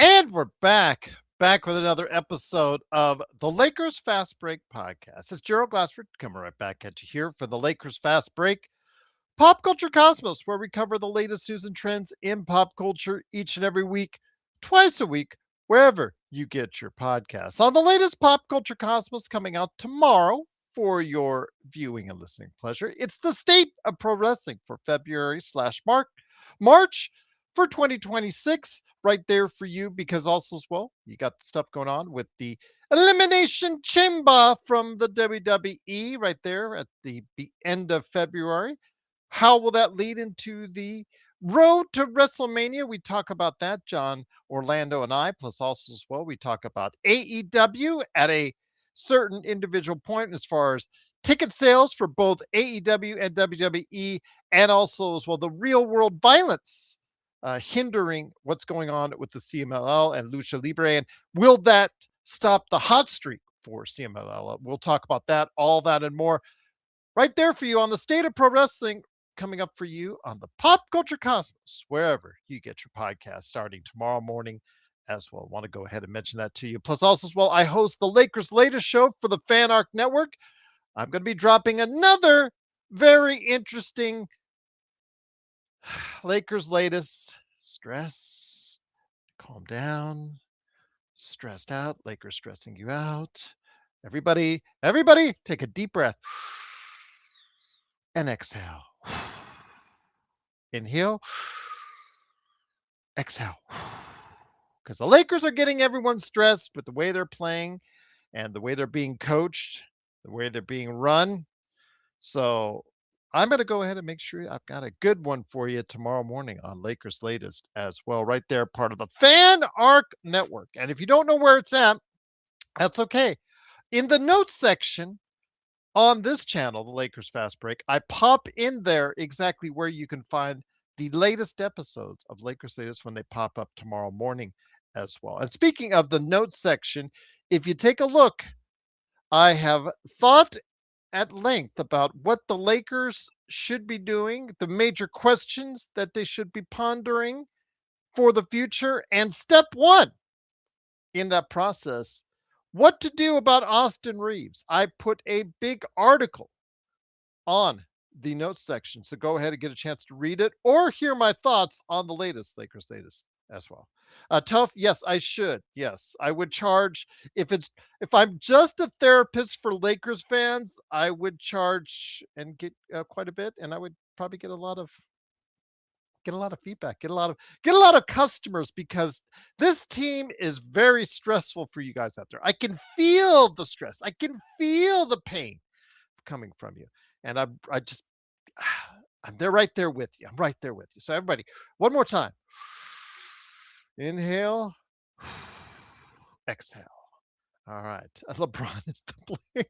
And we're back with another episode of the Lakers Fast Break podcast. It's Gerald Glassford coming right back at you here for the Lakers Fast Break Pop Culture Cosmos, where we cover the latest news and trends in pop culture each and every week, twice a week, wherever you get your podcasts. On the latest Pop Culture Cosmos coming out tomorrow for your viewing and listening pleasure, it's the state of pro wrestling for February/March for 2026 right there for you, because also as well you got the stuff going on with the elimination chamber from the WWE right there at the end of February. How will that lead into the road to WrestleMania? We talk about that, John Orlando and I, plus also as well we talk about AEW at a certain individual point as far as ticket sales for both AEW and WWE, and also as well the real world violence hindering what's going on with the CMLL and Lucha Libre, and will that stop the hot streak for CMLL? We'll talk about that, all that and more right there for you on the State of Pro Wrestling, coming up for you on the Pop Culture Cosmos, wherever you get your podcast, starting tomorrow morning as well. I want to go ahead and mention that to you. Plus also as well, I host the Lakers latest show for the Fan Arc Network. I'm going to be dropping another very interesting Lakers latest. Stress, calm down, stressed out, Lakers stressing you out. Everybody take a deep breath and exhale. Inhale, exhale. Because the Lakers are getting everyone stressed with the way they're playing and the way they're being coached, the way they're being run. So I'm going to go ahead and make sure I've got a good one for you tomorrow morning on Lakers latest as well. Right there, part of the Fan Arc Network. And if you don't know where it's at, that's okay. In the notes section on this channel, the Lakers Fast Break, I pop in there exactly where you can find the latest episodes of Lakers latest when they pop up tomorrow morning as well. And speaking of the notes section, if you take a look, I have thought at length about what the Lakers should be doing, the major questions that they should be pondering for the future, and step one in that process, what to do about Austin Reeves. I put a big article on the notes section, so go ahead and get a chance to read it or hear my thoughts on the latest Lakers latest as well. Tough, yes, I should. Yes, I would charge if I'm just a therapist for Lakers fans, I would charge and get quite a bit, and I would probably get a lot of feedback, get a lot of customers, because this team is very stressful for you guys out there. I can feel the stress, I can feel the pain coming from you, and I just I'm there right there with you. I'm right there with you. So everybody, one more time. Inhale, exhale. All right. LeBron is to blame.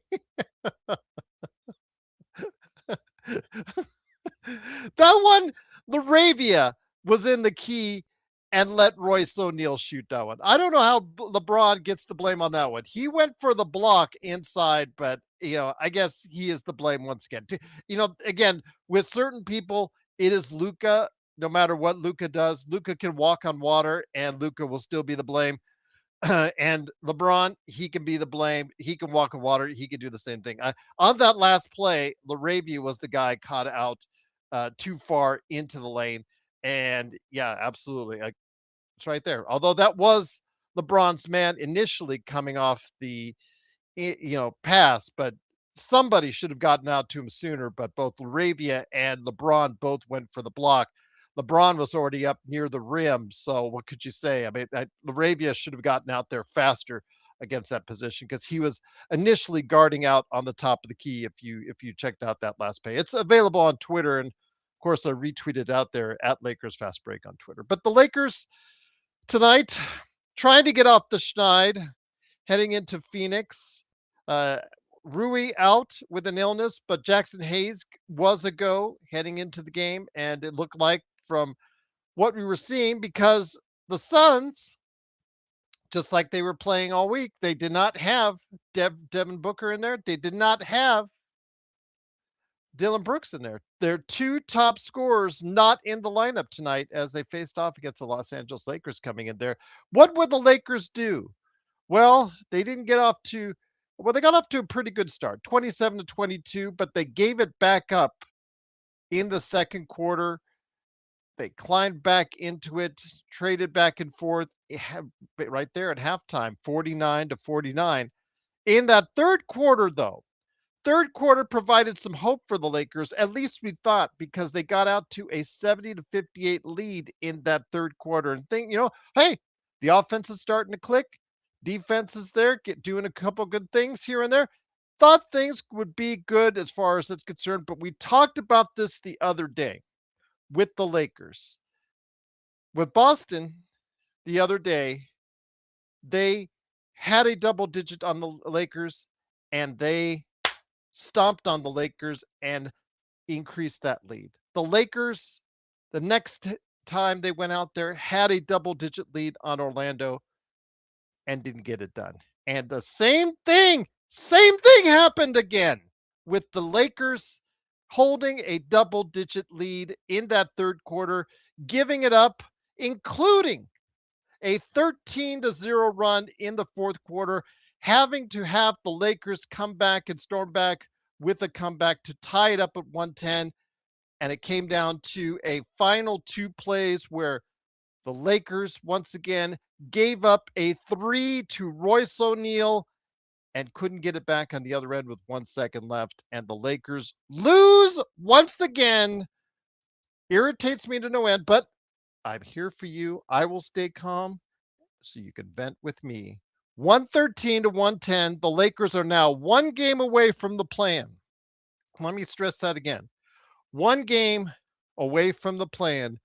That one, Laravia was in the key and let Royce O'Neal shoot that one. I don't know how LeBron gets the blame on that one. He went for the block inside, but I guess he is the blame once again. Again, with certain people, it is Luka. No matter what Luka does, Luka can walk on water and Luka will still be the blame. And LeBron, he can be the blame. He can walk on water. He can do the same thing. On that last play, Laravia was the guy caught out too far into the lane. And yeah, absolutely. It's right there. Although that was LeBron's man initially coming off the pass, but somebody should have gotten out to him sooner, but both Laravia and LeBron both went for the block. LeBron was already up near the rim, so what could you say? I mean, Laravia should have gotten out there faster against that position because he was initially guarding out on the top of the key. If you checked out that last play, it's available on Twitter, and of course I retweeted out there at Lakers Fast Break on Twitter. But the Lakers tonight trying to get off the schneid, heading into Phoenix. Uh, Rui out with an illness, but Jackson Hayes was a go heading into the game, and it looked like from what we were seeing because the Suns, just like they were playing all week, they did not have Devin Booker in there. They did not have Dylan Brooks in there. Their two top scorers not in the lineup tonight as they faced off against the Los Angeles Lakers coming in there. What would the Lakers do? Well, they didn't get off to well, they got off to a pretty good start, 27-22, but they gave it back up in the second quarter. They climbed back into it, traded back and forth right there at halftime, 49-49. In that third quarter, though, third quarter provided some hope for the Lakers, at least we thought, because they got out to a 70-58 lead in that third quarter. And hey, the offense is starting to click. Defense is there, doing a couple good things here and there. Thought things would be good as far as it's concerned, but we talked about this the other day with the Lakers. With Boston the other day, they had a double digit on the Lakers, and they stomped on the Lakers and increased that lead. The Lakers, the next time they went out there, had a double digit lead on Orlando and didn't get it done. And the same thing happened again with the Lakers holding a double digit lead in that third quarter, giving it up, including a 13-0 run in the fourth quarter, having to have the Lakers come back and storm back with a comeback to tie it up at 110. And it came down to a final two plays where the Lakers once again gave up a three to Royce O'Neal and couldn't get it back on the other end with 1 second left. And the Lakers lose once again. Irritates me to no end, but I'm here for you. I will stay calm so you can vent with me. 113-110. The Lakers are now one game away from the plan. Let me stress that again. One game away from the plan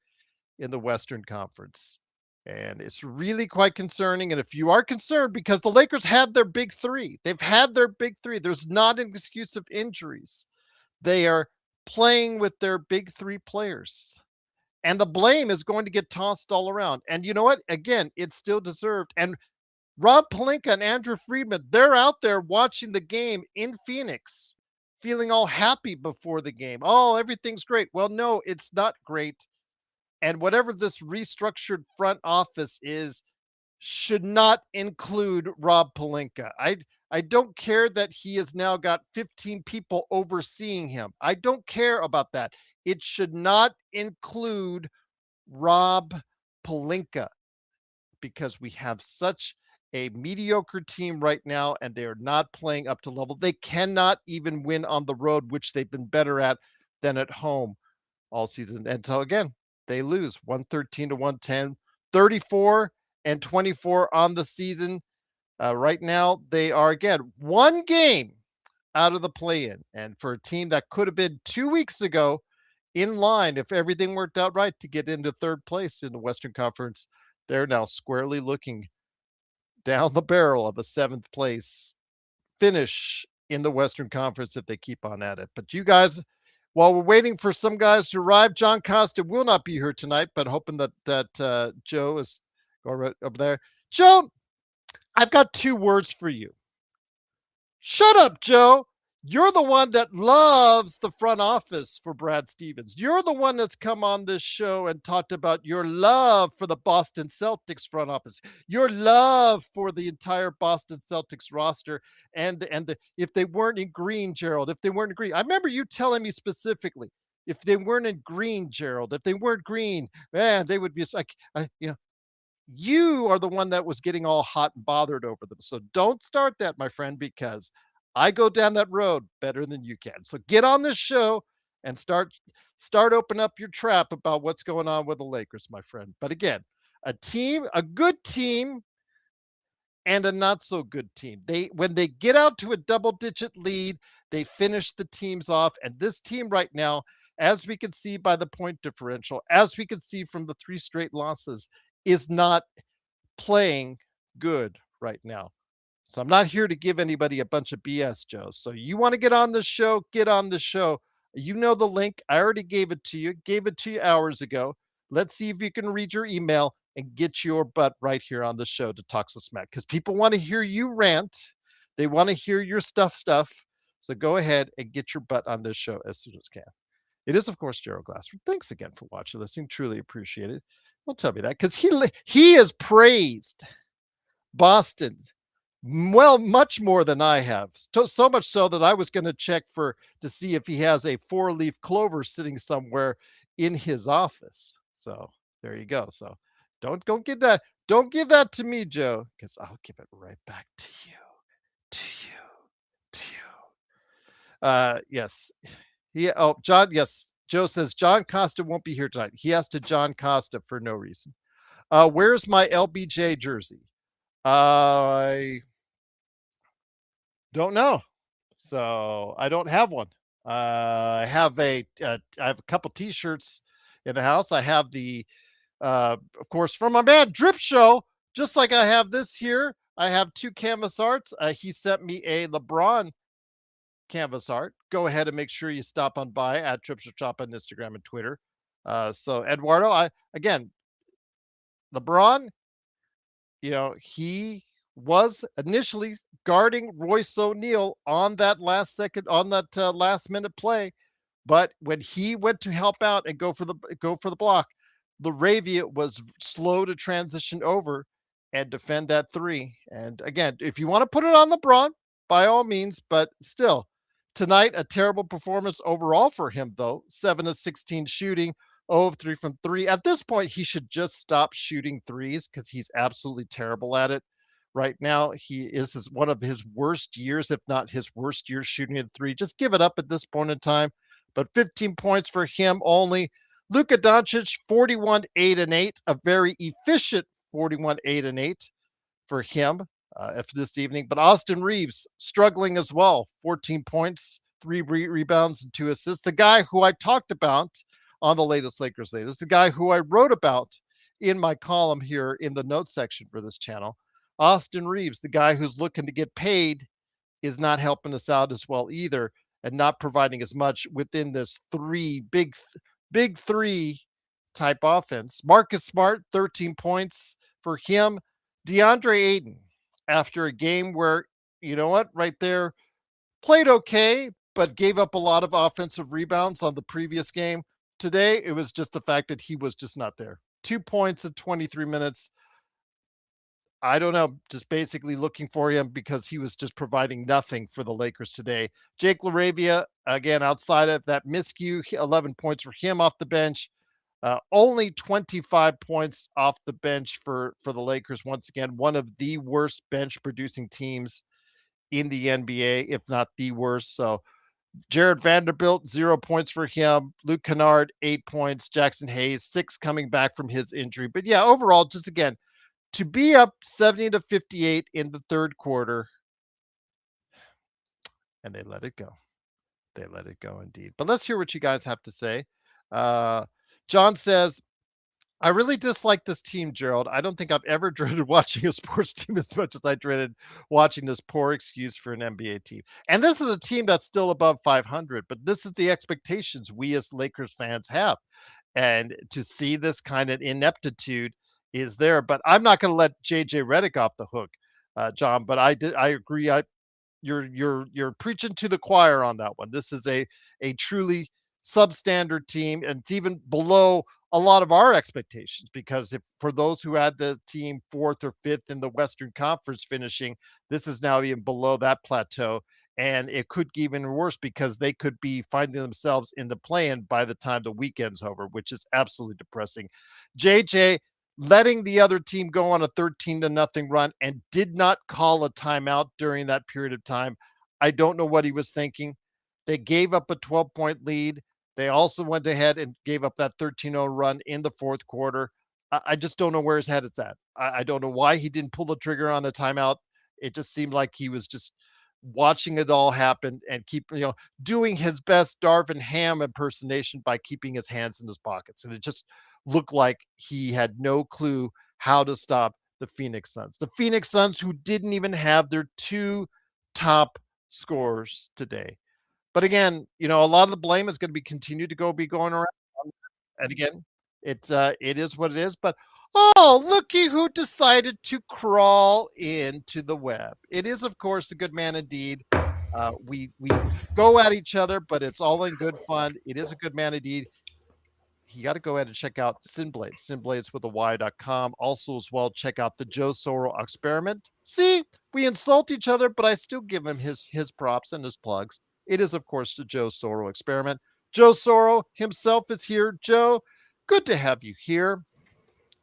in the Western Conference. And it's really quite concerning. And if you are concerned, because the Lakers had their big three, they've had their big three. There's not an excuse of injuries. They are playing with their big three players. And the blame is going to get tossed all around. And you know what? Again, it's still deserved. And Rob Pelinka and Andrew Friedman, they're out there watching the game in Phoenix, feeling all happy before the game. Oh, everything's great. Well, no, it's not great. And whatever this restructured front office is, should not include Rob Pelinka. I don't care that he has now got 15 people overseeing him. I don't care about that. It should not include Rob Pelinka because we have such a mediocre team right now and they are not playing up to level. They cannot even win on the road, which they've been better at than at home all season. And so again, they lose 113-110, 34-24 on the season. Right now, they are again one game out of the play-in. And for a team that could have been 2 weeks ago in line, if everything worked out right, to get into third place in the Western Conference, they're now squarely looking down the barrel of a seventh place finish in the Western Conference if they keep on at it. But you guys, while we're waiting for some guys to arrive, John Costa will not be here tonight, but hoping that Joe is going right over there. Joe, I've got 2 words for you. Shut up, Joe. You're the one that loves the front office for Brad Stevens. You're the one that's come on this show and talked about your love for the Boston Celtics front office, your love for the entire Boston Celtics roster. And if they weren't in green, Gerald, if they weren't in green, I remember you telling me specifically, if they weren't in green, Gerald, if they weren't green, man, they would be like, you are the one that was getting all hot and bothered over them. So don't start that, my friend, because I go down that road better than you can. So get on this show and start open up your trap about what's going on with the Lakers, my friend. But again, a good team and a not so good team. They when they get out to a double digit lead, they finish the teams off. And this team right now, as we can see by the point differential, as we can see from the three straight losses, is not playing good right now. So I'm not here to give anybody a bunch of BS, Joe. So you want to get on the show, get on the show. You know the link. I already gave it to you hours ago. Let's see if you can read your email and get your butt right here on the show to talk some smack because people want to hear you rant. They want to hear your stuff. So go ahead and get your butt on this show as soon as you can. It is, of course, Gerald Glassford. Thanks again for watching, listening. Truly appreciate it. Don't tell me that because he has praised Boston well, much more than I have. So much so that I was going to check to see if he has a four-leaf clover sitting somewhere in his office. So there you go. So don't give that. Don't give that to me, Joe, because I'll give it right back to you, to you, to you. Yes. John. Yes, Joe says John Costa won't be here tonight. He asked to John Costa for no reason. Where's my LBJ jersey? I don't know. So I don't have one. I have a couple T-shirts in the house. I have of course, from my man Drip Show, just like I have this here. I have two canvas arts. He sent me a LeBron canvas art. Go ahead and make sure you stop on by at Drip Show Shop on Instagram and Twitter. So Eduardo, again, LeBron, he was initially guarding Royce O'Neal on that last minute play, but when he went to help out and go for the block, Laravia was slow to transition over and defend that three. And again, if you want to put it on LeBron, by all means, but still, tonight a terrible performance overall for him though. 7 of 16 shooting, 0 of 3 from 3. At this point, he should just stop shooting threes because he's absolutely terrible at it. Right now, he is one of his worst years, if not his worst year shooting at three. Just give it up at this point in time. But 15 points for him only. Luka Doncic, 41, 8, and 8, a very efficient 41, 8, and 8 for him after this evening. But Austin Reeves struggling as well, 14 points, 3 rebounds, and 2 assists. The guy who I talked about on the latest Lakers latest, the guy who I wrote about in my column here in the notes section for this channel. Austin Reeves, the guy who's looking to get paid, is not helping us out as well either and not providing as much within this big three type offense. Marcus Smart, 13 points for him. DeAndre Ayton, after a game where, you know what, right there, played okay, but gave up a lot of offensive rebounds on the previous game. Today, it was just the fact that he was just not there. 2 points in 23 minutes. I don't know, just basically looking for him because he was just providing nothing for the Lakers today. Jake LaRavia, again, outside of that miscue, 11 points for him off the bench. Only 25 points off the bench for the Lakers. Once again, one of the worst bench producing teams in the NBA, if not the worst. So Jared Vanderbilt, 0 points for him. Luke Kennard, 8 points. Jackson Hayes, 6 coming back from his injury. But yeah, overall, just again, to be up 70 to 58 in the third quarter, and they let it go. They let it go indeed. But let's hear what you guys have to say. John says, I really dislike this team, Gerald. I don't think I've ever dreaded watching a sports team as much as I dreaded watching this poor excuse for an NBA team. And this is a team that's still above 500, but this is the expectations we as Lakers fans have. And to see this kind of ineptitude is there, but I'm not going to let JJ Redick off the hook, John. But I agree. You're preaching to the choir on that one. This is a truly substandard team, and it's even below a lot of our expectations because if for those who had the team fourth or fifth in the Western Conference finishing, this is now even below that plateau. And it could get even worse because they could be finding themselves in the play-in by the time the weekend's over, which is absolutely depressing. JJ letting the other team go on a 13-0 run and did not call a timeout during that period of time. I don't know what he was thinking. They gave up a 12-point lead. They also went ahead and gave up that 13-0 run in the fourth quarter. I just don't know where his head is at. I don't know why he didn't pull the trigger on the timeout. It just seemed like he was just watching it all happen and doing his best Darvin Ham impersonation by keeping his hands in his pockets. And it just looked like he had no clue how to stop the Phoenix Suns. The Phoenix Suns, who didn't even have their two top scorers today. But again, a lot of the blame is going to be going around. And again, it is what it is. But looky who decided to crawl into the web. It is, of course, the good man indeed. We go at each other, but it's all in good fun. It is a good man indeed. You got to go ahead and check out Sinblades, Sinblades with a Y.com. Also, as well, check out the Joe Soro experiment. See, we insult each other, but I still give him his props and his plugs. It is, of course, the Joe Soro experiment. Joe Soro himself is here. Joe, good to have you here.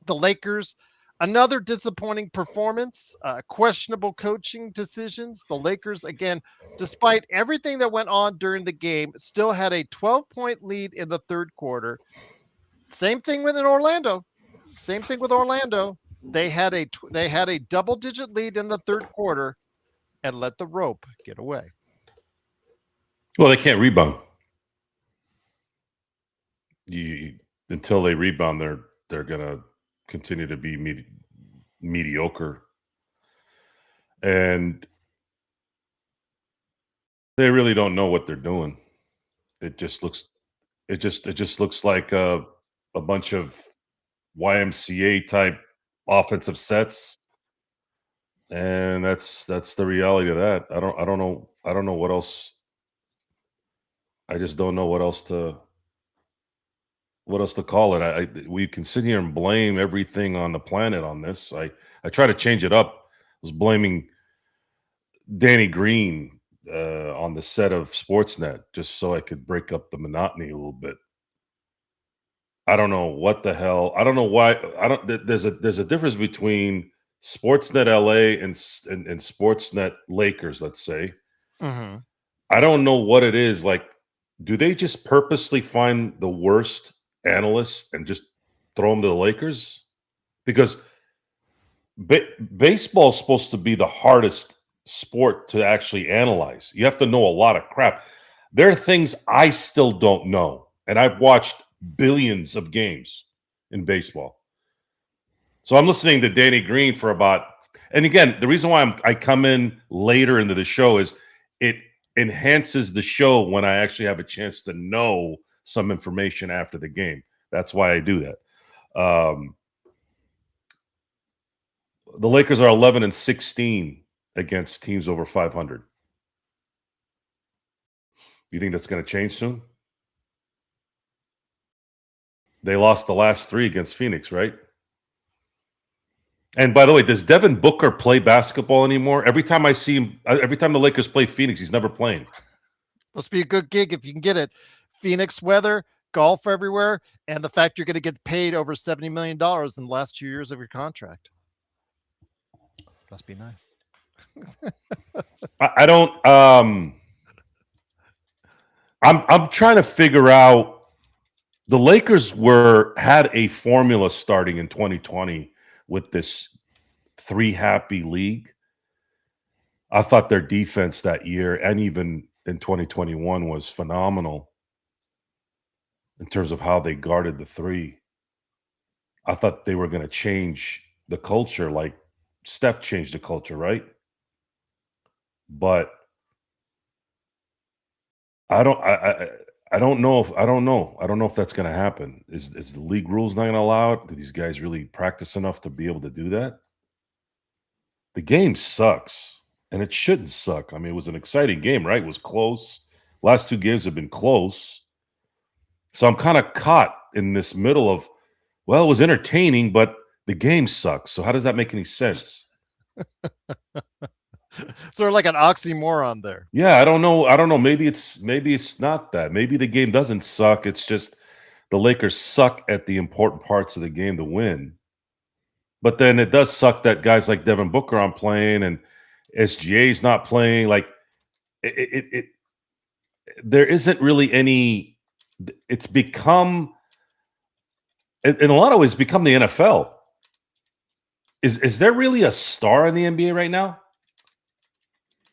The Lakers, another disappointing performance, questionable coaching decisions. The Lakers, again, despite everything that went on during the game, still had a 12-point lead in the third quarter. Same thing with Orlando. Same thing with Orlando. They had a double-digit lead in the third quarter and let the rope get away. Well, they can't rebound. Until they rebound, they're gonna continue to be mediocre, and they really don't know what they're doing. It just looks like a bunch of YMCA type offensive sets, and that's the reality of that. I don't know what else. I just don't know what else to call it. We can sit here and blame everything on the planet on this. I try to change it up. I was blaming Danny Green on the set of Sportsnet just so I could break up the monotony a little bit. I don't know what the hell. I don't know why. There's a difference between Sportsnet LA and Sportsnet Lakers, let's say. Mm-hmm. I don't know what it is. Like, do they just purposely find the worst analysts and just throw them to the Lakers? Because baseball is supposed to be the hardest sport to actually analyze. You have to know a lot of crap. There are things I still don't know, and I've watched billions of games in baseball. So I'm listening to Danny Green for about, and again, the reason why I come in later into the show is it enhances the show when I actually have a chance to know some information after the game. That's why I do that. The Lakers are 11-16 against teams over 500. You think that's going to change soon? They lost the last 3 against Phoenix, right? And by the way, does Devin Booker play basketball anymore? Every time I see him, every time the Lakers play Phoenix, he's never playing. Must be a good gig if you can get it. Phoenix weather, golf everywhere, and the fact you're going to get paid over $70 million in the last 2 years of your contract. Must be nice. I don't. I'm trying to figure out. The Lakers had a formula starting in 2020 with this 3 happy league. I thought their defense that year and even in 2021 was phenomenal in terms of how they guarded the 3. I thought they were going to change the culture like Steph changed the culture, right? But I don't know if that's going to happen. Is the league rules not going to allow it? Do these guys really practice enough to be able to do that? The game sucks, and it shouldn't suck. I mean, it was an exciting game, right? It was close. Last 2 games have been close. So I'm kind of caught in this middle of, well, it was entertaining, but the game sucks. So how does that make any sense? Sort of like an oxymoron there. Yeah, I don't know. Maybe it's not that. Maybe the game doesn't suck. It's just the Lakers suck at the important parts of the game to win. But then it does suck that guys like Devin Booker aren't playing and SGA's not playing. Like, it there isn't really any. It's become, in a lot of ways, become the NFL. Is there really a star in the NBA right now?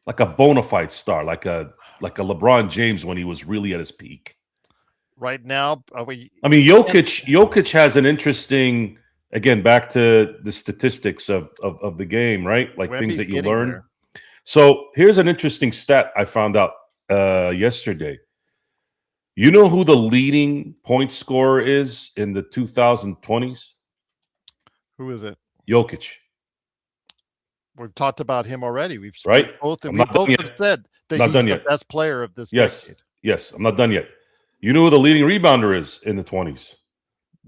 Like a bona fide star, like a LeBron James when he was really at his peak. Right now, I mean, Jokic has an interesting, again, back to the statistics of the game, right? Like Wemby's things that you getting learn. there. So here's an interesting stat I found out yesterday. You know who the leading point scorer is in the 2020s? Who is it? Jokic. We've talked about him already. We've Right? both I'm we not done both yet. have said that Not he's done the yet. best player of this Yes. decade. Yes. I'm not done yet. You know who the leading rebounder is in the 20s?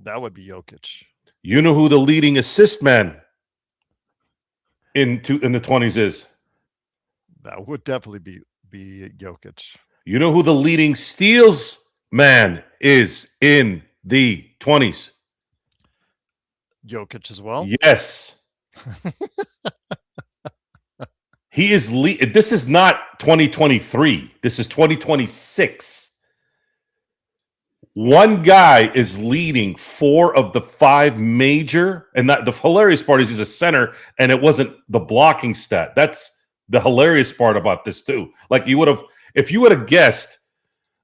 That would be Jokic. You know who the leading assist man in the 20s is? That would definitely be Jokic. You know who the leading steals man is in the 20s? Jokic as well. Yes. He is this is not 2023. This is 2026. One guy is leading 4 of the 5 major, and that the hilarious part is he's a center, and it wasn't the blocking stat. That's the hilarious part about this too. Like if you would have guessed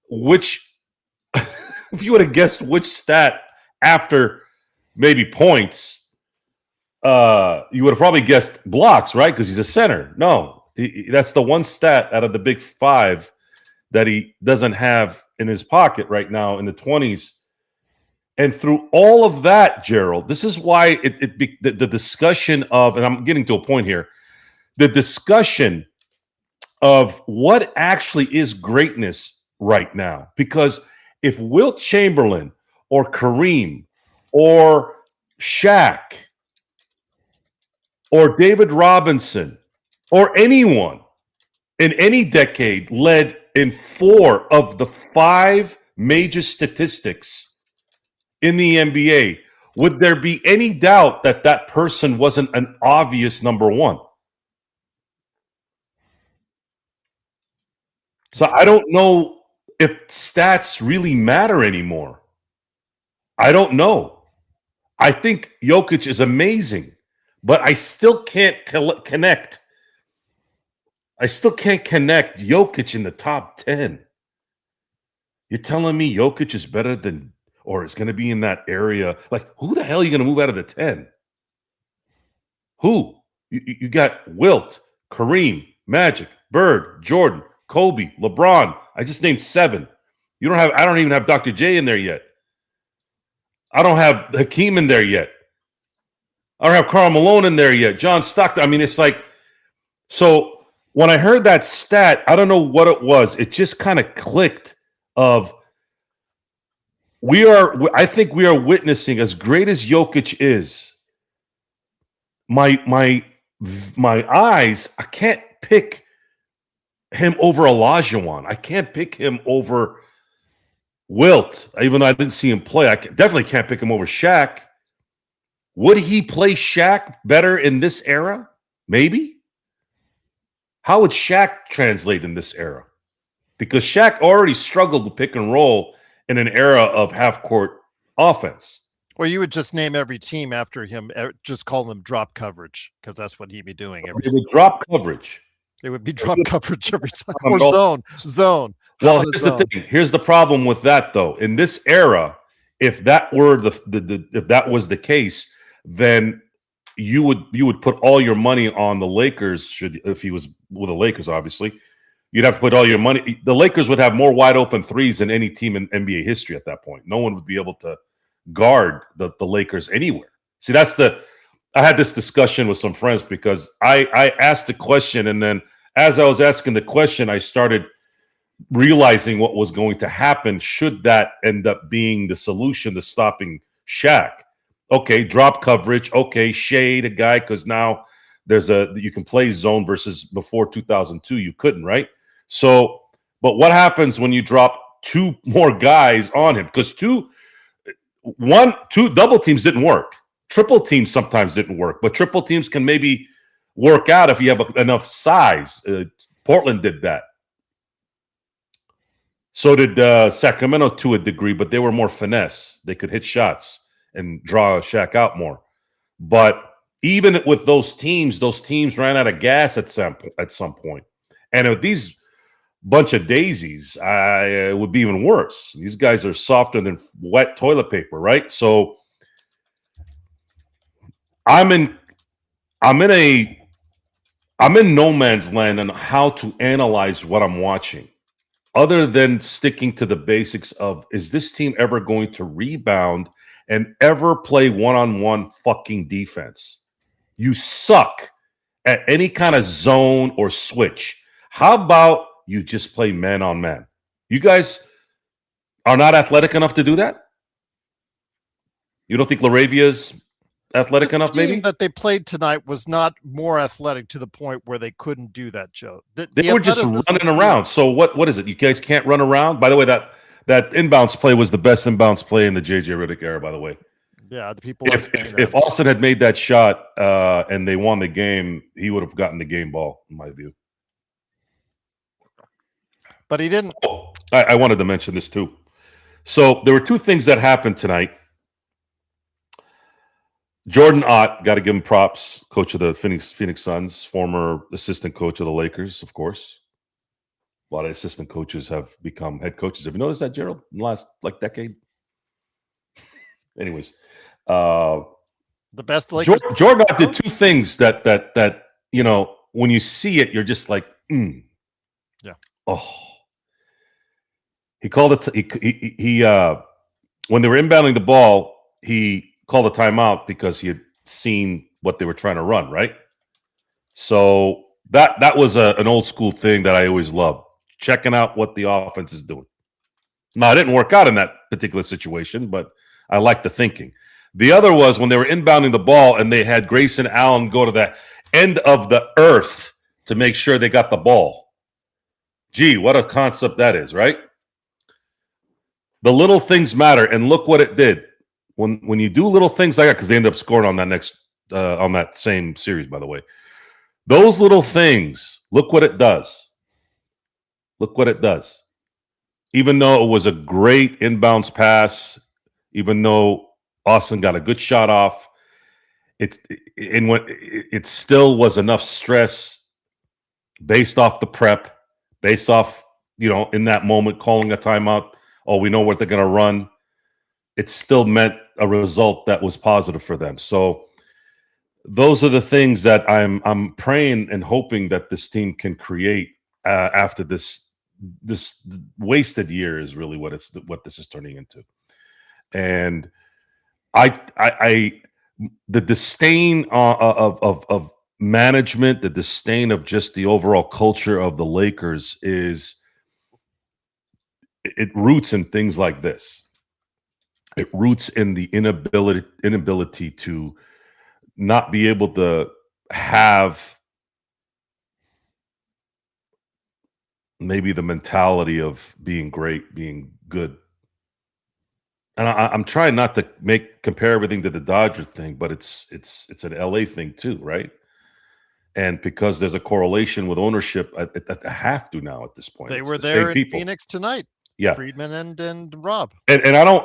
which stat after maybe points, you would have probably guessed blocks, right? Because he's a center. No, that's the one stat out of the big 5 that he doesn't have in his pocket right now in the 20s. And through all of that, Gerald, this is why the discussion of, and I'm getting to a point here, the discussion of what actually is greatness right now. Because if Wilt Chamberlain or Kareem or Shaq or David Robinson or anyone in any decade led in 4 of the 5 major statistics in the NBA, would there be any doubt that that person wasn't an obvious number 1? So I don't know if stats really matter anymore. I don't know. I think Jokic is amazing, but I still can't connect. I still can't connect Jokic in the top 10. You're telling me Jokic is better than, or is going to be in that area? Like, who the hell are you going to move out of the 10? Who? You got Wilt, Kareem, Magic, Bird, Jordan, Kobe, LeBron. I just named 7. I don't even have Dr. J in there yet. I don't have Hakeem in there yet. I don't have Karl Malone in there yet. John Stockton. I mean, it's like, so when I heard that stat, I don't know what it was. It just kind of clicked of I think we are witnessing, as great as Jokic is, my eyes, I can't pick him over Olajuwon. I can't pick him over Wilt, even though I didn't see him play. I definitely can't pick him over Shaq. Would he play Shaq better in this era? Maybe. How would Shaq translate in this era? Because Shaq already struggled with pick and roll in an era of half-court offense. Well, you would just name every team after him, just call them drop coverage, because that's what he'd be doing. It would drop coverage. It would be drop coverage every time. Or zone. Well, here's the thing. Here's the problem with that, though. In this era, if that were if that was the case, then you would put all your money on the Lakers. If he was with the Lakers, obviously, you'd have to put all your money. The Lakers would have more wide open threes than any team in NBA history at that point. No one would be able to guard the Lakers anywhere. See, I had this discussion with some friends because I asked the question, and then as I was asking the question, I started realizing what was going to happen should that end up being the solution to stopping Shaq. Okay, drop coverage. Okay, shade a guy, because now you can play zone versus before 2002 you couldn't, right? So, but what happens when you drop 2 more guys on him? Because 2 double teams didn't work. Triple teams sometimes didn't work, but triple teams can maybe work out if you have enough size. Portland did that. So did Sacramento to a degree, but they were more finesse. They could hit shots and draw Shaq out more. But even with those teams ran out of gas at some point. And with these bunch of daisies, it would be even worse. These guys are softer than wet toilet paper, right? So I'm in no man's land on how to analyze what I'm watching, other than sticking to the basics of, is this team ever going to rebound and ever play one-on-one fucking defense? You suck at any kind of zone or switch. How about you just play man on man? You guys are not athletic enough to do that? You don't think Laravia's athletic enough, team maybe? that they played tonight was not more athletic to the point where they couldn't do that, Joe. They were just running around. So what is it? You guys can't run around? By the way, that inbounds play was the best inbounds play in the JJ Redick era, by the way. Yeah, the people. If Austin had made that shot and they won the game, he would have gotten the game ball, in my view. But he didn't. Oh, I wanted to mention this too. So there were two things that happened tonight. Jordan Ott, got to give him props, coach of the Phoenix Suns, former assistant coach of the Lakers, of course. A lot of assistant coaches have become head coaches. Have you noticed that, Gerald, in the last decade? Anyways, the best Lakers. Jordan Ott did two things that when you see it, you're just like, yeah. Oh, he called it. He when they were inbounding the ball, he called a timeout because he had seen what they were trying to run, right? So that was an old school thing that I always loved, checking out what the offense is doing. Now, it didn't work out in that particular situation, but I like the thinking. The other was when they were inbounding the ball and they had Grayson Allen go to the end of the earth to make sure they got the ball. Gee, what a concept that is, right? The little things matter, and look what it did. When you do little things like that, because they ended up scoring on that same series, by the way. Those little things, look what it does. Look what it does. Even though it was a great inbounds pass, even though Austin got a good shot off, it still was enough stress based off the prep, based off, in that moment, calling a timeout. Oh, we know what they're going to run. It still meant a result that was positive for them. So those are the things that I'm praying and hoping that this team can create after this wasted year is really what this is turning into. And the disdain of management, the disdain of just the overall culture of the Lakers it roots in things like this. It roots in the inability to not be able to have maybe the mentality of being great, being good. And I'm trying not to compare everything to the Dodger thing, but it's an LA thing too, right? And because there's a correlation with ownership, I have to now at this point. They were there in Phoenix tonight. Yeah, Friedman and Rob. And I don't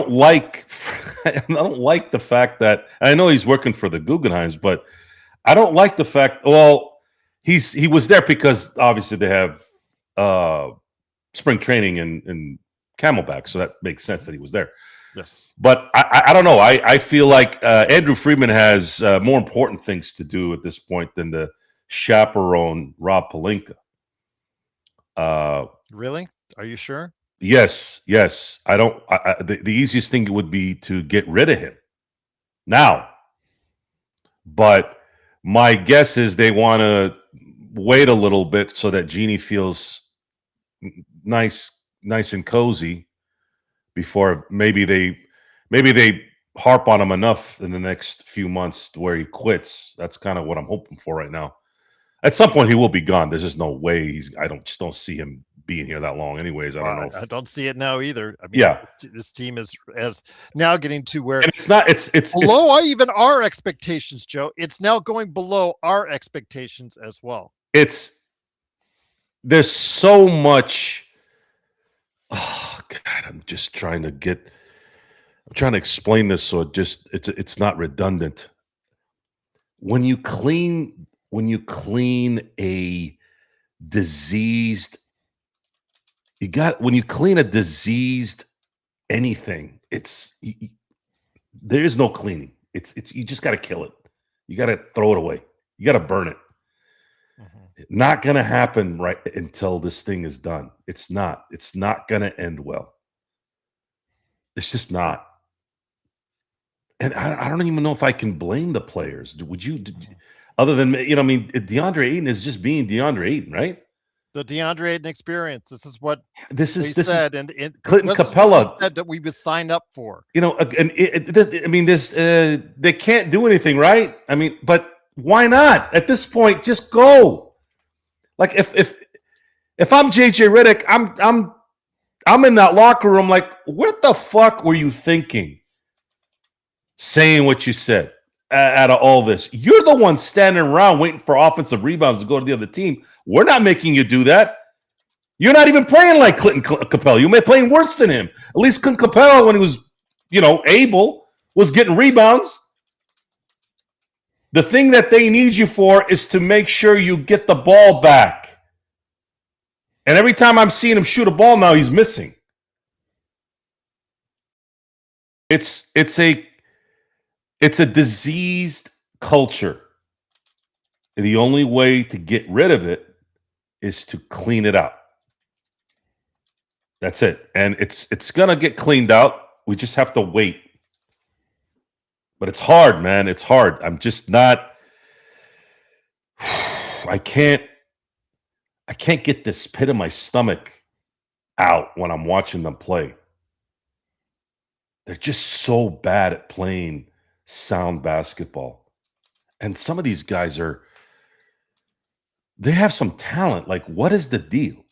like the fact that I know he's working for the Guggenheims, but I don't like the fact. Well, he was there because obviously they have spring training in Camelback, so that makes sense that he was there. Yes, but I don't know. I feel like Andrew Friedman has more important things to do at this point than to chaperone Rob Pelinka. Really? Are you sure? Yes. I don't. The easiest thing would be to get rid of him now. But my guess is they want to wait a little bit so that Jeannie feels nice and cozy before maybe they harp on him enough in the next few months to where he quits. That's kind of what I'm hoping for right now. At some point, he will be gone. There's just no way I don't see him being here that long. Anyways, I don't know. I don't see it now either. I mean, yeah, this team is now getting to where and it's below even our expectations, Joe. It's now going below our expectations as well. There's so much Oh God, I'm trying to explain this so it's not redundant. When you clean a diseased when you clean a diseased anything, there is no cleaning. It's you just got to kill it. You got to throw it away. You got to burn it. Mhm. Not going to happen right until this thing is done. It's not. It's not going to end well. It's just not. And I don't even know if I can blame the players. Would you? Mhm. Other than I mean, DeAndre Ayton is just being DeAndre Ayton, right? The DeAndre Ayton experience. This is what we This is said, and Clinton this is what we Capella. said that we would sign up for. And I mean, they can't do anything, right? I mean, but why not? At this point, just go. Like if I'm JJ Redick, I'm in that locker room. Like, what the fuck were you thinking? Saying what you said out of all this, you're the one standing around waiting for offensive rebounds to go to the other team. We're not making you do that. You're not even playing like Clinton Capella. You may be playing worse than him. At least Clinton Capella, when he was, able, was getting rebounds. The thing that they need you for is to make sure you get the ball back. And every time I'm seeing him shoot a ball now, he's missing. It's a diseased culture. And the only way to get rid of it is to clean it out. That's it. And it's gonna get cleaned out. We just have to wait. But it's hard, man. It's hard. I'm just not. I can't get this pit in my stomach out when I'm watching them play. They're just so bad at playing sound basketball. And some of these guys they have some talent. Like, what is the deal?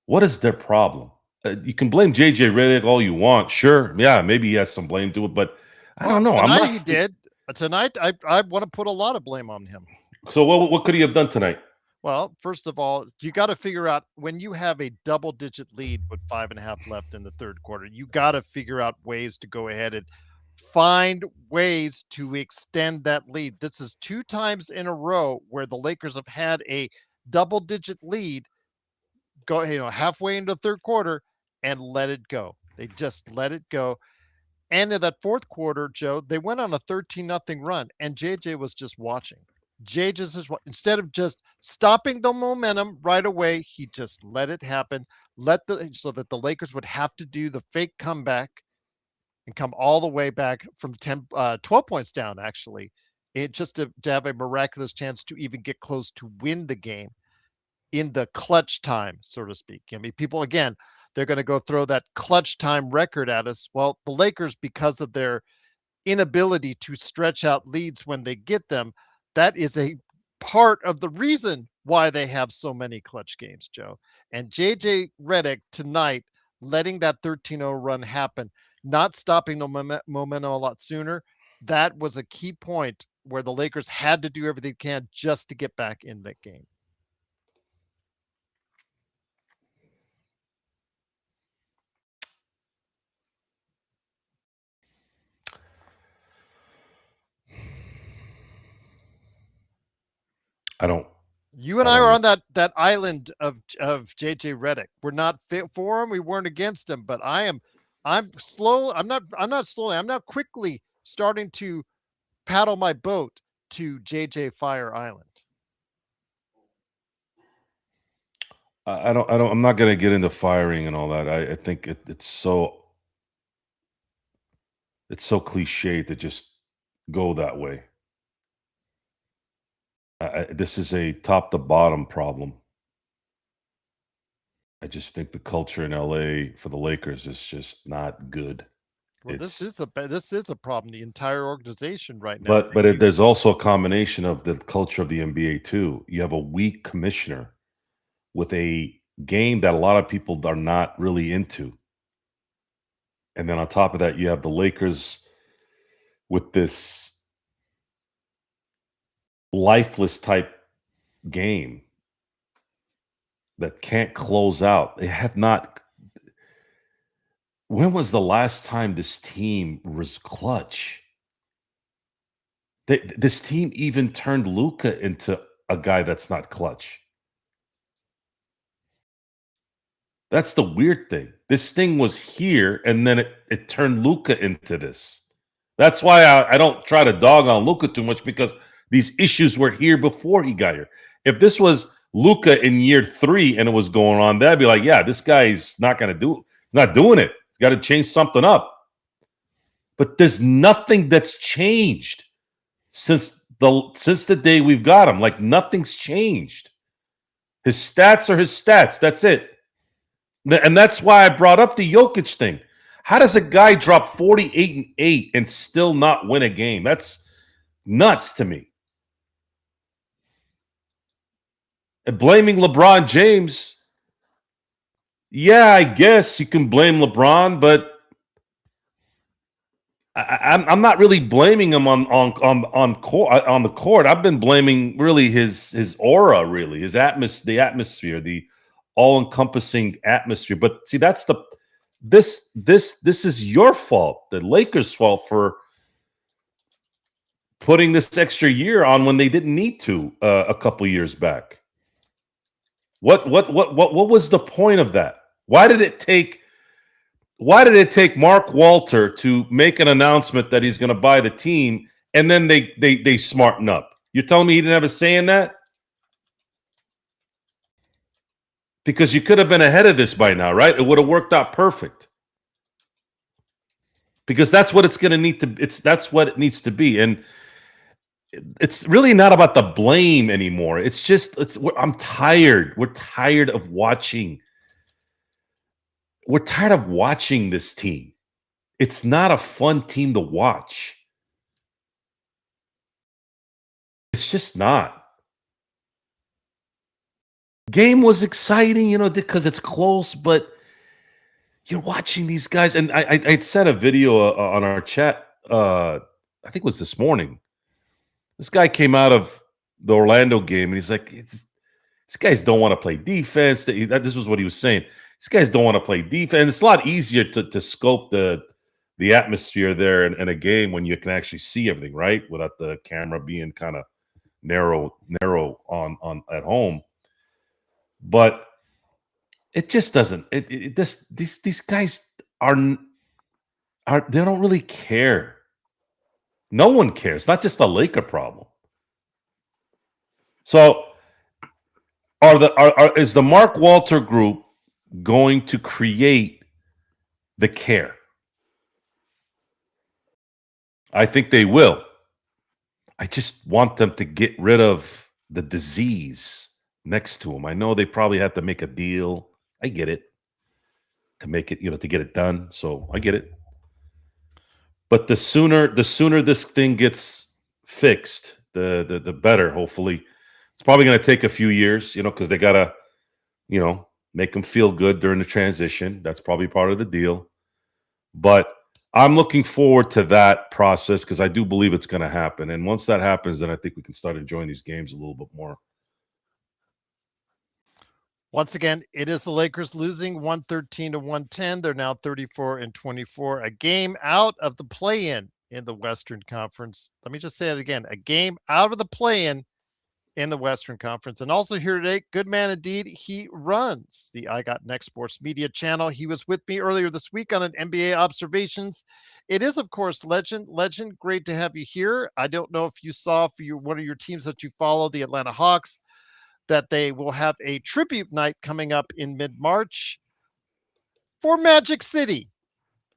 What is their problem? You can blame JJ Redick all you want. Sure. Yeah, maybe he has some blame to it, but I Well, don't know. I'm tonight not. he did. Tonight, I want to put a lot of blame on him. So what could he have done tonight? Well, first of all, you got to figure out when you have a double-digit lead with 5.5 left in the third quarter, you got to figure out ways to go ahead and find ways to extend that lead. This is 2 times in a row where the Lakers have had a double-digit lead go, halfway into the third quarter and let it go. They just let it go. And in that fourth quarter, Joe, they went on a 13-0 run, and JJ was just watching. JJ just instead of just stopping the momentum right away, he just let it happen. So that the Lakers would have to do the fake comeback and come all the way back from 12 points down, actually, just to have a miraculous chance to even get close to win the game in the clutch time, so to speak. I mean, people, again, they're going to go throw that clutch time record at us. Well, the Lakers, because of their inability to stretch out leads when they get them, that is a part of the reason why they have so many clutch games, Joe. And JJ Redick tonight, letting that 13-0 run happen, not stopping the momentum a lot sooner, that was a key point where the Lakers had to do everything they can just to get back in that game. I don't. You and I I don't were know. on that island of JJ Redick. We're not fit for him. We weren't against him, but I'm slow. I'm not slowly. I'm now quickly starting to paddle my boat to JJ Fire Island. I don't. I'm not going to get into firing and all that. I think it's so cliche to just go that way. This is a top to bottom problem. I just think the culture in LA for the Lakers is just not good. Well, It's this is a problem. The entire organization right now. there's also a combination of the culture of the NBA too. You have a weak commissioner with a game that a lot of people are not really into. And then on top of that, you have the Lakers with this lifeless type game that can't close out. They have not. when was the last time this team was clutch? This team even turned Luka into a guy that's not clutch. That's the weird thing. This thing was here, and then it turned Luka into this. That's why I don't try to dog on Luka too much, because these issues were here before he got here. If this was Luka in year 3 and it was going on, that'd be like, yeah, this guy's not going to do it. He's not doing it. He's got to change something up. But there's nothing that's changed since the day we've got him. Like, nothing's changed. His stats are his stats. That's it. And that's why I brought up the Jokic thing. How does a guy drop 48-8 and still not win a game? That's nuts to me. And blaming LeBron James, yeah, I guess you can blame LeBron, but I'm not really blaming him on the court. I've been blaming really his aura, really his the atmosphere, the all-encompassing atmosphere. But see, that's this is your fault, the Lakers' fault, for putting this extra year on when they didn't need to a couple years back. What was the point of that? Why did it take Mark Walter to make an announcement that he's going to buy the team, and then they smarten up? You're telling me he didn't have a say in that? Because you could have been ahead of this by now, right? It would have worked out perfect. Because that's what it's going to need to. That's what it needs to be, and it's really not about the blame anymore. It's just I'm tired. We're tired of watching. We're tired of watching this team. It's not a fun team to watch. It's just not. Game was exciting, because it's close, but you're watching these guys. And I'd sent a video on our chat, I think it was this morning. This guy came out of the Orlando game, and he's like, these guys don't want to play defense. This was what he was saying. These guys don't want to play defense. It's a lot easier to scope the atmosphere there in a game when you can actually see everything, right? Without the camera being kind of narrow on at home. But it just doesn't. These guys are they don't really care. No one cares. It's not just a Laker problem. So, is the Mark Walter group going to create the care? I think they will. I just want them to get rid of the disease next to them. I know they probably have to make a deal. I get it. To make it, to get it done. So I get it. But the sooner this thing gets fixed, the better, hopefully. It's probably going to take a few years, because they got to, make them feel good during the transition. That's probably part of the deal. But I'm looking forward to that process, because I do believe it's going to happen. And once that happens, then I think we can start enjoying these games a little bit more. Once again, it is the Lakers losing 113-110. They're now 34-24, a game out of the play-in the Western Conference. Let me just say it again, a game out of the play-in the Western Conference. And also here today, good man indeed, he runs the I Got Next Sports Media channel. He was with me earlier this week on an NBA Observations. It is, of course, Legend, great to have you here. I don't know if you saw for one of your teams that you follow, the Atlanta Hawks, that they will have a tribute night coming up in mid-March for Magic City,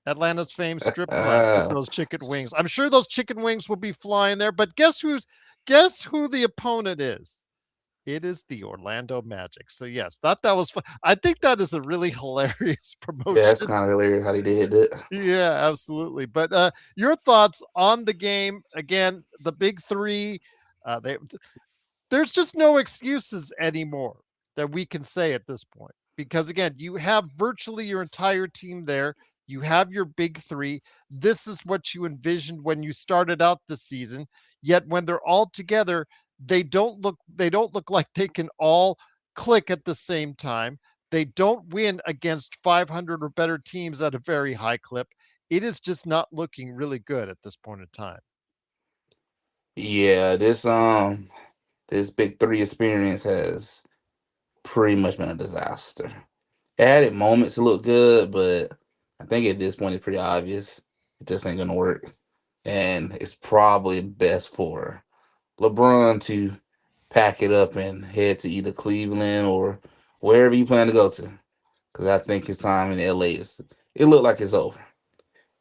Atlanta's famed strip club, with those chicken wings. I'm sure those chicken wings will be flying there, but guess who the opponent is? It is the Orlando Magic. So yes, thought that was fun. I think that is a really hilarious promotion. Yeah, it's kind of hilarious how they did that. Yeah, absolutely. But your thoughts on the game? Again, the big three, there's just no excuses anymore that we can say at this point. Because again, you have virtually your entire team there. You have your big three. This is what you envisioned when you started out the season. Yet when they're all together, they don't look like they can all click at the same time. They don't win against 500 or better teams at a very high clip. It is just not looking really good at this point in time. Yeah, this Big Three experience has pretty much been a disaster. It had its moments to look good, but I think at this point it's pretty obvious it just ain't gonna work. And it's probably best for LeBron to pack it up and head to either Cleveland or wherever you plan to go to. Because I think his time in LA it looked like it's over.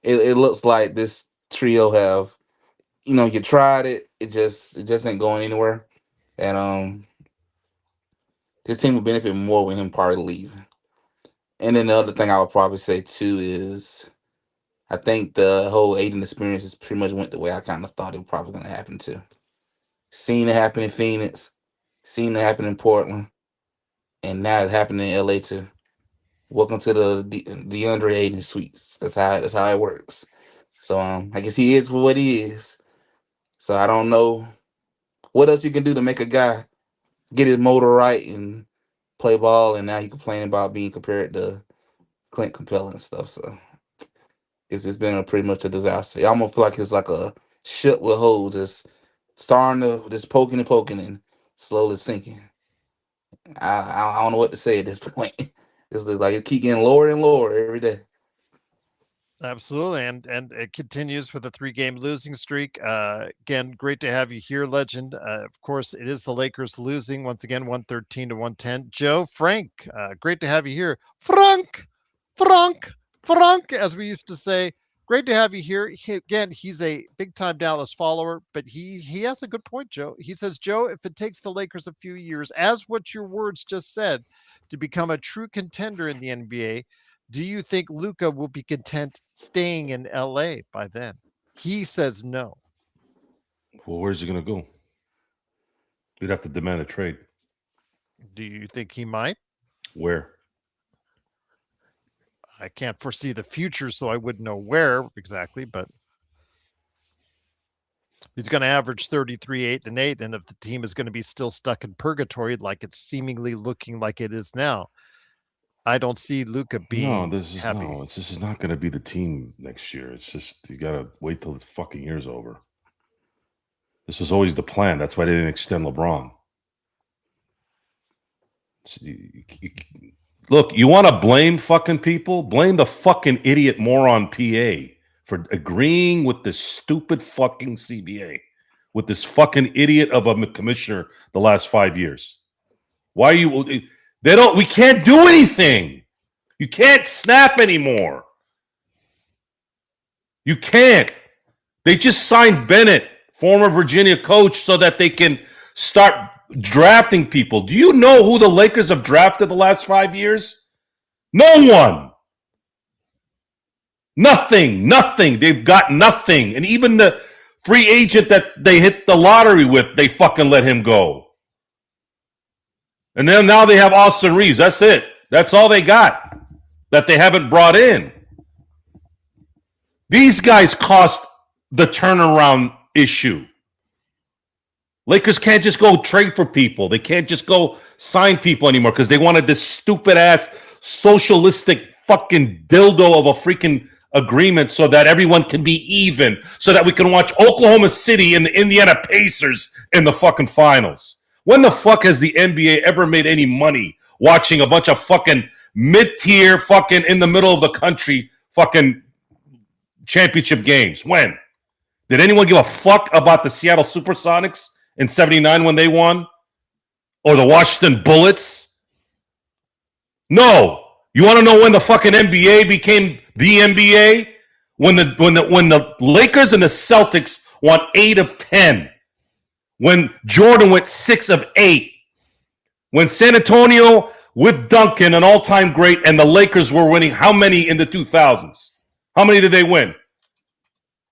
It looks like this trio have, you tried it, it just ain't going anywhere. And this team would benefit more with him probably leaving. And then the other thing I would probably say too is I think the whole Aiden experience has pretty much went the way I kind of thought it was probably going to happen too. Seen it happen in Phoenix, seen it happen in Portland, and now it's happening in LA too. Welcome to the under Aiden suites. That's how it works. So I guess he is what he is. So I don't know what else you can do to make a guy get his motor right and play ball, and now you complaining about being compared to Clint Capella and stuff. So it's been pretty much a disaster. I almost feel like it's like a ship with holes just starting to just poking and poking and slowly sinking. I don't know what to say at this point. It's like it keep getting lower and lower every day. Absolutely, and it continues with a 3-game losing streak. Again, great to have you here, legend. Of course, it is the Lakers losing once again, 113 to 110. Joe, Frank, great to have you here. Frank, as we used to say. Great to have you here. Again, he's a big time Dallas follower, but he has a good point, Joe. He says, Joe, if it takes the Lakers a few years, as what your words just said, to become a true contender in the NBA, do you think Luka will be content staying in LA by then? He says no. Well, where's he going to go? We'd have to demand a trade. Do you think he might? Where? I can't foresee the future, so I wouldn't know where exactly, but he's going to average 33, 8, and 8. And if the team is going to be still stuck in purgatory like it's seemingly looking like it is now, I don't see Luka being happy. This is not going to be the team next year. It's just you got to wait till this fucking year's over. This was always the plan. That's why they didn't extend LeBron. Look, you want to blame fucking people? Blame the fucking idiot moron PA for agreeing with this stupid fucking CBA, with this fucking idiot of a commissioner the last 5 years. Why are you? We can't do anything. You can't snap anymore. You can't. They just signed Bennett, former Virginia coach, so that they can start drafting people. Do you know who the Lakers have drafted the last 5 years? No one. Nothing. They've got nothing. And even the free agent that they hit the lottery with, they fucking let him go. And then now they have Austin Reeves. That's it. That's all they got that they haven't brought in. These guys cost the turnaround issue. Lakers can't just go trade for people. They can't just go sign people anymore because they wanted this stupid-ass socialistic fucking dildo of a freaking agreement so that everyone can be even, so that we can watch Oklahoma City and the Indiana Pacers in the fucking finals. When the fuck has the NBA ever made any money watching a bunch of fucking mid-tier fucking in the middle of the country fucking championship games? When? Did anyone give a fuck about the Seattle Supersonics in 79 when they won? Or the Washington Bullets? No. You want to know when the fucking NBA became the NBA? When the Lakers and the Celtics won 8 of 10. When Jordan went 6 of 8. When San Antonio with Duncan, an all-time great, and the Lakers were winning how many in the 2000s? How many did they win?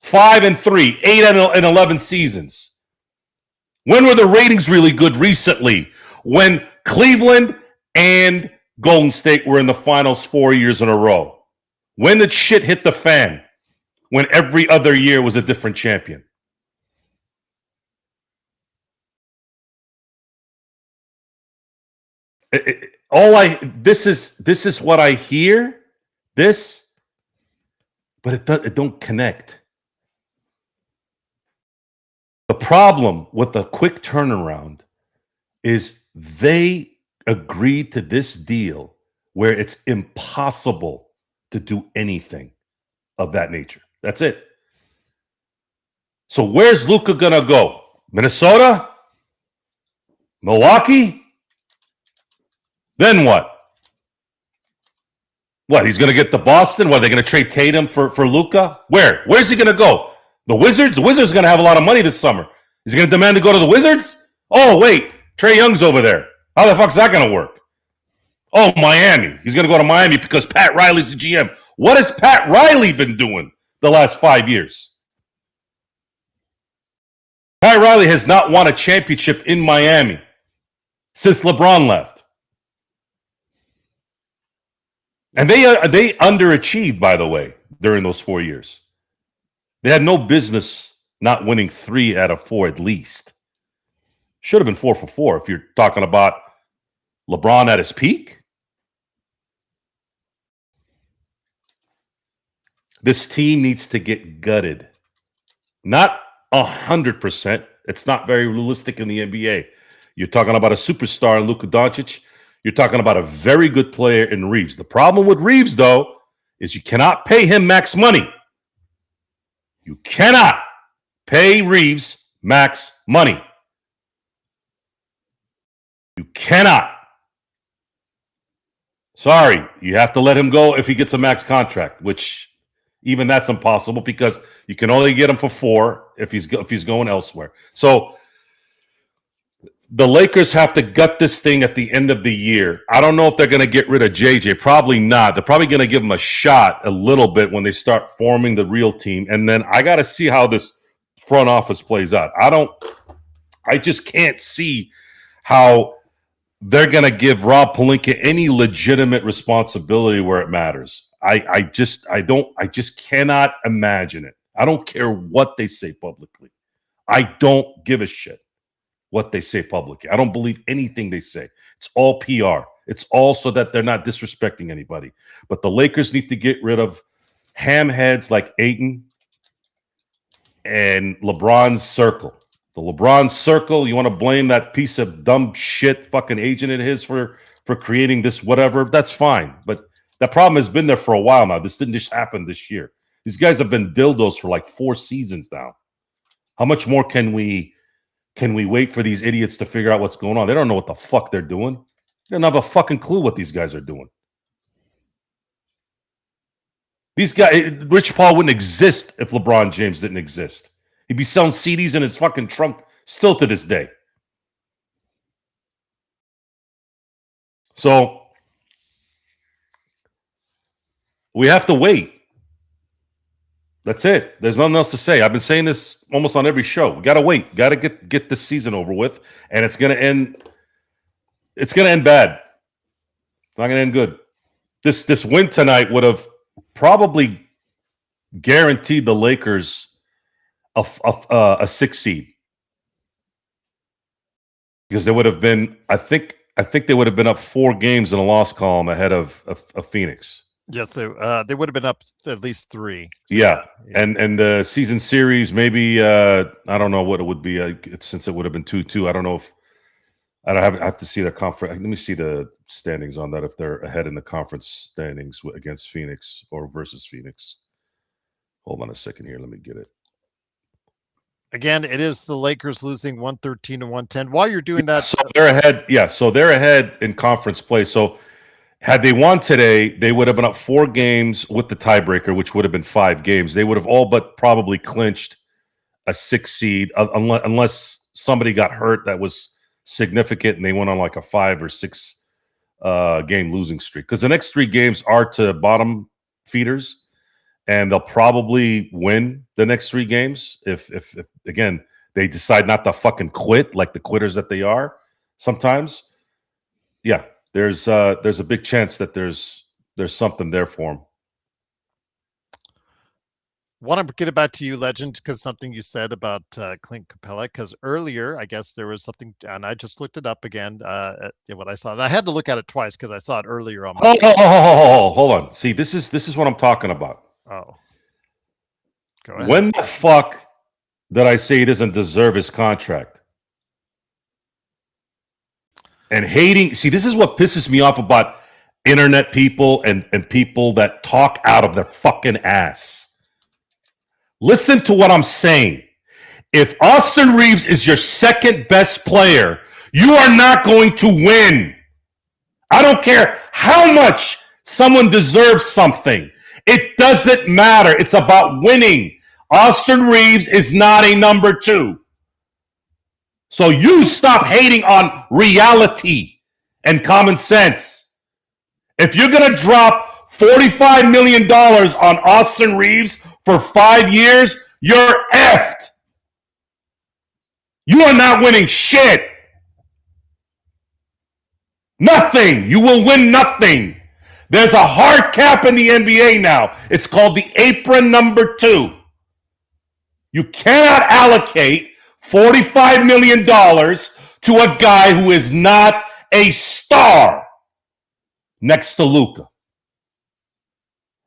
5 and 3, 8 and 11 seasons. When were the ratings really good recently? When Cleveland and Golden State were in the finals 4 years in a row. When did shit hit the fan? When every other year was a different champion. this is what I hear. But it don't connect. The problem with the quick turnaround is they agreed to this deal where it's impossible to do anything of that nature. That's it. So where's Luka gonna go? Minnesota? Milwaukee? Then what? What, he's gonna get to Boston? What, are they gonna trade Tatum for Luka? Where's he gonna go? The Wizards? The Wizards are gonna have a lot of money this summer. Is he gonna demand to go to the Wizards? Oh, wait, Trae Young's over there. How the fuck's that gonna work? Oh, Miami. He's gonna go to Miami because Pat Riley's the GM. What has Pat Riley been doing the last 5 years? Pat Riley has not won a championship in Miami since LeBron left. And they underachieved, by the way, during those 4 years. They had no business not winning 3 out of 4 at least. Should have been 4 for 4 if you're talking about LeBron at his peak. This team needs to get gutted. Not 100%. It's not very realistic in the NBA. You're talking about a superstar in Luka Doncic. You're talking about a very good player in Reeves. The problem with Reeves, though, is you cannot pay him max money. You cannot pay Reeves max money. You cannot. Sorry, you have to let him go if he gets a max contract, which even that's impossible because you can only get him for 4 if he's going elsewhere. So the Lakers have to gut this thing at the end of the year. I don't know if they're going to get rid of JJ. Probably not. They're probably going to give him a shot a little bit when they start forming the real team. And then I got to see how this front office plays out. I just can't see how they're going to give Rob Pelinka any legitimate responsibility where it matters. I just cannot imagine it. I don't care what they say publicly. I don't give a shit what they say publicly. I don't believe anything they say. It's all PR. It's all so that they're not disrespecting anybody. But the Lakers need to get rid of hamheads like Ayton and LeBron's circle. The LeBron circle, you want to blame that piece of dumb shit fucking agent of his for creating this whatever, that's fine. But that problem has been there for a while now. This didn't just happen this year. These guys have been dildos for like 4 seasons now. How much more can we wait for these idiots to figure out what's going on? They don't know what the fuck they're doing. They don't have a fucking clue what these guys are doing. These guys, Rich Paul wouldn't exist if LeBron James didn't exist. He'd be selling CDs in his fucking trunk still to this day. So we have to wait. That's it. There's nothing else to say. I've been saying this almost on every show. We got to wait. Got to get this season over with, and it's going to end. It's going to end bad. It's not going to end good. This win tonight would have probably guaranteed the Lakers a 6 seed because they would have been. I think they would have been up 4 games in a loss column ahead of Phoenix. Yes, they would have been up at least 3. So, yeah, and the season series maybe I don't know what it would be since it would have been 2-2. I don't know if I have to see the conference. Let me see the standings on that if they're ahead in the conference standings against Phoenix or versus Phoenix. Hold on a second here. Let me get it. Again, it is the Lakers losing 113 to 110. While you're doing that, so they're ahead. Yeah, so they're ahead in conference play. So had they won today, they would have been up 4 games with the tiebreaker, which would have been 5 games. They would have all but probably clinched a 6 seed, unless somebody got hurt that was significant and they went on like a 5 or 6 game losing streak. Because the next 3 games are to bottom feeders, and they'll probably win the next 3 games if again they decide not to fucking quit like the quitters that they are sometimes. Yeah. There's a big chance that there's something there for him. Want to get it back to you, Legend, because something you said about Clint Capella. Because earlier, I guess there was something, and I just looked it up again. What I saw, and I had to look at it twice because I saw it earlier on my. Hold on. See, this is what I'm talking about. Oh, go ahead. When the fuck did I say he doesn't deserve his contract? And hating, see, this is what pisses me off about internet people and people that talk out of their fucking ass. Listen to what I'm saying. If Austin Reeves is your second best player, you are not going to win. I don't care how much someone deserves something. It doesn't matter. It's about winning. Austin Reeves is not a number 2. So you stop hating on reality and common sense. If you're going to drop $45 million on Austin Reeves for 5 years, you're effed. You are not winning shit. Nothing. You will win nothing. There's a hard cap in the NBA now. It's called the apron number 2. You cannot allocate $45 million to a guy who is not a star next to Luka.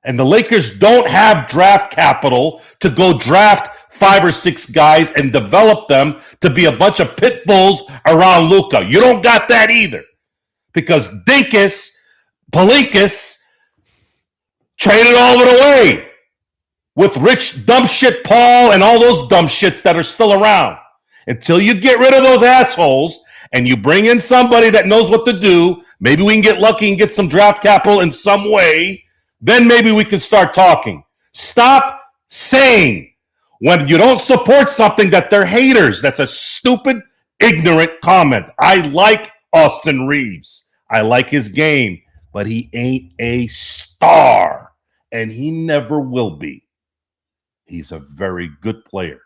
And the Lakers don't have draft capital to go draft 5 or 6 guys and develop them to be a bunch of pit bulls around Luka. You don't got that either. Because Palinkas traded all of it away with Rich dumb shit Paul and all those dumb shits that are still around. Until you get rid of those assholes and you bring in somebody that knows what to do, maybe we can get lucky and get some draft capital in some way, then maybe we can start talking. Stop saying when you don't support something that they're haters. That's a stupid, ignorant comment. I like Austin Reeves. I like his game, but he ain't a star, and he never will be. He's a very good player.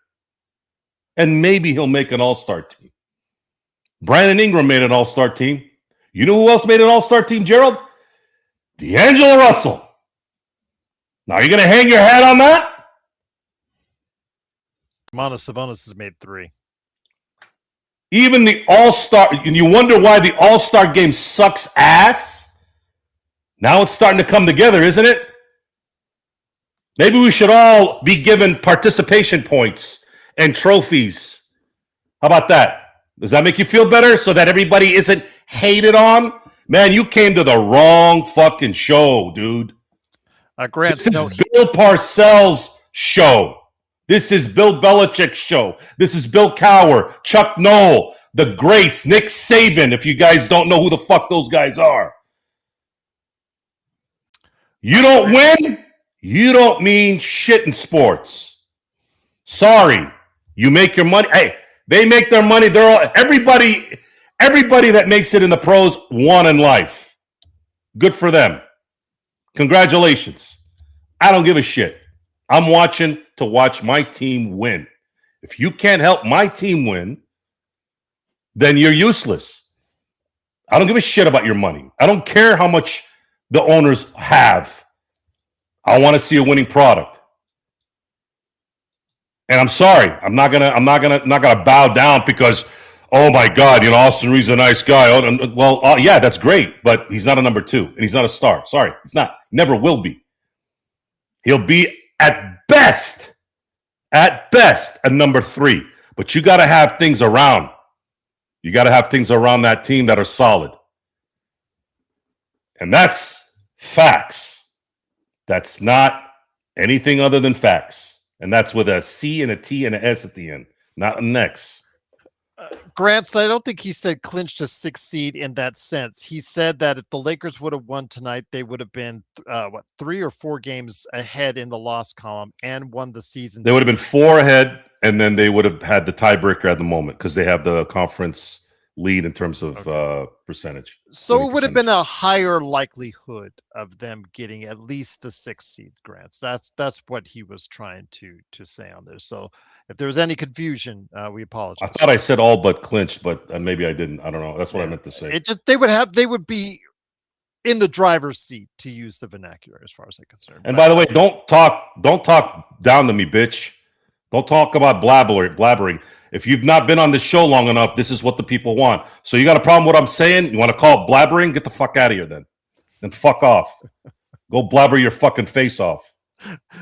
And maybe he'll make an all-star team. Brandon Ingram made an all-star team. You know who else made an all-star team, Gerald? D'Angelo Russell. Now, you're going to hang your hat on that? Sabonis has made 3. Even the all-star, and you wonder why the all-star game sucks ass? Now it's starting to come together, isn't it? Maybe we should all be given participation points and trophies. How about that? Does that make you feel better so that everybody isn't hated on? Man, you came to the wrong fucking show, dude. Grant, this is Bill Parcells' show. This is Bill Belichick's show. This is Bill Cowher, Chuck Noll, the greats, Nick Saban, if you guys don't know who the fuck those guys are. You don't win, you don't mean shit in sports. Sorry. You make your money. Hey, they make their money. They're all everybody that makes it in the pros won in life. Good for them. Congratulations. I don't give a shit. I'm watching to watch my team win. If you can't help my team win, then you're useless. I don't give a shit about your money. I don't care how much the owners have. I want to see a winning product. And I'm sorry, I'm not gonna bow down because, oh my God, Austin Reeves is a nice guy. Yeah, that's great, but he's not a number 2 and he's not a star. Sorry, he's not. Never will be. He'll be at best a number 3. But you got to have things around. You got to have things around that team that are solid, and that's facts. That's not anything other than facts. And that's with a C and a T and an S at the end, not an X. Grant, I don't think he said clinched a 6th seed in that sense. He said that if the Lakers would have won tonight, they would have been 3 or 4 games ahead in the loss column and won the season. They would have been 4 ahead, and then they would have had the tiebreaker at the moment because they have the conference lead in terms of percentage. So it would have been a higher likelihood of them getting at least the 6th seed, Grants. That's what he was trying to say on there. So if there was any confusion, we apologize. I thought I said all but clinched, but maybe I didn't. I don't know. That's what I meant to say. They would be in the driver's seat, to use the vernacular, as far as I'm concerned. And by the way, don't talk down to me, bitch. Don't talk about blabbering. If you've not been on the show long enough, this is what the people want. So you got a problem with what I'm saying? You want to call it blabbering? Get the fuck out of here then. Then fuck off. Go blabber your fucking face off.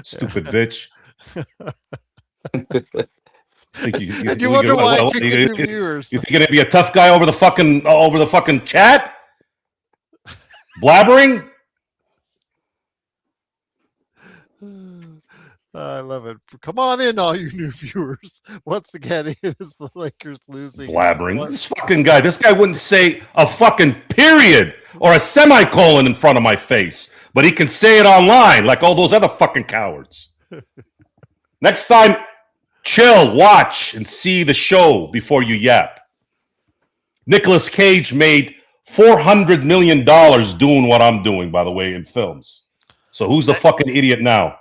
Stupid bitch. You wonder why I kicked a few viewers. You think you're gonna be a tough guy over the fucking chat? Blabbering? I love it. Come on in, all you new viewers. Once again, it is the Lakers losing. Blabbering. This fucking guy. This guy wouldn't say a fucking period or a semicolon in front of my face, but he can say it online like all those other fucking cowards. Next time, chill, watch, and see the show before you yap. Nicolas Cage made $400 million doing what I'm doing, by the way, in films. So who's the fucking idiot now?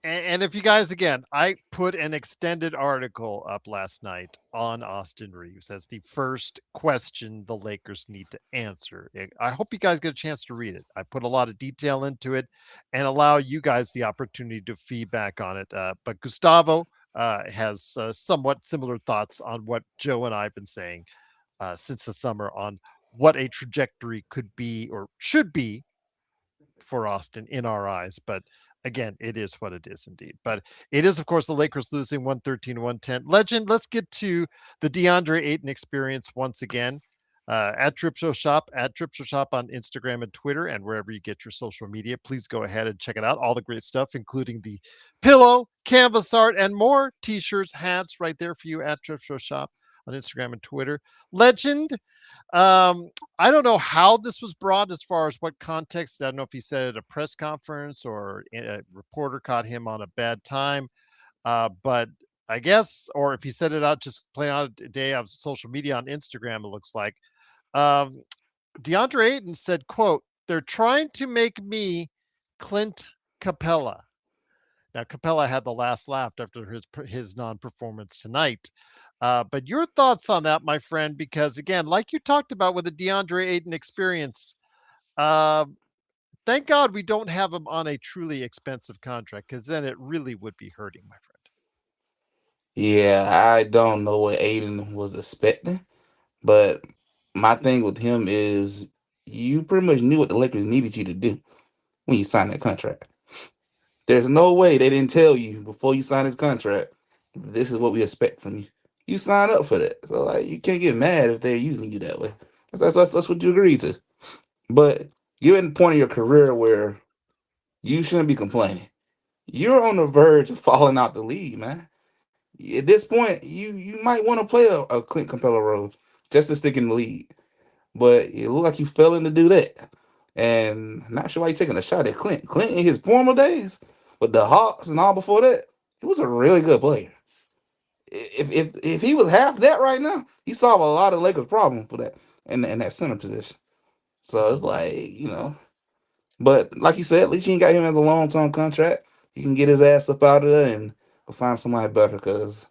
And if you guys, again, I put an extended article up last night on Austin Reeves as the first question the Lakers need to answer. I hope you guys get a chance to read it. I put a lot of detail into it and allow you guys the opportunity to feedback on it. But Gustavo has somewhat similar thoughts on what Joe and I have been saying since the summer on what a trajectory could be or should be for Austin in our eyes. But again, it is what it is indeed. But it is, of course, the Lakers losing 113-110. Legend, let's get to the DeAndre Ayton experience once again. At Trip Show Shop on Instagram and Twitter, and wherever you get your social media. Please go ahead and check it out. All the great stuff, including the pillow, canvas art, and more t-shirts, hats right there for you at Trip Show Shop on Instagram and Twitter. Legend, I don't know how this was brought as far as what context. I don't know if he said at a press conference or a reporter caught him on a bad time. But I guess, or if he said it out, just playing out a day of social media on Instagram, it looks like. DeAndre Ayton said, quote, "They're trying to make me Clint Capella." Now, Capella had the last laugh after his non-performance tonight. But your thoughts on that, my friend, because again, like you talked about with the DeAndre Ayton experience, thank God we don't have him on a truly expensive contract, because then it really would be hurting, my friend. Yeah, I don't know what Aiden was expecting, but my thing with him is you pretty much knew what the Lakers needed you to do when you signed that contract. There's no way they didn't tell you before you signed this contract, this is what we expect from you. You sign up for that. So like you can't get mad if they're using you that way. That's what you agreed to. But you're at the point of your career where you shouldn't be complaining. You're on the verge of falling out the league, man. At this point, you might want to play a Clint Capella role just to stick in the league. But it looked like you failing to do that. And I'm not sure why you're taking a shot at Clint. Clint in his former days with the Hawks and all before that, he was a really good player. If he was half that right now, he solved a lot of Lakers' problems for that in that center position. So it's like, but like you said, at least you ain't got him as a long-term contract. He can get his ass up out of there and find somebody better because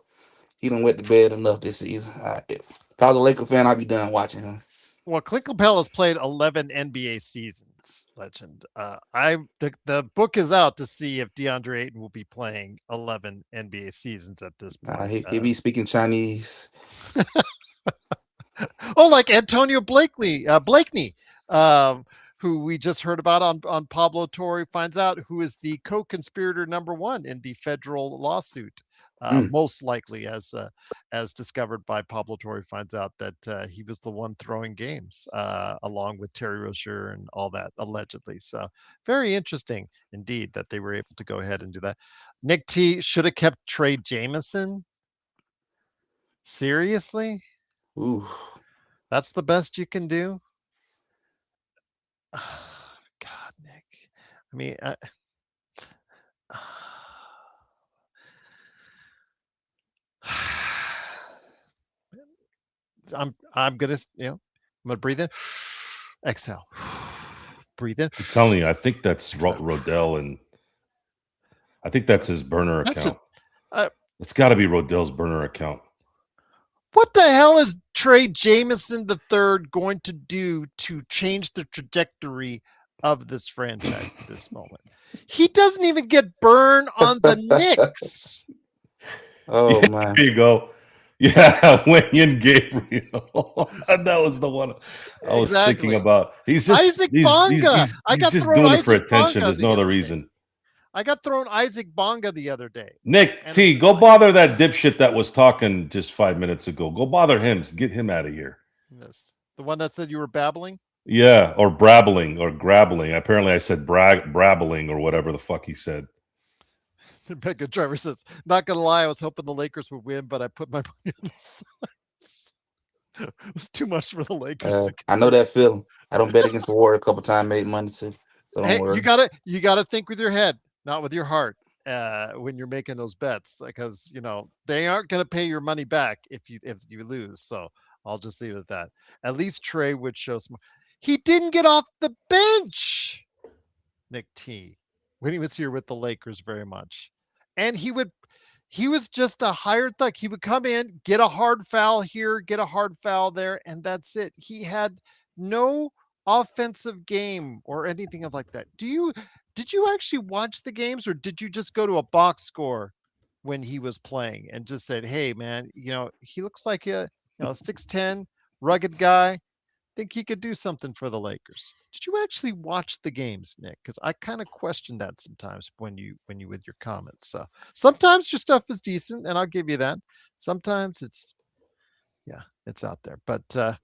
he done wet the bed enough this season. If I was a Laker fan, I'd be done watching him. Well, Clint Capella has played 11 NBA seasons, Legend. The book is out to see if DeAndre Ayton will be playing 11 NBA seasons at this point. He be speaking Chinese. Oh, like Antonio Blakeney, who we just heard about on Pablo Torre Finds Out, who is the co-conspirator number one in the federal lawsuit. Most likely, as discovered by Pablo Torre Finds Out, that he was the one throwing games along with Terry Rozier and all that, allegedly. So very interesting indeed that they were able to go ahead and do that. Nick T should have kept Trey Jamison. Seriously? Ooh. That's the best you can do? God, Nick. I mean, I'm gonna breathe in, exhale, breathe in. I'm telling you, I think that's Rodell, and I think that's his burner account. It's got to be Rodell's burner account. What the hell is Trey Jameson III going to do to change the trajectory of this franchise at this moment? He doesn't even get burned on the Knicks. Oh man. There you go. Yeah, Wayne Gabriel. That was the one I was thinking Exactly. about. He's just Isaac Bonga. I he's got just thrown doing it for Isaac attention. Bonga There's no the other other day. reason. I got thrown Isaac Bonga the other day. Nick And T, go bother that dipshit that was talking just 5 minutes ago. Go bother him. Get him out of here. yes, the one that said you were babbling. Yeah, or brabbling or grabbling. Apparently, I said brabbling or whatever the fuck he said. Mega Driver says, not gonna lie, I was hoping the Lakers would win, but I put my money on the Suns. It was too much for the Lakers. I know that feeling. I don't bet against the Warrior a couple times, made money too. So don't Hey, worry. you gotta think with your head, not with your heart, when you're making those bets, because they aren't gonna pay your money back if you lose. So I'll just leave it at that. At least Trey would show some. He didn't get off the bench, Nick T, when he was here with the Lakers very much, and he was just a hired thug. He would come in, get a hard foul here, get a hard foul there, and that's it. He had no offensive game or anything of like that. Did you actually watch the games, or did you just go to a box score when he was playing and just said, "Hey man, he looks like a 6'10" rugged guy. Think he could do something for the Lakers." Did you actually watch the games, Nick? Because I kind of question that sometimes when you with your comments. So sometimes your stuff is decent, and I'll give you that. Sometimes it's out there. But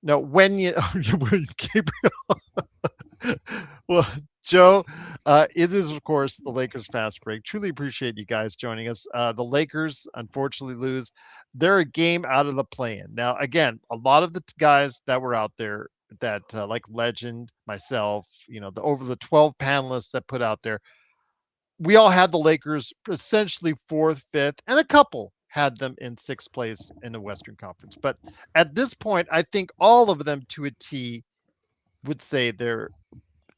no, when you Gabriel. Well, Joe, is of course the Lakers fast break. Truly appreciate you guys joining us. The Lakers unfortunately lose. They're a game out of the play-in. Now, again, a lot of the guys that were out there that like Legend, myself, the over the 12 panelists that put out there, we all had the Lakers essentially fourth, fifth, and a couple had them in sixth place in the Western Conference. But at this point, I think all of them to a T would say they're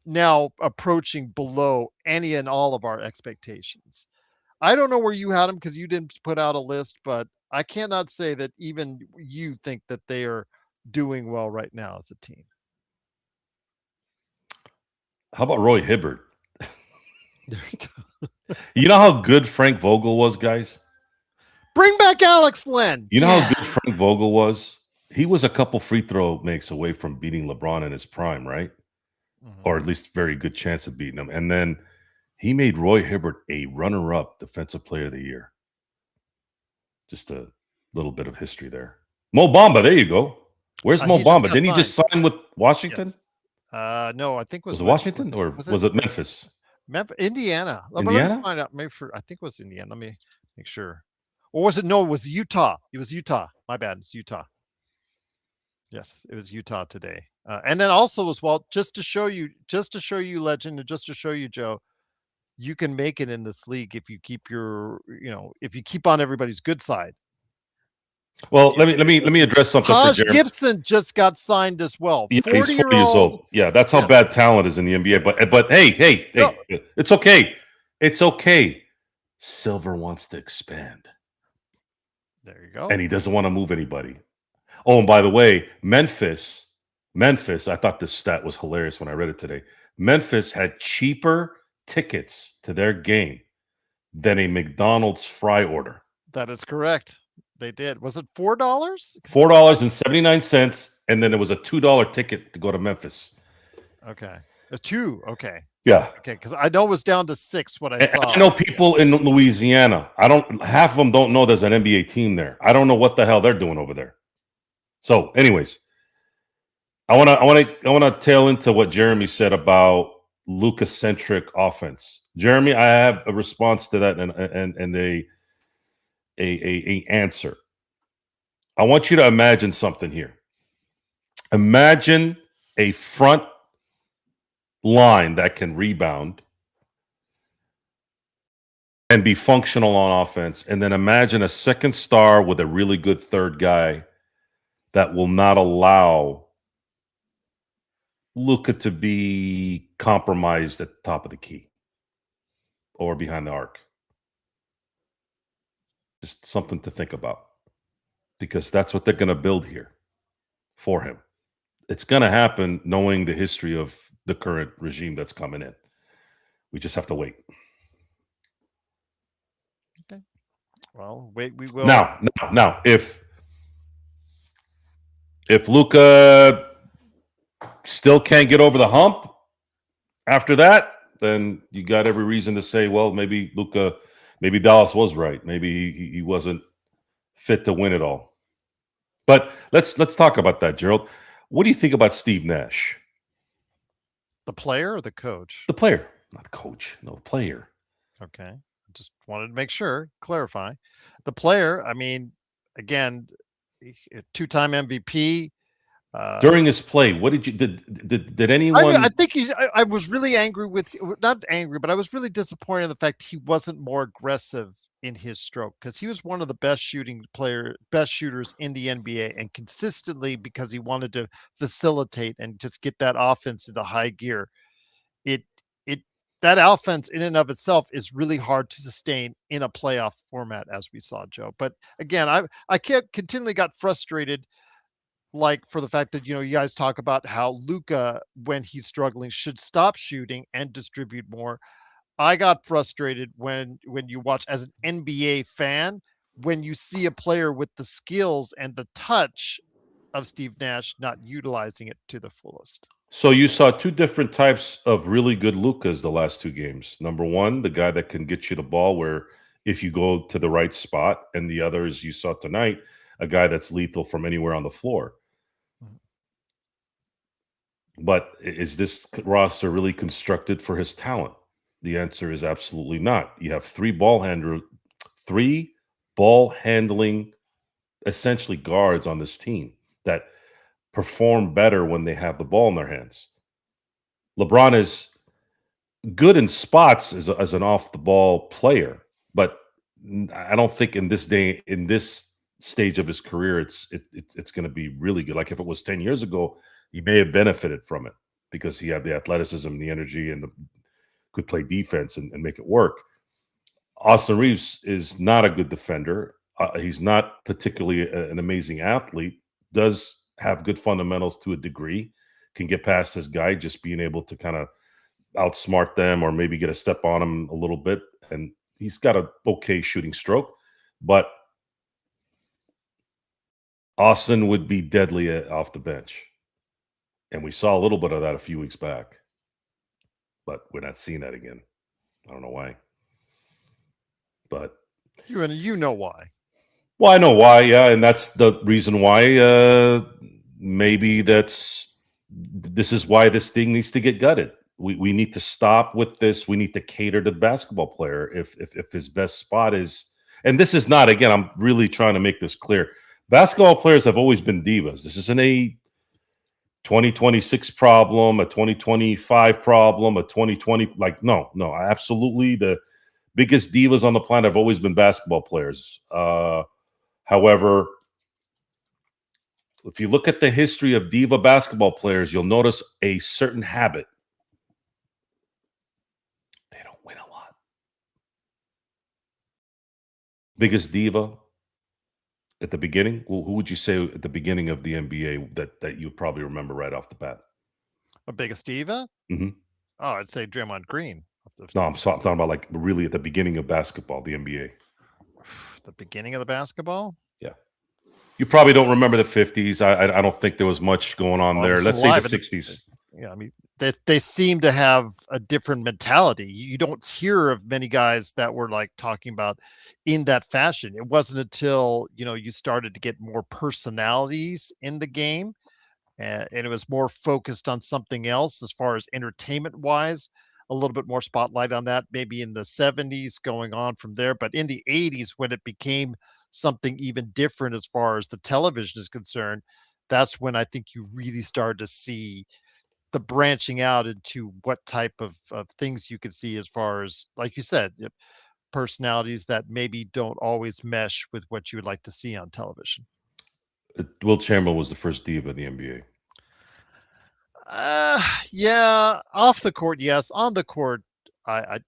now approaching below any and all of our expectations. I don't know where you had them because you didn't put out a list, but I cannot say that even you think that they are doing well right now as a team. How about Roy Hibbert? There you go. You know how good Frank Vogel was, guys? Bring back Alex Len. You know how good Frank Vogel was? He was a couple free throw makes away from beating LeBron in his prime, right? Mhm. Or at least very good chance of beating him. And then he made Roy Hibbert a runner-up Defensive Player of the Year. Just a little bit of history there. Mo Bamba, there you go. Where's Mo Bamba? Didn't he just sign with Washington? Yes. No, I think was it Washington or was it Memphis? Indiana. Indiana? Let me find out. I think it was Indiana. Let me make sure. Or was it? No, it was Utah. It was Utah. My bad. It's Utah. Yes, it was Utah today. And then also as well, just to show you, Legend, and just to show you, Joe, you can make it in this league if you keep if you keep on everybody's good side. Well, let me address something for Taj Jeremy. Gibson just got signed as well. Yeah, he's 40 years old. Yeah, that's how bad talent is in the NBA. But hey, no. It's okay. It's okay. Silver wants to expand. There you go. And he doesn't want to move anybody. Oh, and by the way, Memphis, I thought this stat was hilarious when I read it today. Memphis had cheaper tickets to their game than a McDonald's fry order. That is correct. They did. Was it $4? $4.79, and then it was a $2 ticket to go to Memphis. Okay. A 2. Okay. Yeah. Okay, because I know it was down to 6 what I saw. I know people in Louisiana. Half of them don't know there's an NBA team there. I don't know what the hell they're doing over there. So, anyways, I want to tail into what Jeremy said about Luka-centric offense. Jeremy, I have a response to that and a answer. I want you to imagine something here. Imagine a front line that can rebound and be functional on offense, and then imagine a second star with a really good third guy that will not allow Luka to be compromised at the top of the key or behind the arc. Just something to think about, because that's what they're going to build here. for him. It's going to happen knowing the history of the current regime that's coming in. We just have to wait. Okay. Well, wait, we will. Now, if Luka still can't get over the hump after that, then you got every reason to say, well, maybe Dallas was right. Maybe he wasn't fit to win it all. But let's talk about that, Gerald. What do you think about Steve Nash? The player or the coach? The player, not the coach. No, the player. Okay. I just wanted to make sure, clarify. The player, I mean, again, two-time MVP. During his play, what did you did anyone? I think I was really angry with, not angry, but I was really disappointed in the fact he wasn't more aggressive in his stroke, because he was one of the best shooters in the NBA, and consistently, because he wanted to facilitate and just get that offense into high gear. It it that offense in and of itself is really hard to sustain in a playoff format, as we saw, Joe. But again, I continually got frustrated, like, for the fact that, you guys talk about how Luca, when he's struggling, should stop shooting and distribute more. I got frustrated when you watch, as an NBA fan, when you see a player with the skills and the touch of Steve Nash not utilizing it to the fullest. So you saw two different types of really good Lucas the last two games. Number one, the guy that can get you the ball where if you go to the right spot, and the other is you saw tonight, a guy that's lethal from anywhere on the floor. But is this roster really constructed for his talent? The answer is absolutely not. You have three ball handling, essentially guards on this team that perform better when they have the ball in their hands. LeBron is good in spots as an off the ball player, but I don't think in this stage of his career, it's going to be really good. Like if it was 10 years ago, he may have benefited from it because he had the athleticism, the energy, and could play defense and make it work. Austin Reeves is not a good defender. He's not particularly an amazing athlete. Does have good fundamentals to a degree. Can get past his guy, just being able to kind of outsmart them or maybe get a step on them a little bit. And he's got a okay shooting stroke, but Austin would be deadly off the bench. And we saw a little bit of that a few weeks back, but we're not seeing that again. I don't know why, but you know why. Well, I know why, yeah, and that's the reason why. Maybe this is why this thing needs to get gutted. We need to stop with this. We need to cater to the basketball player if his best spot is. And this is not, again, I'm really trying to make this clear. Basketball players have always been divas. This isn't a 2026 problem, a 2025 problem, a 2020. Like, no, absolutely. The biggest divas on the planet have always been basketball players. However, if you look at the history of diva basketball players, you'll notice a certain habit. They don't win a lot. Biggest diva at the beginning? Well, who would you say at the beginning of the NBA that you probably remember right off the bat? A biggest diva? Mm-hmm. Oh, I'd say Draymond Green. No, I'm talking about like really at the beginning of basketball, the NBA. The beginning of the basketball? Yeah. You probably don't remember the 50s. I don't think there was much going on there. Let's say the 60s. Yeah, I mean, they seem to have a different mentality. You don't hear of many guys that were like talking about in that fashion. It wasn't until, you started to get more personalities in the game, and it was more focused on something else as far as entertainment wise. A little bit more spotlight on that, maybe in the 70s going on from there. But in the 80s, when it became something even different as far as the television is concerned, that's when I think you really started to see the branching out into what type of things you could see as far as, like you said, personalities that maybe don't always mesh with what you would like to see on television. Will Chamberlain was the first diva in the NBA. Yeah, off the court, yes. On the court, I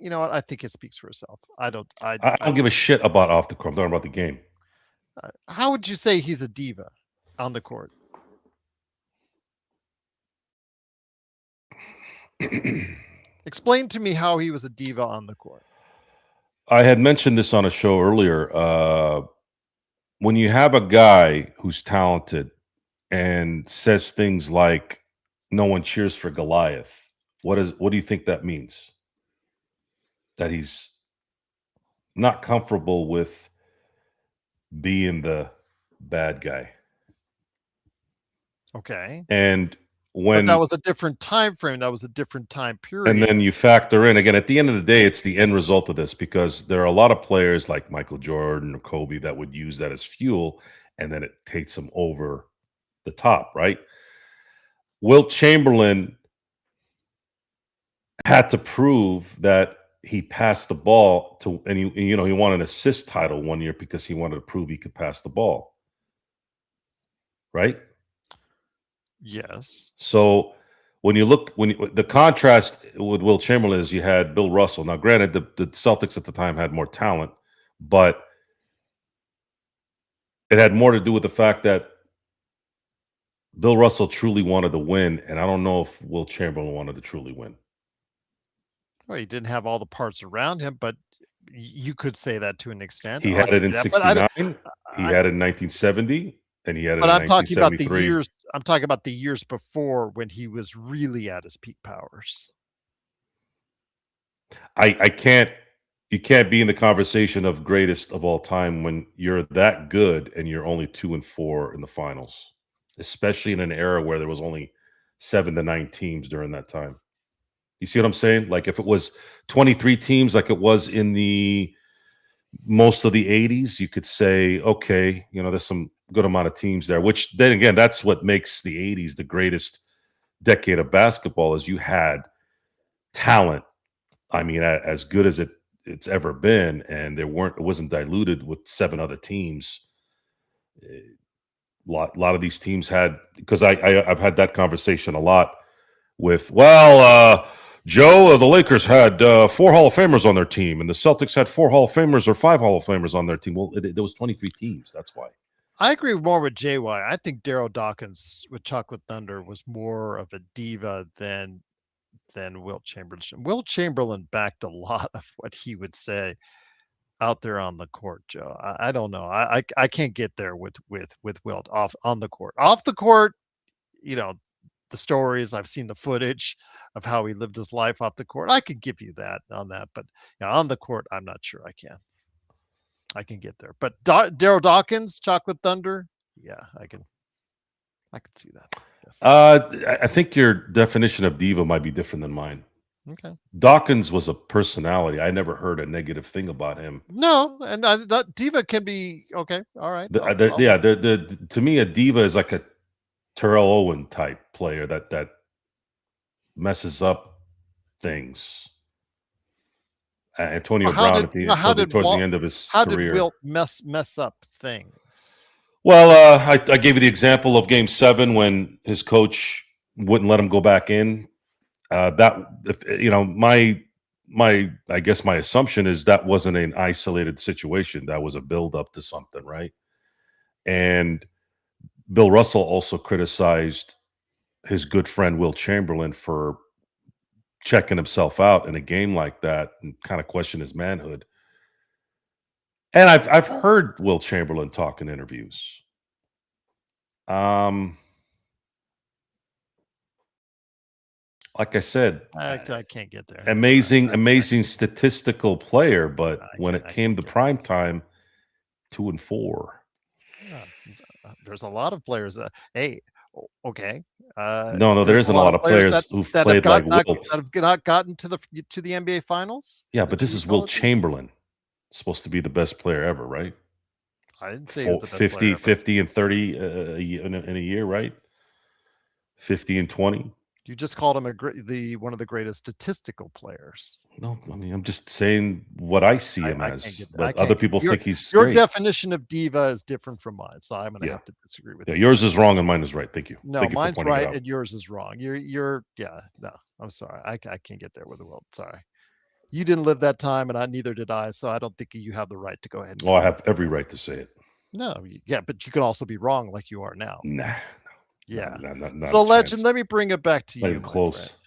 you know what? I think it speaks for itself. I don't give a shit about off the court. I'm talking about the game. How would you say he's a diva on the court? Explain to me how he was a diva on the court. I had mentioned this on a show earlier. When you have a guy who's talented and says things like "No one cheers for Goliath," what do you think that means? That he's not comfortable with being the bad guy. Okay. And But that when was a different time frame. That was a different time and period. then you factor in again at the end of the day, it's the end result of this because there are a lot of players like Michael Jordan or Kobe that would use that as fuel, and then it takes them over the top, right? Wilt Chamberlain had to prove that he passed the ball to, and he won an assist title one year because he wanted to prove he could pass the ball, right? Yes. So when the contrast with Wilt Chamberlain is you had Bill Russell. Now, granted, the Celtics at the time had more talent, but it had more to do with the fact that Bill Russell truly wanted to win, and I don't know if Wilt Chamberlain wanted to truly win. Well, he didn't have all the parts around him, but you could say that to an extent. He I'll had it give you in that. But I don't. '69, he I, had it in 1970, and he had it but in I'm talking about the 1973. years. I'm talking about the years before when he was really at his peak powers. I can't you can't be in the conversation of greatest of all time when you're that good and you're only 2-4 in the finals, especially in an era where there was only 7 to 9 teams during that time. You see what I'm saying? Like if it was 23 teams like it was in the most of the 80s, you could say, okay, there's some good amount of teams there, which then again, that's what makes the 80s the greatest decade of basketball is you had talent. I mean, as good as it's ever been, and it wasn't diluted with 7 other teams. A lot of these teams had because I've had that conversation a lot with Joe, the Lakers had 4 Hall of Famers on their team, and the Celtics had 4 Hall of Famers or 5 Hall of Famers on their team. Well, there was 23 teams. That's why. I agree more with JY. I think Daryl Dawkins with Chocolate Thunder was more of a diva than Wilt Chamberlain. Wilt Chamberlain backed a lot of what he would say out there on the court, Joe. I don't know. I can't get there with Wilt off on the court. Off the court, you know, the stories, I've seen the footage of how he lived his life off the court. I could give you that on that, but on the court, I'm not sure I can. I can get there. But Daryl Dawkins, Chocolate Thunder, yeah, I can see that. Yes. I think your definition of diva might be different than mine. Okay. Dawkins was a personality. I never heard a negative thing about him. No, and that diva can be okay. All right. To me, a diva is like a Terrell Owen type player that messes up things. Antonio Brown towards the end of his how career. Did Wilt mess up things? Well, I gave you the example of Game 7 when his coach wouldn't let him go back in. I guess my assumption is that wasn't an isolated situation. That was a build up to something, right? And Bill Russell also criticized his good friend Wilt Chamberlain for checking himself out in a game like that and kind of question his manhood. And I've heard Wilt Chamberlain talk in interviews. Like I said, I can't get there. Amazing statistical player, but when it came to prime time, 2-4. There's a lot of players that okay. No, there isn't a lot of players who've played like Wilt that have not gotten to the NBA Finals. Yeah, but this is Wilt Chamberlain, supposed to be the best player ever, right? I didn't say he was the best player ever. 50 and 30 in a year, right? 50 and 20. You just called him one of the greatest statistical players. No, I mean I'm just saying what I see him as. But other people think he's your great. definition of diva is different from mine, so I'm going to have to disagree with you. Yours is wrong and mine is right. Thank you. No, Thank you mine's right and yours is wrong. No, I'm sorry. I can't get there with the Wilt. Sorry. You didn't live that time, and neither did I, so I don't think you have the right to go ahead. I have every right to say it. No, yeah, but you can also be wrong like you are now. Nah. Yeah. Not so, Legend, let me bring it back to you. Close.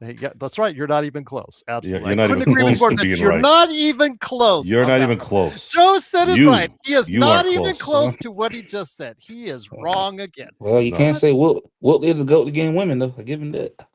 Yeah, that's right. You're not even close. Absolutely. You're I not couldn't even agree close more to that being you're right. not even close. You're on not that even one. close. Joe said it right. He is You not are even close. close to what he just said. He is wrong again. Well, you No. can't say Wilt is the GOAT against women, though. I give him that.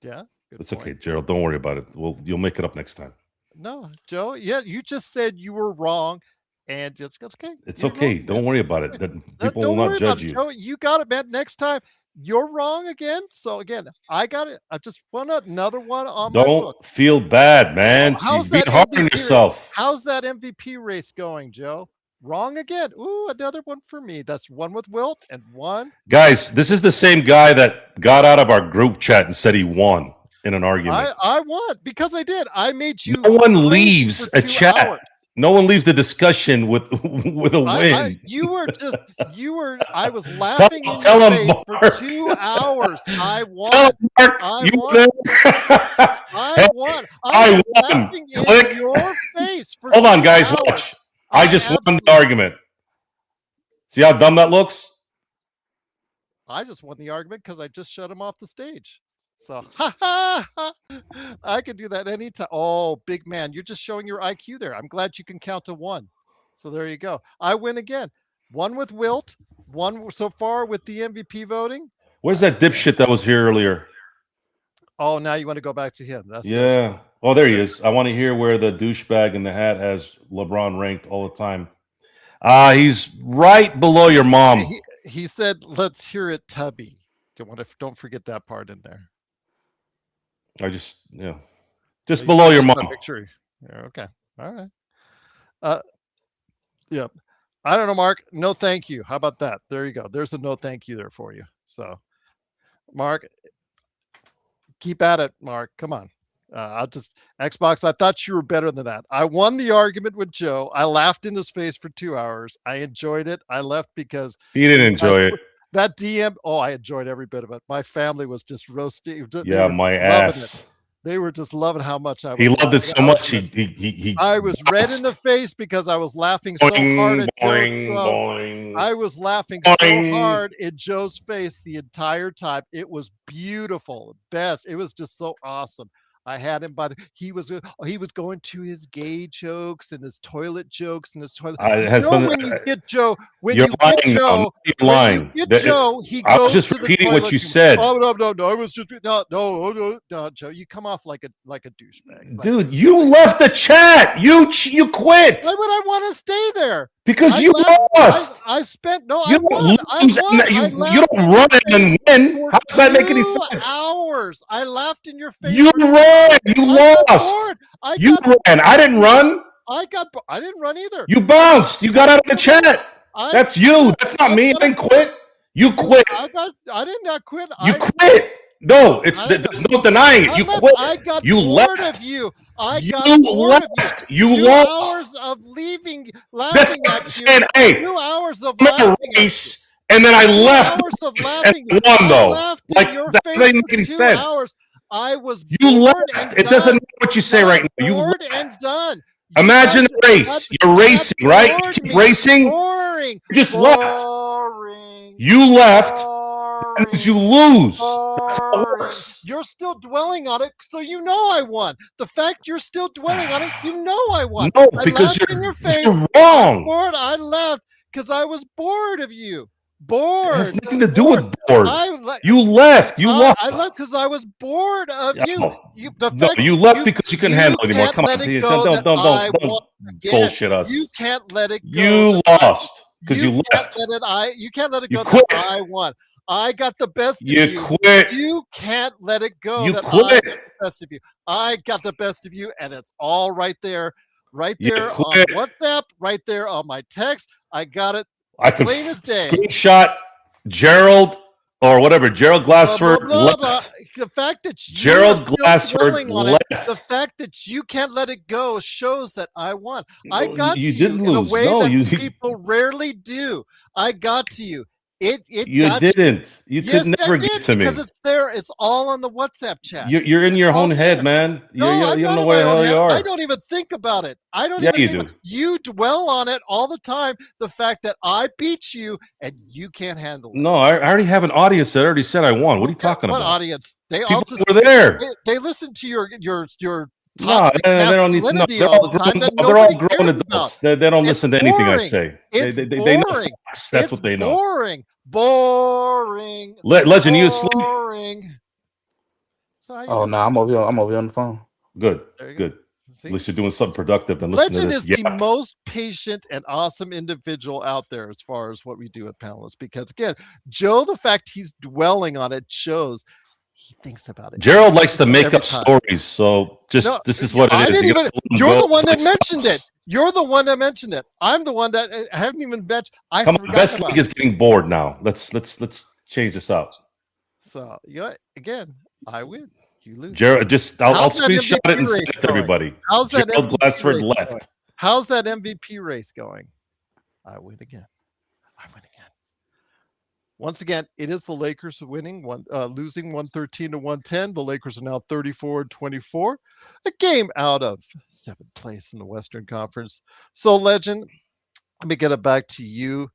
Yeah, good It's point. okay, Gerald. Don't worry about it. You'll make it up next time. No, Joe. Yeah, you just said you were wrong, and it's okay. It's You're okay. wrong, Don't worry about it. People will don't not worry about judge it, you. Joe. You got it, man. Next time you're wrong again. So again, I got it. I just want another one on my book. Don't feel bad, man. How's Be that hard on MVP? yourself. How's that MVP race going, Joe? Wrong again. Ooh, another one for me. That's one with Wilt and one. Guys, this is the same guy that got out of our group chat and said he won in an argument. I won because I did. I made you. No one crazy leaves for a 2 chat. hours. No one leaves the discussion with a win. I was laughing in tell your him, face for Mark. 2 hours. I won. Tell him, Mark, I you won. there? I won. I was won. laughing Click. in your face for Hold on, 2 guys. hours. Watch. I just won the argument. See how dumb that looks? I just won the argument because I just shut him off the stage. So, I can do that anytime. Oh, big man, you're just showing your IQ there. I'm glad you can count to 1. So there you go. I win again. 1 with Wilt, 1 so far with the MVP voting. Where's that dipshit that was here earlier? Oh, now you want to go back to him. Yeah. Oh, there he is. I want to hear where the douchebag in the hat has LeBron ranked all the time. He's right below your mom. He said, "Let's hear it, Tubby." Don't forget that part in there. Just below your mom. Picture. Yeah, okay. All right. Yep. I don't know, Mark. No, thank you. How about that? There you go. There's a no thank you there for you. So, Mark, keep at it, Mark. Come on. I'll just Xbox. I thought you were better than that. I won the argument with Joe. I laughed in his face for 2 hours. I enjoyed it. I left because he didn't enjoy it. That DM. Oh, I enjoyed every bit of it. My family was just roasting. Yeah, my ass. They were just loving how much I was. He loved it so much. I was red in the face because I was laughing so hard at Joe. I was laughing so hard in Joe's face the entire time. It was beautiful, best. It was just so awesome. I had him by the. He was going to his gay jokes and his toilet jokes and his toilet. When you get Joe, he goes. I was just repeating what you said. Oh no! I was just no, Joe. You come off like a douchebag, dude. You left the chat. You quit. Why would I want to stay there? Because you lost. I spent no. You don't run and win. How does that make any sense? Hours. I laughed in your face. You ran. You lost. You ran. I didn't run. I didn't run either. You bounced. You got out of the chat. That's you. That's not me. I didn't quit. You quit. I did not quit. You quit. No, there's no denying it. You quit. I got you bored left. of you. You left. You lost. 2 hours of leaving, That's laughing at saying, you. hey, 2 hours of I'm laughing a race, and then I left and won, though. Like, that doesn't make any sense. I was you left. It doesn't matter what you say right now. You bored left. and done. Imagine a race. You're racing, right? You keep racing. Boring. You just left. You left. Because you lose. That's how it works. You're still dwelling on it, so you know I won. The fact you're still dwelling on it, you know I won. No, because you're wrong. Bored. I left because I was bored of you. Bored. It has nothing to do with bored. You left. You lost. I left because I was bored of you. You left because you couldn't handle it anymore. Come on, don't bullshit us. You can't let it go. You lost because you left. You can't let it go. You quit. I won. I got the best of you. You quit. You can't let it go. You that quit. I got the best of you. I got the best of you, and it's all right there on WhatsApp, right there on my text. I got it. I can screenshot Gerald or whatever. Gerald Glassford left. The fact that Gerald Glassford left. The fact that you can't let it go shows that I won. I got you to didn't you in lose. a way that people rarely do. I got to you. It You got you. didn't. You could Yes, I never get did to because me. it's there. It's all on the WhatsApp chat. You're in It's your all own head, there. man. No, I'm You don't not know in where my the own hell you head. I are. don't even think about it. I don't Yeah, even you think about do. you dwell on it all the time. The fact that I beat you and you can't handle it. No, I already have an audience that already said I won. What are you talking What about? audience? They all People just that were there. they listen to your No, toxic they don't need to know. masculinity all the time that They're all nobody grown cares about. adults. They don't It's listen to anything I boring. say. It's They know boring. facts. That's It's what they know. boring. Boring. Legend, you asleep? Boring. So how you Oh doing? no, I'm over here on the phone. Good, There you go. good. At See? least you're doing something productive than listening to Legend this. is Yeah. the most patient and awesome individual out there as far as what we do at panelists. Because again, Joe, the fact he's dwelling on it shows he thinks about it Gerald every likes to make every up time. stories, so No, just this is what I it is. didn't You got even. to let him You're go. the one that Like, mentioned it. You're the one that mentioned it. I'm the one that I haven't even mentioned. I've come on, forgotten best about league it. is getting bored now. Let's change this up. So you know, again, I win. You lose. Gerald, just I'll How's that screenshot it MVP and send race it to going? everybody. How's that Gerald MVP Glassford race going? left. How's that MVP race going? I win again. I win again. Once again, it is the Lakers winning losing 113 to 110. The Lakers are now 34 and 24, a game out of seventh place in the Western Conference. So, Legend, let me get it back to you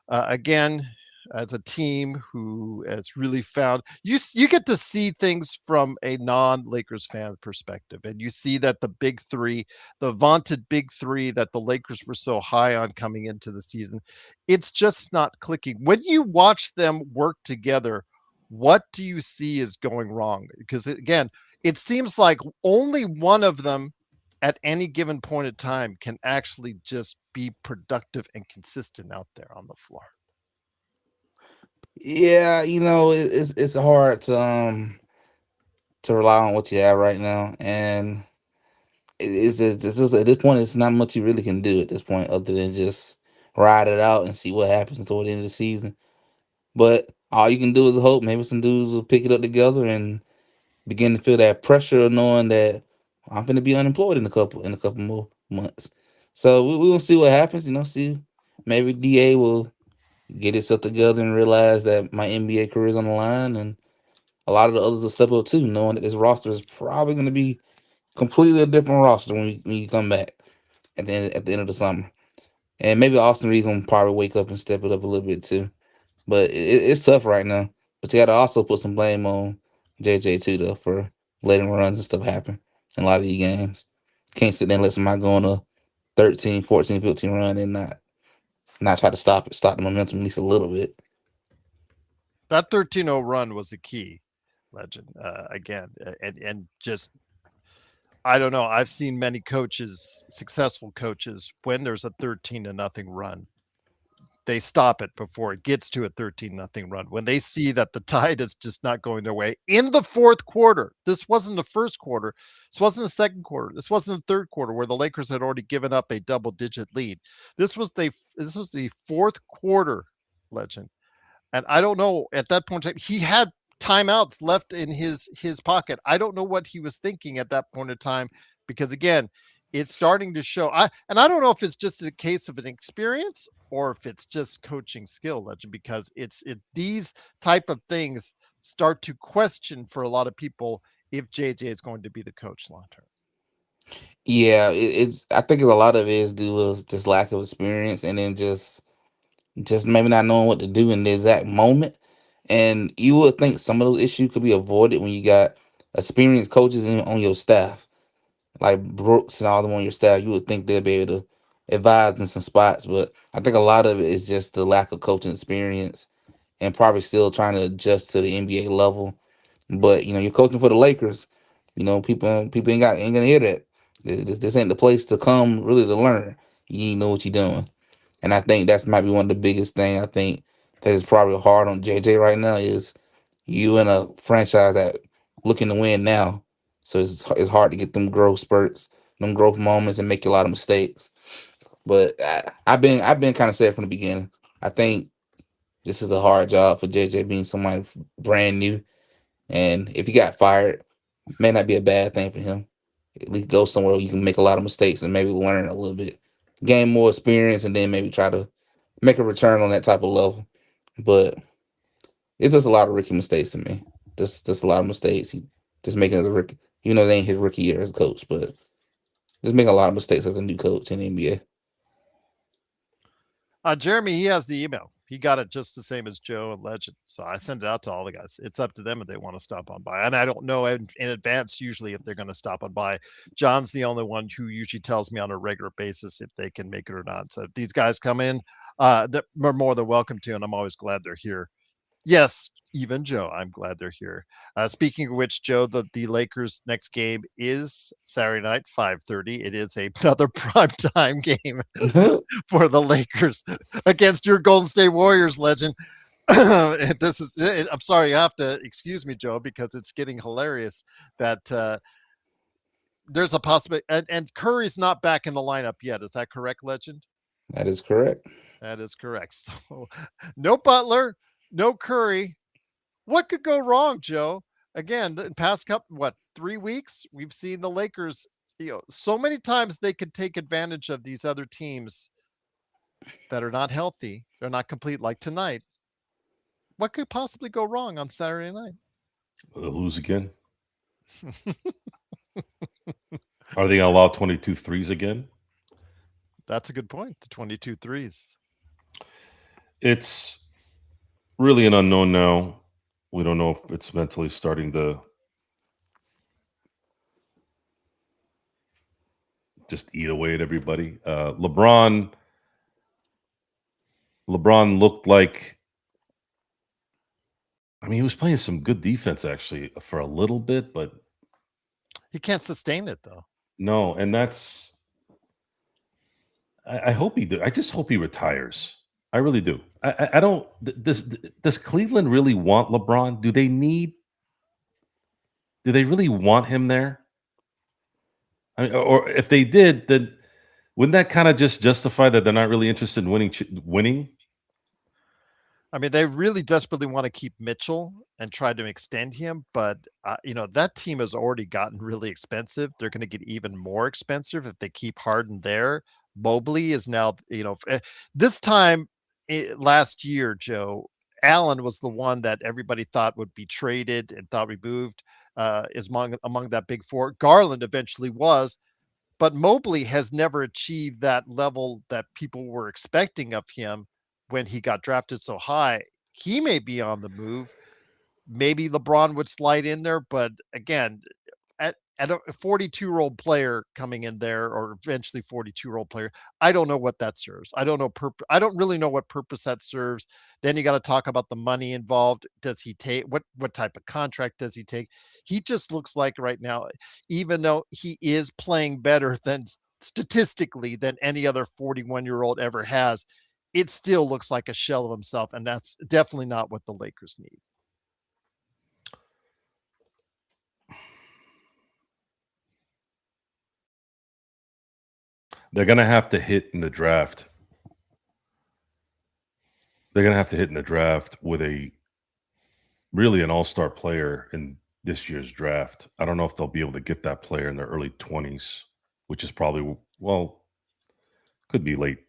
again as a team who has really found you get to see things from a non-Lakers fan perspective, and you see that the big three, the vaunted big three that the Lakers were so high on coming into the season, it's just not clicking. When you watch them work together, what do you see is going wrong? Because again, it seems like only one of them at any given point in time can actually just be productive and consistent out there on the floor. Yeah, it's hard to rely on what you have right now, and it's just at this point, it's not much you really can do at this point other than just ride it out and see what happens toward the end of the season. But all you can do is hope maybe some dudes will pick it up together and begin to feel that pressure of knowing that I'm going to be unemployed in a couple more months. So we will see what happens. See, maybe Da will get itself together and realize that my NBA career is on the line, and a lot of the others will step up too, knowing that this roster is probably going to be completely a different roster when you come back at the end of the summer. And maybe Austin Reeves gonna probably wake up and step it up a little bit too. But it's tough right now. But you got to also put some blame on JJ too, though, for letting runs and stuff happen in a lot of these games. Can't sit there and let somebody go on a 13, 14, 15 run and not try to stop the momentum at least a little bit. That 13-0 run was the key, Legend. Again, and just I don't know. I've seen many coaches, successful coaches, when there's a 13 to nothing run, they stop it before it gets to a 13 nothing run. When they see that the tide is just not going their way in the fourth quarter, this wasn't the first quarter, this wasn't the second quarter, this wasn't the third quarter where the Lakers had already given up a double-digit lead. This was the fourth quarter, Legend. And I don't know at that point in time, he had timeouts left in his pocket. I don't know what he was thinking at that point in time because again, it's starting to show. I don't know if it's just a case of an experience or if it's just coaching skill, Legend, because these type of things start to question for a lot of people if JJ is going to be the coach long term. Yeah, it's. I think a lot of it is due to just lack of experience, and then just maybe not knowing what to do in the exact moment. And you would think some of those issues could be avoided when you got experienced coaches on your staff, like Brooks and all them on your staff. You would think they'd be able to advise in some spots, but I think a lot of it is just the lack of coaching experience and probably still trying to adjust to the NBA level. But you're coaching for the Lakers. People ain't gonna hear that. This ain't the place to come really to learn. You ain't know what you're doing. And I think that's might be one of the biggest thing I think that is probably hard on JJ right now is you in a franchise that looking to win now. So it's hard to get them growth spurts, them growth moments, and make a lot of mistakes. But I've been kind of said from the beginning. I think this is a hard job for JJ being somebody brand new, and if he got fired, may not be a bad thing for him. At least go somewhere where you can make a lot of mistakes and maybe learn a little bit, gain more experience, and then maybe try to make a return on that type of level. but it's just a lot of rookie mistakes to me. Just a lot of mistakes. He just making as a rookie. You know, they ain't his rookie year as a coach, but just making a lot of mistakes as a new coach in the NBA. Jeremy, he has the email. He got it just the same as Joe and Legend. So I send it out to all the guys. It's up to them if they want to stop on by. And I don't know in advance usually if they're going to stop on by. John's the only one who usually tells me on a regular basis if they can make it or not. So if these guys come in, they're more than welcome to, and I'm always glad they're here. Yes, even Joe, I'm glad they're here. Speaking of which, Joe, the Lakers' next game is Saturday night, 5:30. It is another primetime game for the Lakers against your Golden State Warriors, Legend. This is. I'm sorry, you have to excuse me, Joe, because it's getting hilarious that there's a possibility. And Curry's not back in the lineup yet. Is that correct, Legend? That is correct. That is correct. So, no Butler, no Curry. What could go wrong, Joe? Again, the past couple, 3 weeks, we've seen the Lakers, so many times they could take advantage of these other teams that are not healthy. They're not complete like tonight. What could possibly go wrong on Saturday night? Lose again? Are they going to allow 22 threes again? That's a good point. The 22 threes. It's really an unknown now. We don't know if it's mentally starting to just eat away at everybody. LeBron looked like, I mean, he was playing some good defense actually for a little bit, but he can't sustain it though. No, and that's. I hope he do. I just hope he retires. I really do. I don't. Does Cleveland really want LeBron? Do they really want him there? I mean, or if they did, then wouldn't that kind of just justify that they're not really interested in winning? I mean, they really desperately want to keep Mitchell and try to extend him, but that team has already gotten really expensive. They're going to get even more expensive if they keep Harden there. Mobley is now, this time last year, Joe, Allen was the one that everybody thought would be traded and thought removed is among that big four. Garland eventually was, but Mobley has never achieved that level that people were expecting of him when he got drafted so high. He may be on the move. Maybe LeBron would slide in there, but again, at a 42-year-old player coming in there, or eventually 42-year-old player, I don't know what that serves. I don't know. I don't really know what purpose that serves. Then you got to talk about the money involved. Does he take what type of contract does he take? He just looks like right now, even though he is playing better than statistically than any other 41-year-old ever has, it still looks like a shell of himself, and that's definitely not what the Lakers need. They're going to have to hit in the draft. They're going to have to hit in the draft with really an all-star player in this year's draft. I don't know if they'll be able to get that player in their early 20s, which is probably, could be late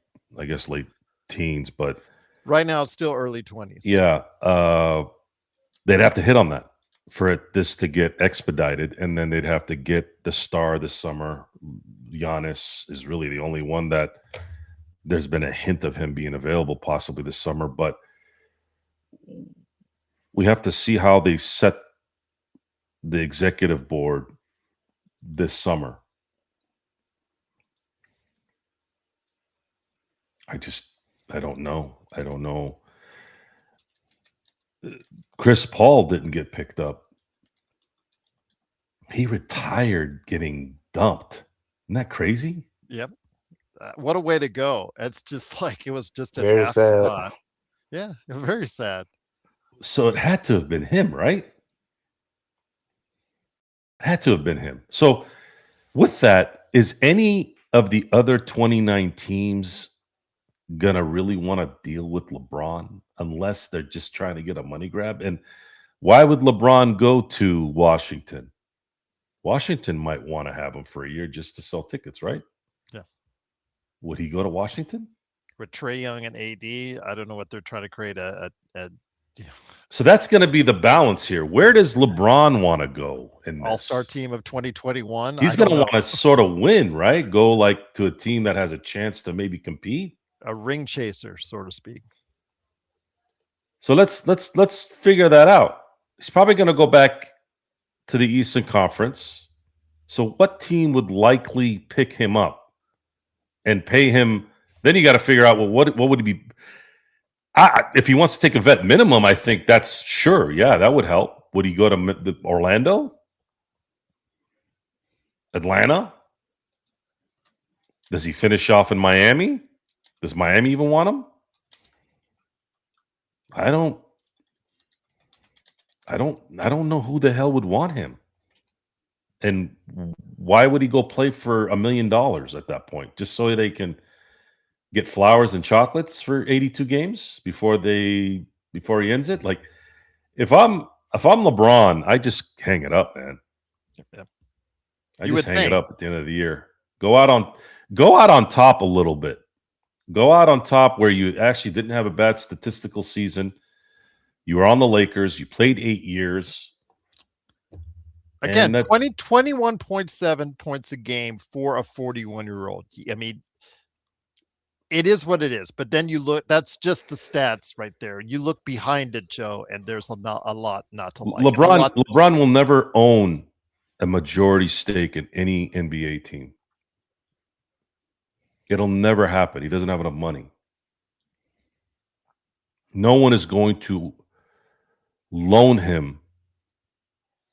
teens, but right now it's still early 20s. Yeah. They'd have to hit on that for this to get expedited, and then they'd have to get the star this summer. Giannis is really the only one that there's been a hint of him being available possibly this summer, but we have to see how they set the executive board this summer. I don't know. Chris Paul didn't get picked up. He retired getting dumped. Isn't that crazy? Yep. What a way to go. It's just like, it was just an Very sad. afterthought. Yeah, very sad. So it had to have been him, right? Had to have been him. So with that, is any of the other 29 teams going to really want to deal with LeBron unless they're just trying to get a money grab? And why would LeBron go to Washington? Washington might want to have him for a year just to sell tickets, right? Yeah. Would he go to Washington? with Trae Young and AD. I don't know what they're trying to create So that's going to be the balance here. Where does LeBron want to go in all-star this? team of 2021. He's I going don't to know. want to sort of win, right? Go like to a team that has a chance to maybe compete. A ring chaser, so to speak. So let's figure that out. He's probably going to go back to the Eastern Conference. So what team would likely pick him up and pay him? Then you got to figure out, well, what would he be? If he wants to take a vet minimum, I think that's sure. Yeah, that would help. Would he go to Orlando? Atlanta? Does he finish off in Miami? Does Miami even want him? I don't know who the hell would want him. And why would he go play for $1 million at that point? Just so they can get flowers and chocolates for 82 games before he ends it? Like, if I'm LeBron, I just hang it up, man. Yeah. I just hang it up at the end of the year. Go out on top a little bit. Go out on top where you actually didn't have a bad statistical season. You were on the Lakers. You played 8 years. Again, 21.7 points a game for a 41-year-old. I mean, it is what it is. But then you look, that's just the stats right there. You look behind it, Joe, and there's a lot not to like. LeBron will never own a majority stake in any NBA team. It'll never happen. He doesn't have enough money. No one is going to loan him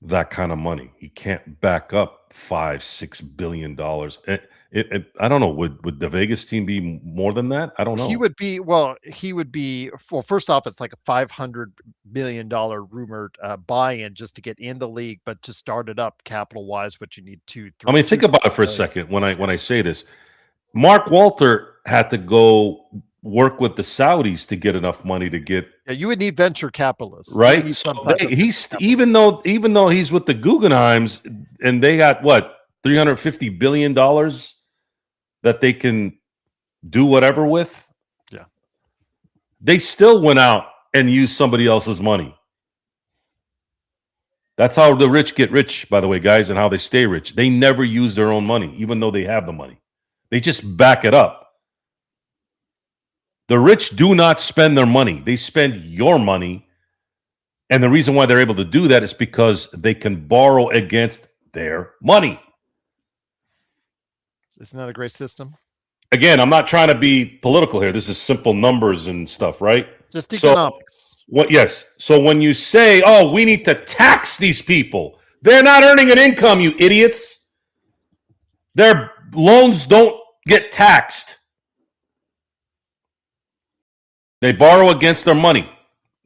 that kind of money. He can't back up $5-6 billion. I don't know. Would the Vegas team be more than that? I don't know. He would be. Well, first off, it's like a $500 million rumored buy-in just to get in the league, but to start it up capital wise, what you need 2-3. I mean, think about it for a second. When I say this, Mark Walter had to go work with the Saudis to get enough money to get. Yeah, you would need venture capitalists, right? So even though he's with the Guggenheims and they got what $350 billion that they can do whatever with. Yeah, they still went out and used somebody else's money. That's how the rich get rich, by the way, guys, and how they stay rich. They never use their own money, even though they have the money. They just back it up. The rich do not spend their money. They spend your money. And the reason why they're able to do that is because they can borrow against their money. Isn't that a great system? Again, I'm not trying to be political here. This is simple numbers and stuff, right? Just economics. Yes. So when you say, oh, we need to tax these people, they're not earning an income, you idiots. Their loans don't get taxed. They borrow against their money.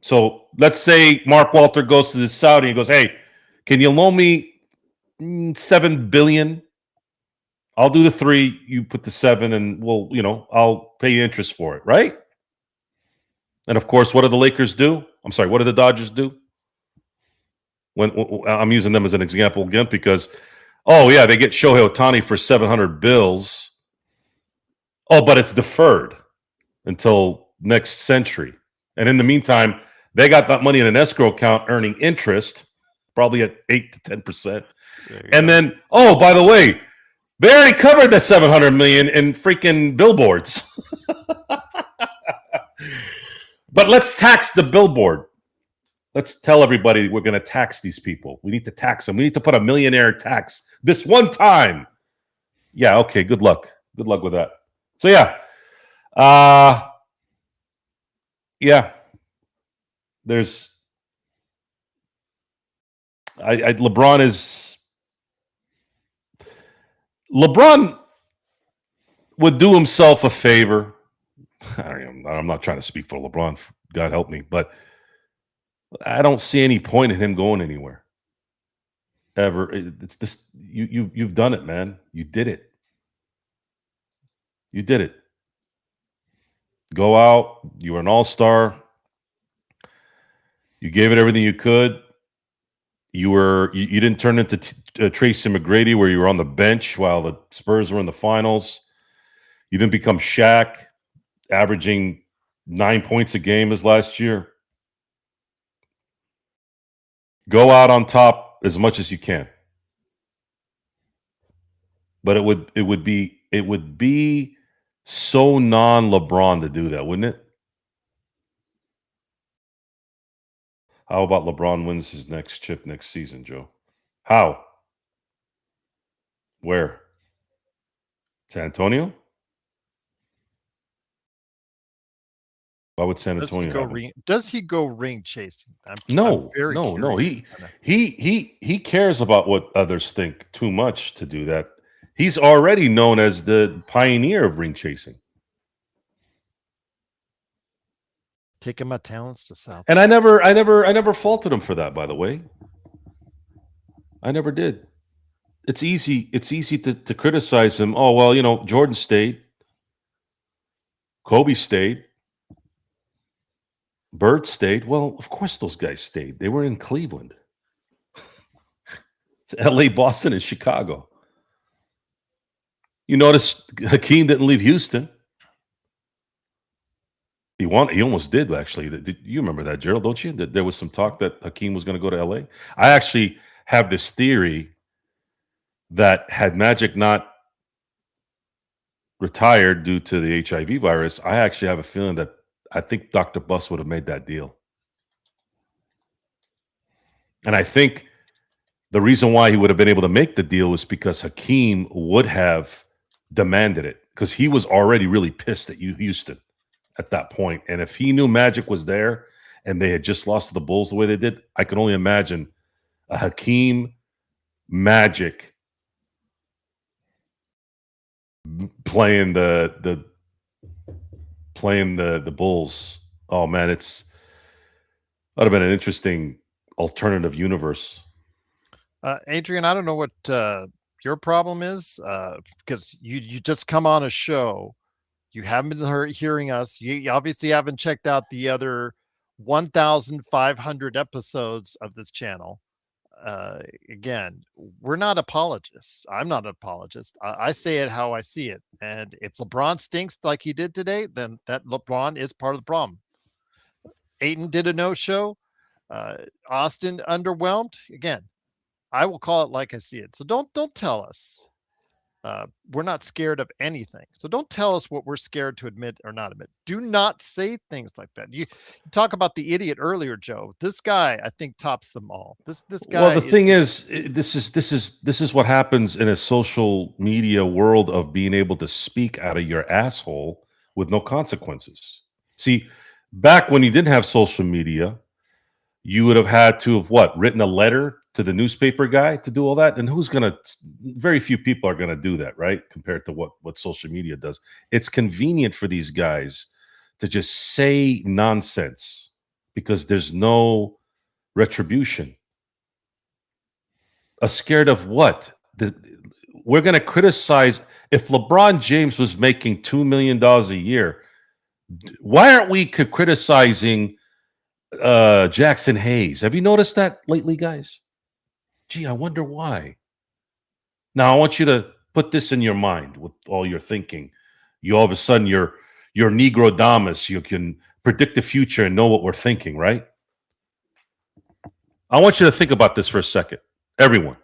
So let's say Mark Walter goes to the Saudi and goes, hey, can you loan me $7 billion? I'll do the 3, you put the 7, and I'll pay you interest for it, right? And of course, what do the Lakers do? I'm sorry, what do the Dodgers do? When I'm using them as an example again because, they get Shohei Ohtani for 700 bills. Oh, but it's deferred until next century. And in the meantime, they got that money in an escrow account earning interest, probably at 8 to 10%. And then, by the way, they already covered the $700 million in freaking billboards. But let's tax the billboard. Let's tell everybody we're going to tax these people. We need to tax them. We need to put a millionaire tax this one time. Yeah, okay, good luck. Good luck with that. So, there's LeBron would do himself a favor. I'm not trying to speak for LeBron, God help me, but I don't see any point in him going anywhere ever. It's just you've done it, man. You did it. You did it. Go out. You were an all-star. You gave it everything you could. You didn't turn into Tracy McGrady where you were on the bench while the Spurs were in the finals. You didn't become Shaq. averaging 9 points a game as last year. Go out on top as much as you can. But it would be so non-LeBron to do that, wouldn't it? How about LeBron wins his next chip next season, Joe? How? Where? San Antonio? Why would San Antonio have it? Does he go ring chasing? I'm No. very curious. He cares about what others think too much to do that. He's already known as the pioneer of ring chasing. Taking my talents to South. And I never faulted him for that, by the way. I never did. It's easy to criticize him. Oh, well, you know, Jordan stayed. Kobe stayed. Bird stayed. Well, of course those guys stayed. They were in Cleveland. It's LA, Boston, and Chicago. You notice Hakeem didn't leave Houston. He almost did, actually. You remember that, Gerald, don't you? That there was some talk that Hakeem was going to go to LA. I actually have this theory that had Magic not retired due to the HIV virus, I actually have a feeling that I think Dr. Buss would have made that deal. And I think the reason why he would have been able to make the deal was because Hakeem would have demanded it, because he was already really pissed at Houston at that point. And if he knew Magic was there and they had just lost to the Bulls the way they did, I can only imagine a Hakeem Magic playing the Bulls. Oh man, that would have been an interesting alternative universe. Adrian, I don't know what your problem is, because you just come on a show. You haven't been hearing us. You obviously haven't checked out the other 1,500 episodes of this channel. Again, we're not apologists. I'm not an apologist. I say it how I see it. And if LeBron stinks like he did today, then that LeBron is part of the problem. Ayton did a no-show. Austin underwhelmed. Again, I will call it like I see it. So don't tell us we're not scared of anything. So don't tell us what we're scared to admit or not admit. Do not say things like that. You talk about the idiot earlier, Joe. This guy, I think, tops them all. This guy. Well, the thing is, this is what happens in a social media world of being able to speak out of your asshole with no consequences. See, back when you didn't have social media, you would have had to have written a letter to the newspaper guy to do all that. And very few people are going to do that, right? Compared to what social media does. It's convenient for these guys to just say nonsense because there's no retribution. Scared of what? We're going to criticize. If LeBron James was making $2 million a year, why aren't we criticizing Jackson Hayes? Have you noticed that lately, guys? Gee, I wonder why. Now, I want you to put this in your mind with all your thinking. You all of a sudden, you're Negrodamus. You can predict the future and know what we're thinking, right? I want you to think about this for a second. Everyone,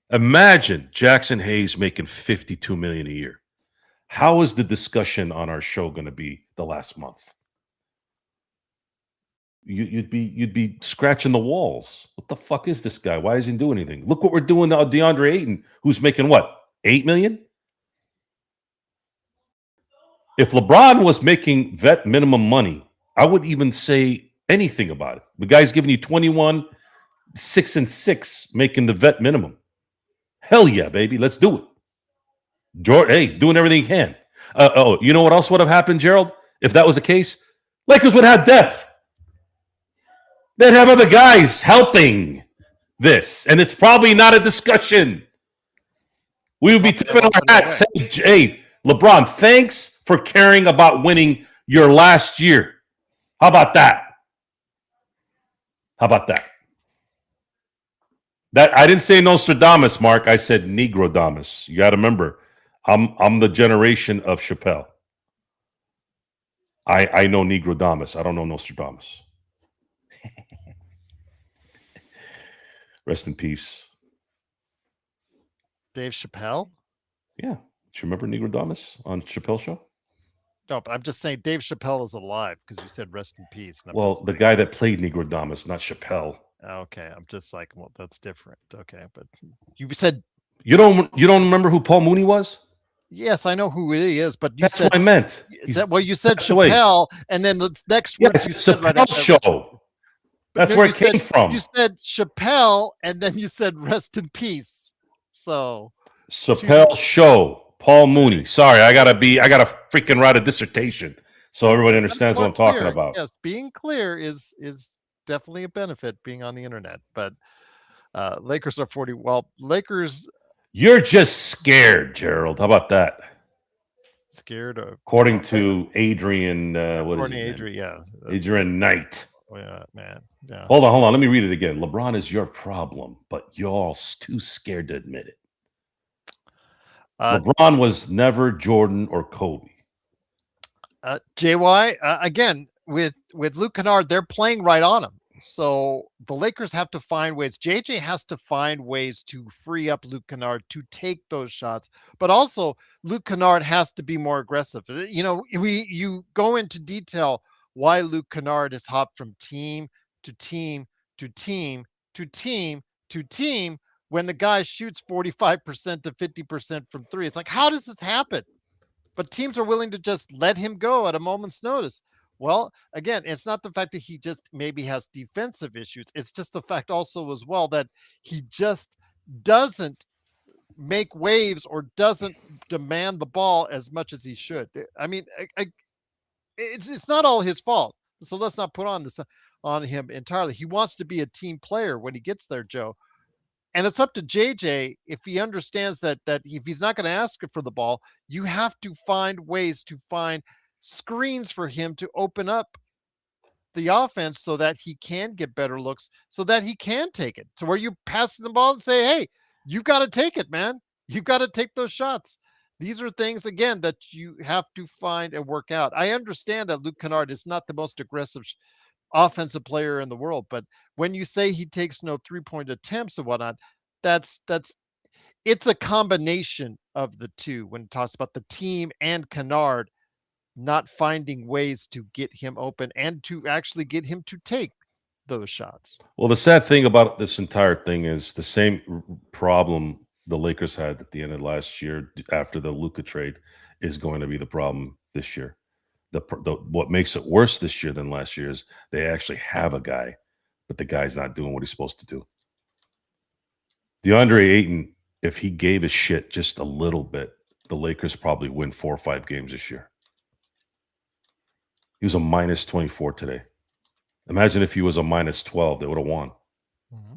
imagine Jackson Hayes making $52 million a year. How is the discussion on our show going to be the last month? You'd be scratching the walls. What the fuck is this guy? Why doesn't he do anything? Look what we're doing to DeAndre Ayton, who's making what, $8 million? If LeBron was making vet minimum money, I wouldn't even say anything about it. The guy's giving you 21, 6 and 6, making the vet minimum. Hell yeah, baby, let's do it. Hey, doing everything he can. You know what else would have happened, Gerald? If that was the case, Lakers would have depth. They'd have other guys helping this, and it's probably not a discussion. We would be tipping our hats. Hey, LeBron, thanks for caring about winning your last year. How about that? How about that? That I didn't say Nostradamus, Mark. I said Negrodamus. You got to remember, I'm the generation of Chappelle. I know Negrodamus. I don't know Nostradamus. Rest in peace. Dave Chappelle? Yeah. Do you remember Negrodamus on Chappelle Show? No, but I'm just saying Dave Chappelle is alive because you said rest in peace. And I'm Well, just the like, guy that played Negrodamus, not Chappelle. okay. I'm just like, well, that's different. Okay, but you said You don't remember who Paul Mooney was? yes, I know who he is, but you That's said what I meant. He's that. Well, you said passed away. Chappelle, and then the next words Yes, you it's said right Chappelle after that was, Show. but That's no, where it came you from. said Chappelle, and then you said rest in peace. So Chappelle Show. Paul Mooney. Sorry, I gotta freaking write a dissertation so everybody being understands what more I'm talking clear, about. yes, being clear is definitely a benefit being on the internet. But Lakers are 40. Well, Lakers You're just scared, Gerald. How about that? scared of According to Adrian, what is Courtney his name? Adrian. Yeah, Adrian Knight. yeah, man. Yeah. Hold on. Let me read it again. LeBron is your problem, but you're all too scared to admit it. LeBron was never Jordan or Kobe. JY again with Luke Kennard, they're playing right on him. So the Lakers have to find ways. JJ has to find ways to free up Luke Kennard to take those shots, but also Luke Kennard has to be more aggressive. You know, you go into detail why Luke Kennard is hopped from team to team to team to team to team when the guy shoots 45% to 50% from three. It's like, how does this happen? But teams are willing to just let him go at a moment's notice. Well, again, it's not the fact that he just maybe has defensive issues. It's just the fact also as well that he just doesn't make waves or doesn't demand the ball as much as he should. I mean, it's not all his fault. So let's not put on this on him entirely. He wants to be a team player when he gets there, Joe. And it's up to JJ if he understands that if he's not going to ask for the ball, you have to find ways to find screens for him to open up the offense so that he can get better looks, so that he can take it to where you pass the ball and say, hey, you've got to take it, man. You've got to take those shots. These are things, again, that you have to find and work out. I understand that Luke Kennard is not the most aggressive offensive player in the world, but when you say he takes no 3-point attempts and whatnot, that's it's a combination of the two when it talks about the team and Kennard not finding ways to get him open and to actually get him to take those shots. Well, the sad thing about this entire thing is the same problem the Lakers had at the end of last year after the Luka trade is going to be the problem this year. What makes it worse this year than last year is they actually have a guy, but the guy's not doing what he's supposed to do. DeAndre Ayton, if he gave a shit just a little bit, the Lakers probably win 4 or 5 games this year. He was a minus 24 today. Imagine if he was a minus 12, they would have won. Mm-hmm.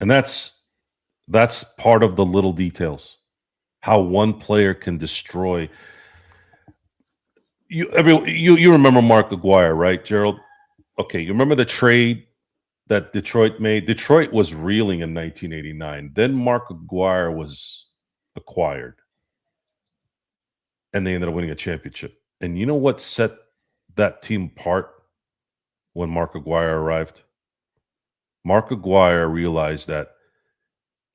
And that's part of the little details. How one player can destroy. You remember Mark Aguirre, right, Gerald? Okay, you remember the trade that Detroit made? Detroit was reeling in 1989. Then Mark Aguirre was acquired. And they ended up winning a championship. And you know what set that team apart when Mark Aguirre arrived? Mark Aguirre realized that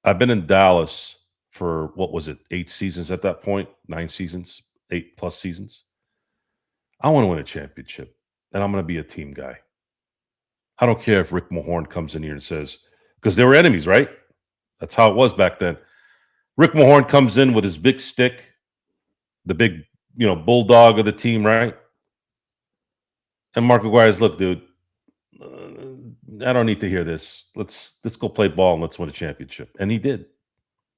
I've been in Dallas for, what was it, 8 seasons at that point? 9 seasons, 8+ seasons. I want to win a championship, and I'm going to be a team guy. I don't care if Rick Mahorn comes in here and says, because they were enemies, right? That's how it was back then. Rick Mahorn comes in with his big stick, the big, bulldog of the team, right? And Mark Aguirre's, look, dude, I don't need to hear this. Let's go play ball and let's win a championship. And he did.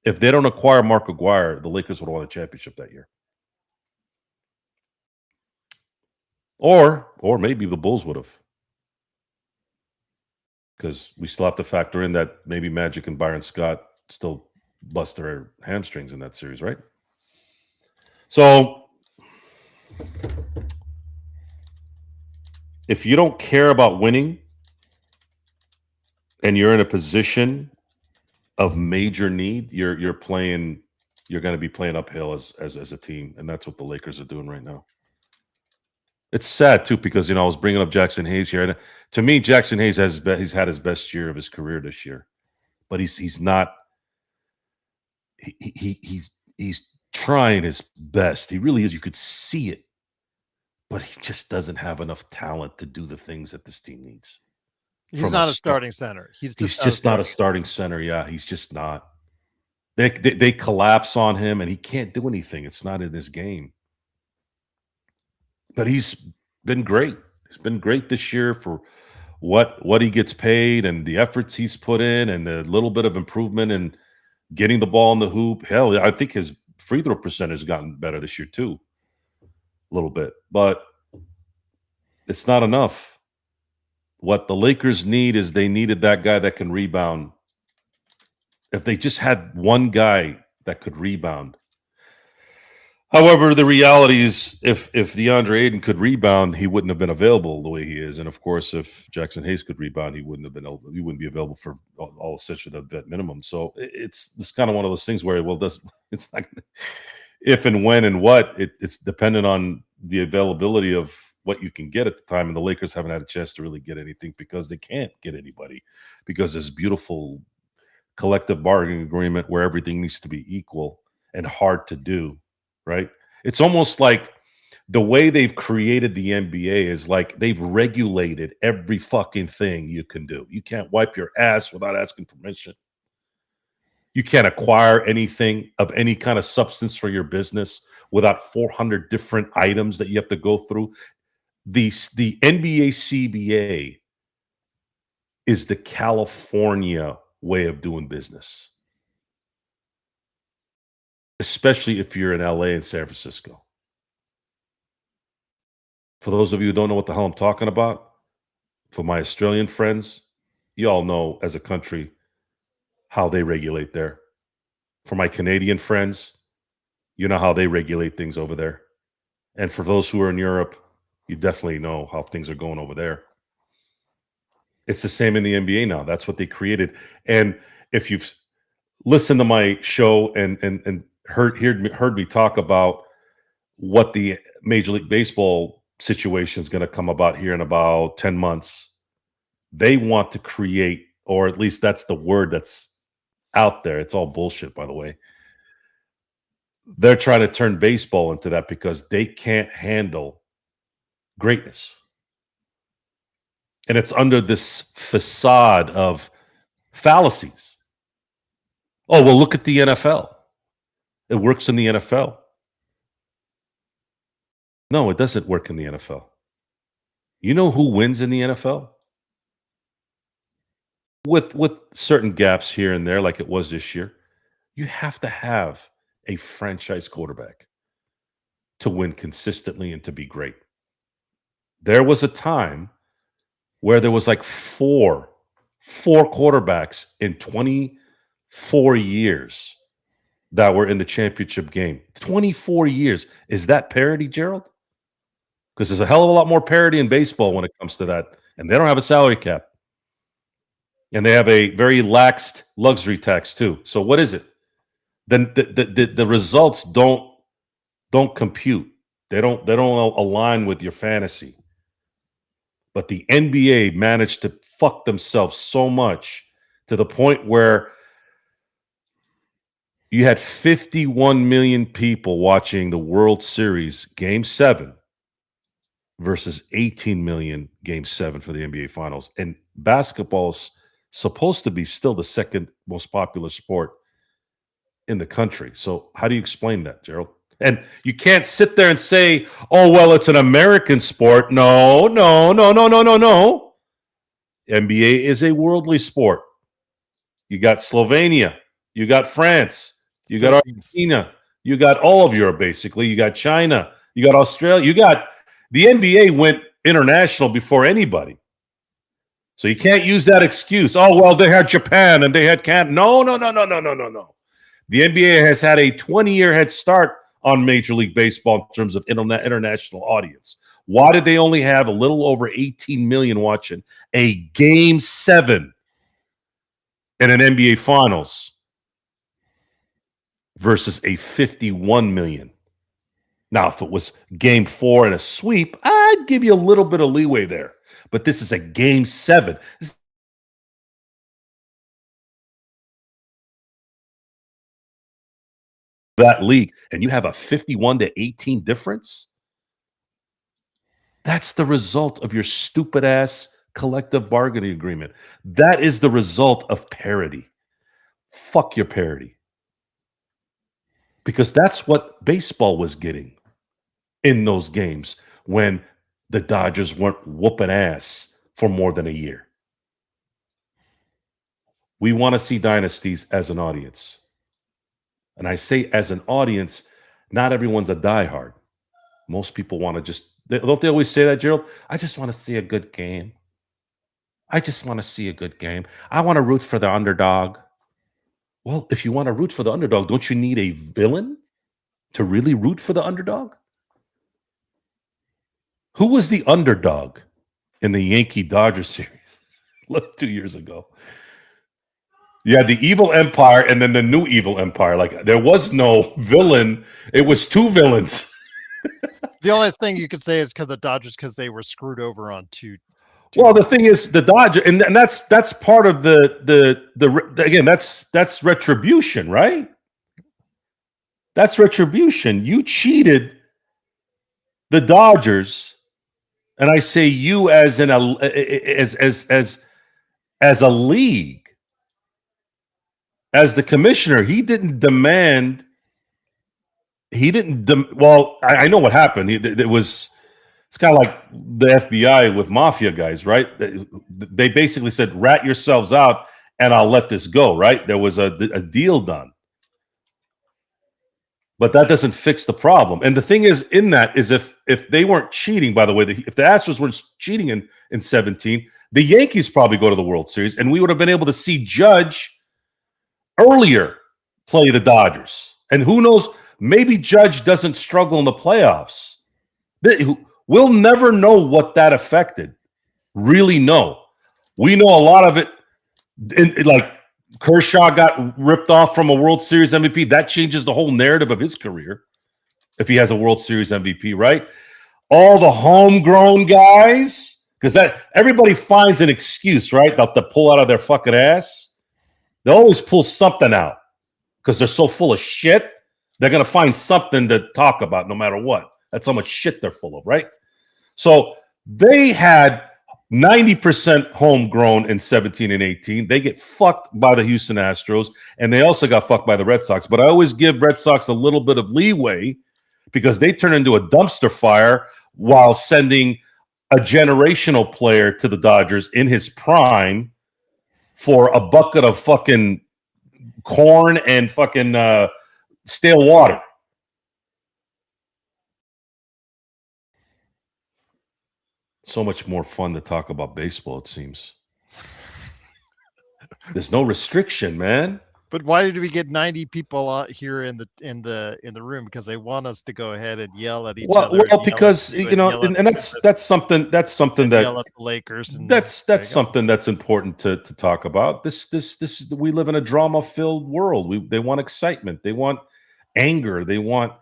If they don't acquire Mark Aguirre, the Lakers would have won a championship that year. Or maybe the Bulls would have. Because we still have to factor in that maybe Magic and Byron Scott still bust their hamstrings in that series, right? So if you don't care about winning and you're in a position of major need, you're going to be playing uphill as a team, and that's what the Lakers are doing right now. It's sad too because I was bringing up Jackson Hayes here, and to me, Jackson Hayes he's had his best year of his career this year, but he's not he's trying his best. He really is. You could see it, but he just doesn't have enough talent to do the things that this team needs. He's not a starting center. He's just not a starting center. Yeah, he's just not. They collapse on him, and he can't do anything. It's not in his game. But he's been great. He's been great this year for what he gets paid and the efforts he's put in and the little bit of improvement in getting the ball in the hoop. Hell, I think his free throw percentage has gotten better this year too, a little bit. But it's not enough. What the Lakers need is they needed that guy that can rebound. If they just had one guy that could rebound. However, the reality is if DeAndre Ayton could rebound, he wouldn't have been available the way he is. And of course, if Jackson Hayes could rebound, he wouldn't be available for all essentially the vet minimum. So it's kind of one of those things where, it's not if and when and what, it's dependent on the availability of what you can get at the time. And the Lakers haven't had a chance to really get anything because they can't get anybody because this beautiful collective bargaining agreement where everything needs to be equal and hard to do. Right? It's almost like the way they've created the NBA is like they've regulated every fucking thing you can do. You can't wipe your ass without asking permission. You can't acquire anything of any kind of substance for your business without 400 different items that you have to go through. The NBA CBA is the California way of doing business. Especially if you're in LA and San Francisco. For those of you who don't know what the hell I'm talking about, for my Australian friends, you all know as a country how they regulate there. For my Canadian friends, you know how they regulate things over there. And for those who are in Europe, you definitely know how things are going over there. It's the same in the NBA now. That's what they created. And if you've listened to my show and heard me talk about what the Major League Baseball situation is going to come about here in about 10 months. They want to create, or at least that's the word that's out there. It's all bullshit, by the way. They're trying to turn baseball into that because they can't handle greatness. And it's under this facade of fallacies. Oh, well, look at the NFL. It works in the NFL. No, it doesn't work in the NFL. You know who wins in the NFL? With certain gaps here and there, like it was this year, you have to have a franchise quarterback to win consistently and to be great. There was a time where there was like four quarterbacks in 24 years that were in the championship game. 24 years. Is that parity, Gerald? Because there's a hell of a lot more parity in baseball when it comes to that. And they don't have a salary cap. And they have a very laxed luxury tax too. So what is it? Then the results don't compute. They don't align with your fantasy. But the NBA managed to fuck themselves so much to the point where you had 51 million people watching the World Series Game 7 versus 18 million Game 7 for the NBA Finals. And basketball's supposed to be still the second most popular sport in the country. So how do you explain that, Gerald? And you can't sit there and say, oh, well, it's an American sport. No. NBA is a worldly sport. You got Slovenia. You got France. You got Argentina. You got all of Europe, basically. You got China. You got Australia. You got the NBA went international before anybody. So you can't use that excuse. Oh, well, they had Japan and they had Canada. No. The NBA has had a 20-year head start on Major League Baseball in terms of international audience. Why did they only have a little over 18 million watching a Game 7 in an NBA Finals versus a 51 million? Now, if it was game 4 and a sweep, I'd give you a little bit of leeway there. But this is a game 7. That league, and you have a 51-18 difference. That's the result of your stupid ass collective bargaining agreement. That is the result of parity. Fuck your parity. Because that's what baseball was getting in those games when the Dodgers weren't whooping ass for more than a year. We want to see dynasties as an audience. And I say as an audience, not everyone's a diehard. Most people want to just, don't they always say that, Gerald? I just want to see a good game. I just want to see a good game. I want to root for the underdog. Well, if you want to root for the underdog, don't you need a villain to really root for the underdog? Who was the underdog in the Yankee-Dodger series 2 years ago? You had the evil empire and then the new evil empire. Like, there was no villain. It was two villains. The only thing you could say is because the Dodgers, because they were screwed over on two. Well, the thing is, the Dodgers, and that's part of the again, that's retribution, right? That's retribution. You cheated the Dodgers, and I say you as a league, as the commissioner. He didn't demand. Well, I know what happened. It's kind of like the FBI with mafia guys, right? They basically said, rat yourselves out and I'll let this go, right? There was a deal done. But that doesn't fix the problem. And the thing is, in that is if they weren't cheating, by the way, if the Astros weren't cheating in 17, the Yankees probably go to the World Series, and we would have been able to see Judge earlier play the Dodgers. And who knows, maybe Judge doesn't struggle in the playoffs. We'll never know what that affected. Really know. We know a lot of it. Like Kershaw got ripped off from a World Series MVP. That changes the whole narrative of his career if he has a World Series MVP, right? All the homegrown guys, because that everybody finds an excuse, right? To pull out of their fucking ass. They always pull something out because they're so full of shit. They're going to find something to talk about no matter what. That's how much shit they're full of, right? So they had 90% homegrown in 17 and 18. They get fucked by the Houston Astros, and they also got fucked by the Red Sox. But I always give Red Sox a little bit of leeway because they turn into a dumpster fire while sending a generational player to the Dodgers in his prime for a bucket of fucking corn and fucking stale water. So much more fun to talk about baseball, it seems. There's no restriction, man. But why did we get 90 people out here in the room? Because they want us to go ahead and yell at each other. Well, because and that's something that yell at the Lakers. And that's something that's important to talk about. This we live in a drama-filled world. They want excitement, they want anger, they want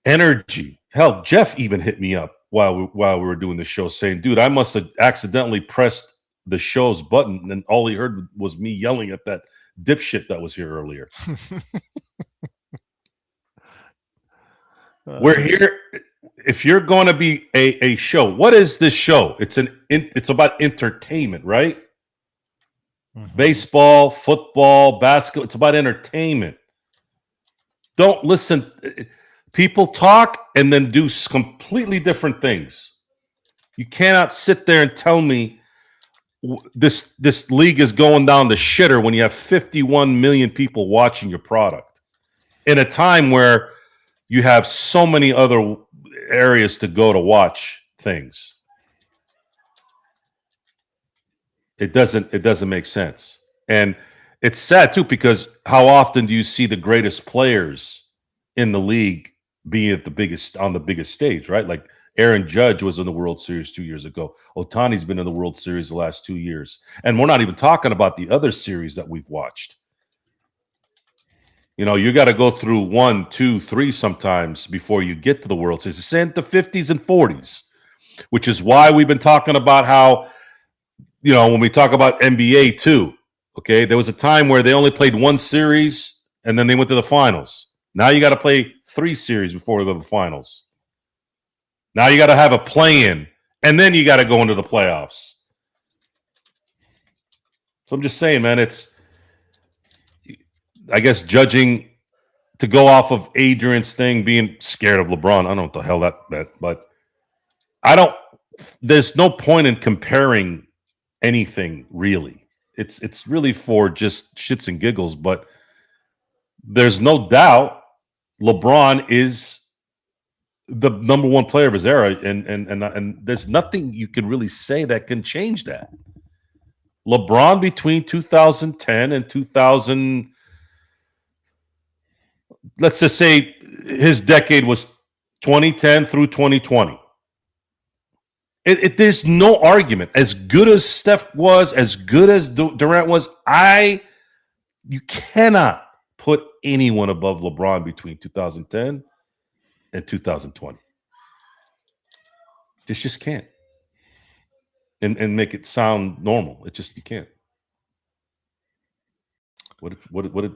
energy. Hell, Jeff even hit me up while we were doing the show saying, dude, I must have accidentally pressed the show's button and all he heard was me yelling at that dipshit that was here earlier. We're here. If you're going to be a show, what is this show? It's about entertainment, right? Mm-hmm. Baseball, football, basketball. It's about entertainment. Don't listen. People talk and then do completely different things. You cannot sit there and tell me this league is going down the shitter when you have 51 million people watching your product in a time where you have so many other areas to go to watch things. It doesn't make sense. And it's sad too, because how often do you see the greatest players in the league being on the biggest stage, right? Like Aaron Judge was in the World Series 2 years ago. Ohtani's been in the World Series the last 2 years. And we're not even talking about the other series that we've watched. You know, you got to go through 1, 2, 3 sometimes before you get to the World Series. It's in the 50s and 40s, which is why we've been talking about how, you know, when we talk about NBA too, okay, there was a time where they only played one series and then they went to the finals. Now you got to play 3 series before we go to the finals. Now you got to have a play-in, and then you got to go into the playoffs. So I'm just saying, man, it's, I guess, judging to go off of Adrian's thing, being scared of LeBron. I don't know what the hell that meant, but I don't. There's no point in comparing anything really. It's really for just shits and giggles. But there's no doubt LeBron is the number one player of his era, and there's nothing you can really say that can change that. LeBron between 2010 and 2000, let's just say his decade was 2010 through 2020. There's no argument. As good as Steph was, as good as Durant was, you cannot put anyone above LeBron between 2010 and 2020. Just can't. And make it sound normal. It just, you can't. What did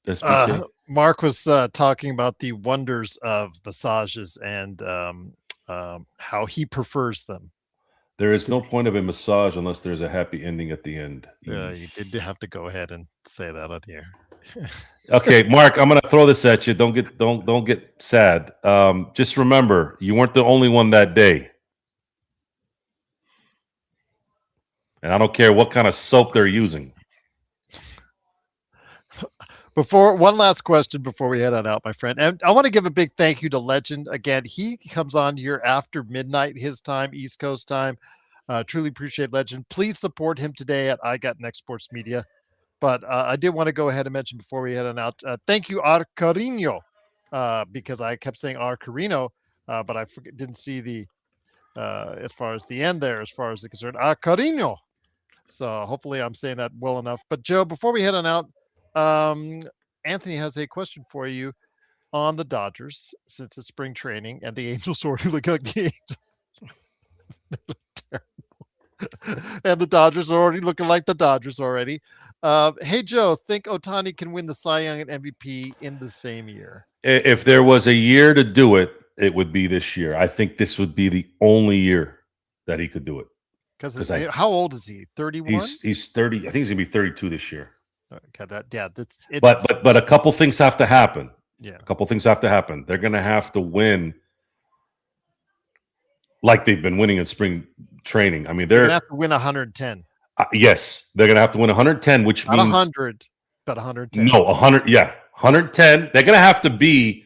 SB say? Mark was talking about the wonders of massages and how he prefers them. There is no point of a massage unless there's a happy ending at the end. You did have to go ahead and say that on the air. Okay, Mark, I'm gonna throw this at you. Don't get sad. Just remember, you weren't the only one that day. And I don't care what kind of soap they're using. One last question before we head on out, my friend. And I want to give a big thank you to Legend. Again, he comes on here after midnight, his time, East Coast time. Truly appreciate Legend. Please support him today at I Got Next Sports Media. But I did want to go ahead and mention before we head on out, thank you, Arcarino, because I kept saying Arcarino, but I didn't see the, as far as the end there, as far as the concerned, Arcarino. So hopefully I'm saying that well enough. But Joe, before we head on out, Anthony has a question for you on the Dodgers, since it's spring training and the Angels already look like the Angels. And the Dodgers are already looking like the Dodgers already. Hey, Joe, think Ohtani can win the Cy Young and MVP in the same year? If there was a year to do it, it would be this year. I think this would be the only year that he could do it. Because how old is he? 31? He's 30. I think he's gonna be 32 this year. Okay, that's it. But a couple things have to happen. Yeah, a couple things have to happen. They're gonna have to win like they've been winning in spring training. I mean, they're gonna have to win 110. Yes, they're gonna have to win 110, which not means 100, but 110. No, 100. Yeah, 110. They're gonna have to be.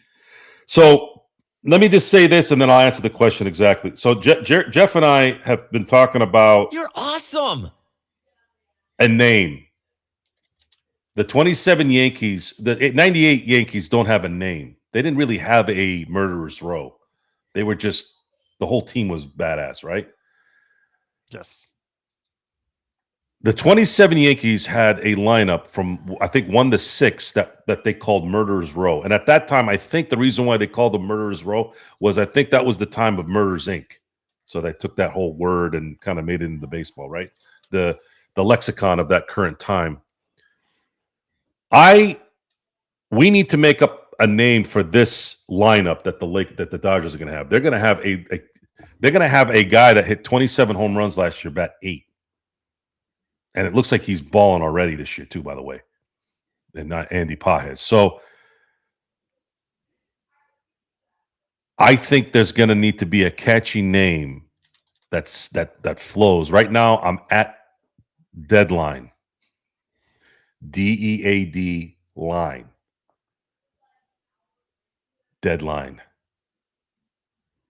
So let me just say this, and then I'll answer the question exactly. So Jeff and I have been talking about. You're awesome. A name. The 27 Yankees, the 98 Yankees don't have a name. They didn't really have a murderer's row. They were just, the whole team was badass, right? Yes. The 27 Yankees had a lineup from, I think, 1 to 6 that they called Murderer's Row. And at that time, I think the reason why they called them Murderer's Row was I think that was the time of Murderers, Inc. So they took that whole word and kind of made it into baseball, right? The lexicon of that current time. We need to make up a name for this lineup that the Dodgers are going to have. They're going to have a guy that hit 27 home runs last year, bat 8. And it looks like he's balling already this year too, by the way. And not Andy Pajes. So I think there's going to need to be a catchy name that flows. Right now, I'm at deadline. DEAD line. Deadline.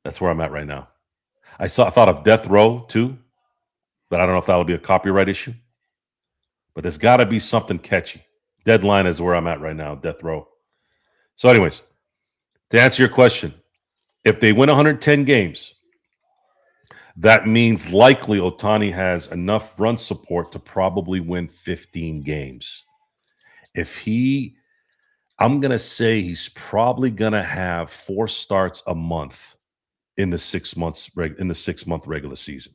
That's where I'm at right now. I thought of death row too, but I don't know if that'll be a copyright issue. But there's got to be something catchy. Deadline is where I'm at right now, death row. So anyways, to answer your question, if they win 110 games, that means likely Ohtani has enough run support to probably win 15 games. If he I'm going to say he's probably going to have 4 starts a month in the 6 months in the 6-month regular season.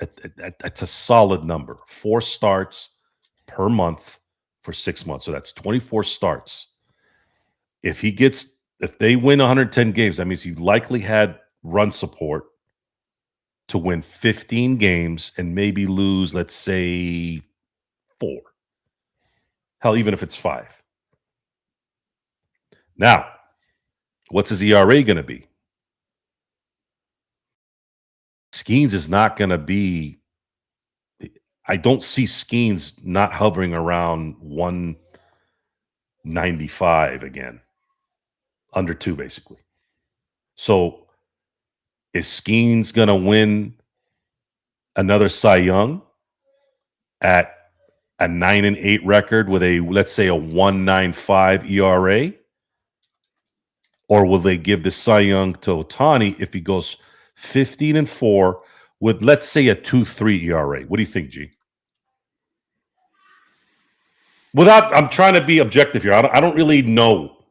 That's a solid number. 4 starts per month for 6 months. So that's 24 starts. If they win 110 games, that means he likely had run support to win 15 games and maybe lose, let's say, 4. Hell, even if it's 5. Now, what's his ERA going to be? Skeens is not going to be. I don't see Skeens not hovering around 195 again. Under 2, basically. So is Skeens going to win another Cy Young at a 9-8 record with let's say a 1.95 ERA? Or will they give the Cy Young to Ohtani if he goes 15-4 with, let's say, a 2.3 ERA? What do you think, G? I'm trying to be objective here. I don't really know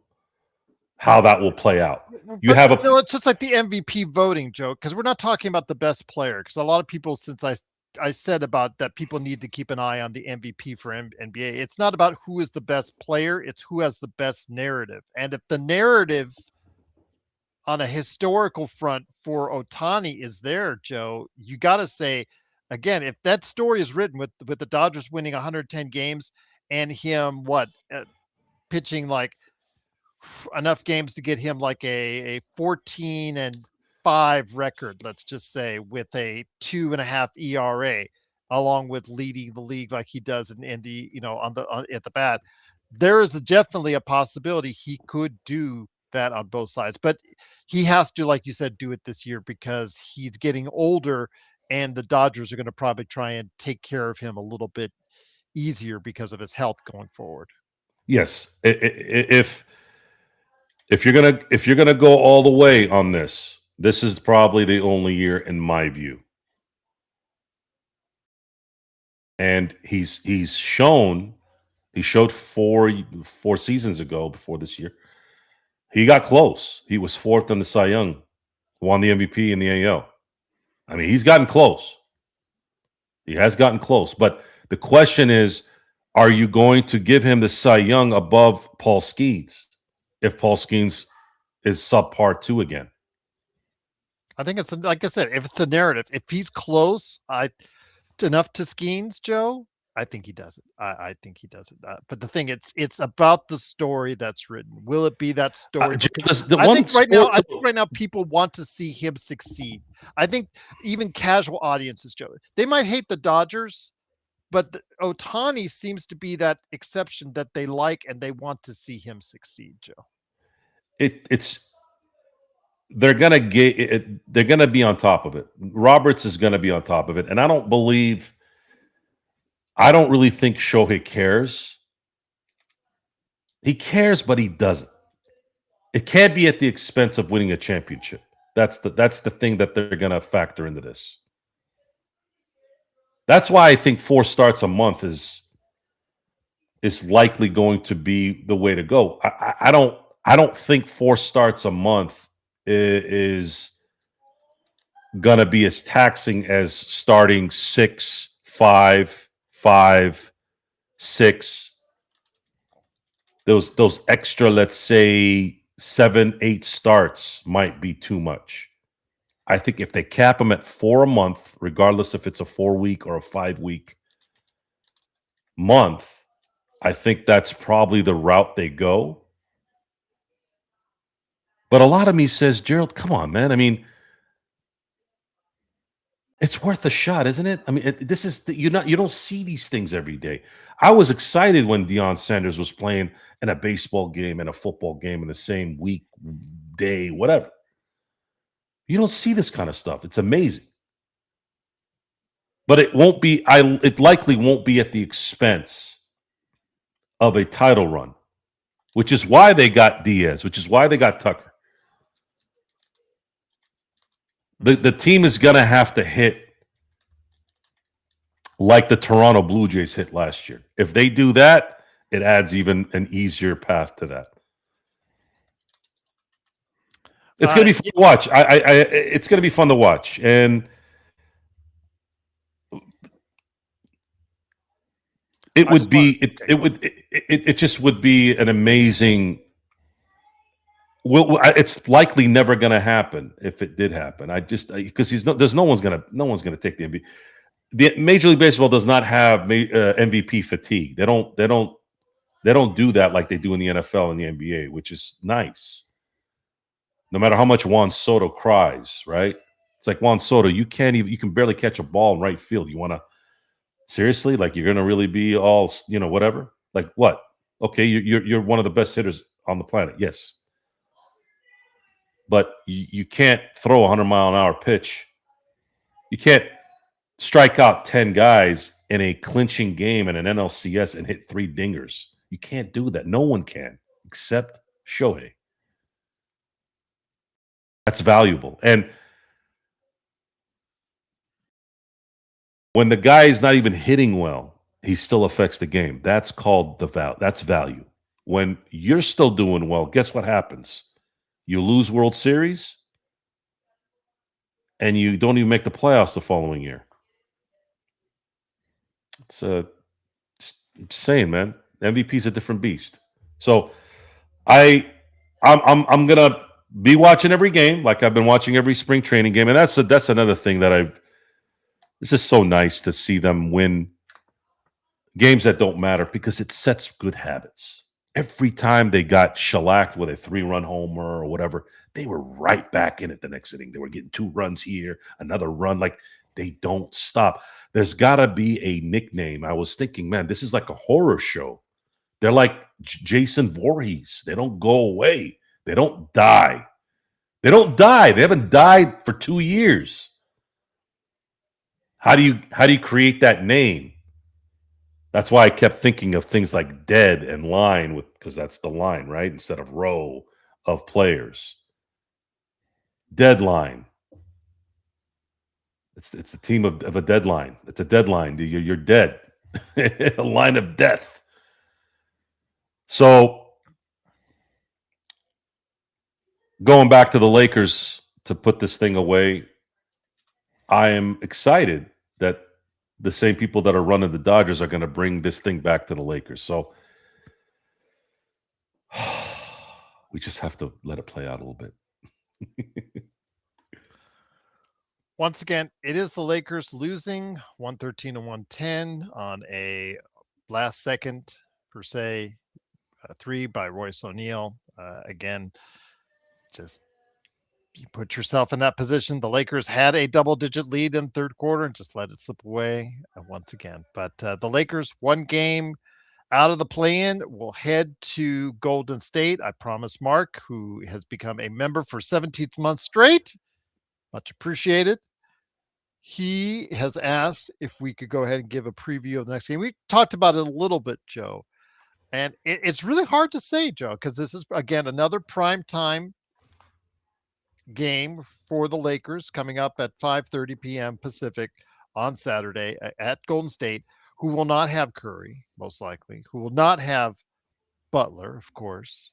how that will play out. It's just like the MVP voting joke, because we're not talking about the best player. Because a lot of people, since I said about that, people need to keep an eye on the MVP for NBA. It's not about who is the best player; it's who has the best narrative. And if the narrative on a historical front for Ohtani is there, Joe, you got to say, again, if that story is written with the Dodgers winning 110 games and him pitching like enough games to get him like a 14-5 record, let's just say, with a 2.5 ERA, along with leading the league like he does in the at the bat, there is definitely a possibility he could do that on both sides. But he has to, like you said, do it this year because he's getting older, and the Dodgers are going to probably try and take care of him a little bit easier because of his health going forward. Yes, if you're gonna go all the way on this is probably the only year in my view. And he showed 4 seasons ago before this year. He got close. He was 4th in the Cy Young, won the MVP in the AL. I mean, he's gotten close. He has gotten close. But the question is, are you going to give him the Cy Young above Paul Skeens if Paul Skeens is subpar 2 again? I think it's, like I said, if it's the narrative, if he's close enough to Skeens, Joe, I think he does it. I think he does it. But the thing, it's about the story that's written. Will it be that story? I think right now people want to see him succeed. I think even casual audiences, Joe, they might hate the Dodgers, but Ohtani seems to be that exception that they like and they want to see him succeed, Joe. They're gonna be on top of it. Roberts is gonna be on top of it, and I don't really think Shohei cares. He cares, but he doesn't. It can't be at the expense of winning a championship. That's the thing that they're gonna factor into this. That's why I think 4 starts a month is likely going to be the way to go. I don't think 4 starts a month is gonna be as taxing as starting 6, 5, 5, 6. Those extra, let's say 7, 8 starts might be too much. I think if they cap them at 4 a month, regardless if it's a 4-week or a 5-week month, I think that's probably the route they go. But a lot of me says, Gerald, come on, man. I mean, it's worth a shot, isn't it? I mean, you don't see these things every day. I was excited when Deion Sanders was playing in a baseball game and a football game in the same week, day, whatever. You don't see this kind of stuff. It's amazing. But it won't be, it likely won't be at the expense of a title run, which is why they got Diaz, which is why they got Tucker. The team is going to have to hit like the Toronto Blue Jays hit last year. If they do that it adds even an easier path to that. It's going to be fun to watch. It's going to be fun to watch, and it would be it just would be an amazing. Well, it's likely never going to happen if it did happen. Because there's no one's going to take the MVP. The Major League Baseball does not have MVP fatigue. They don't do that like they do in the NFL and the NBA, which is nice. No matter how much Juan Soto cries, right? It's like, Juan Soto, you can barely catch a ball in right field. You want to seriously, like, you're going to really be all, whatever? Like what? Okay, you're one of the best hitters on the planet. Yes. But you can't throw a 100-mile-an-hour pitch. You can't strike out 10 guys in a clinching game in an NLCS and hit 3 dingers. You can't do that. No one can except Shohei. That's valuable. And when the guy is not even hitting well, he still affects the game. That's called that's value. When you're still doing well, guess what happens? You lose World Series and you don't even make the playoffs the following year. It's just saying, man. MVP's a different beast. So I'm gonna be watching every game, like I've been watching every spring training game, and that's another thing that it's just so nice to see them win games that don't matter because it sets good habits. Every time they got shellacked with a 3-run homer or whatever, they were right back in it the next inning. They were getting 2 runs here, another run. Like, they don't stop. There's got to be a nickname. I was thinking, man, this is like a horror show. They're like Jason Voorhees. They don't go away. They don't die. They don't die. They haven't died for 2 years. How do you create that name? That's why I kept thinking of things like dead and line because that's the line, right? Instead of row of players. Deadline. It's the team of a deadline. It's a deadline. You're dead. A line of death. So going back to the Lakers to put this thing away, I am excited that the same people that are running the Dodgers are going to bring this thing back to the Lakers. So we just have to let it play out a little bit. Once again, it is the Lakers losing 113 to 110 on a last second, per se, 3 by Royce O'Neal. Again, just you put yourself in that position. The Lakers had a double-digit lead in third quarter and just let it slip away once again. But the Lakers, 1 game out of the play-in, will head to Golden State. I promise Mark, who has become a member for 17th month straight, much appreciated. He has asked if we could go ahead and give a preview of the next game. We talked about it a little bit, Joe. And it's really hard to say, Joe, because this is, again, another prime time game for the Lakers coming up at 5:30 p.m. Pacific on Saturday at Golden State, who will not have Curry, most likely, who will not have Butler, of course.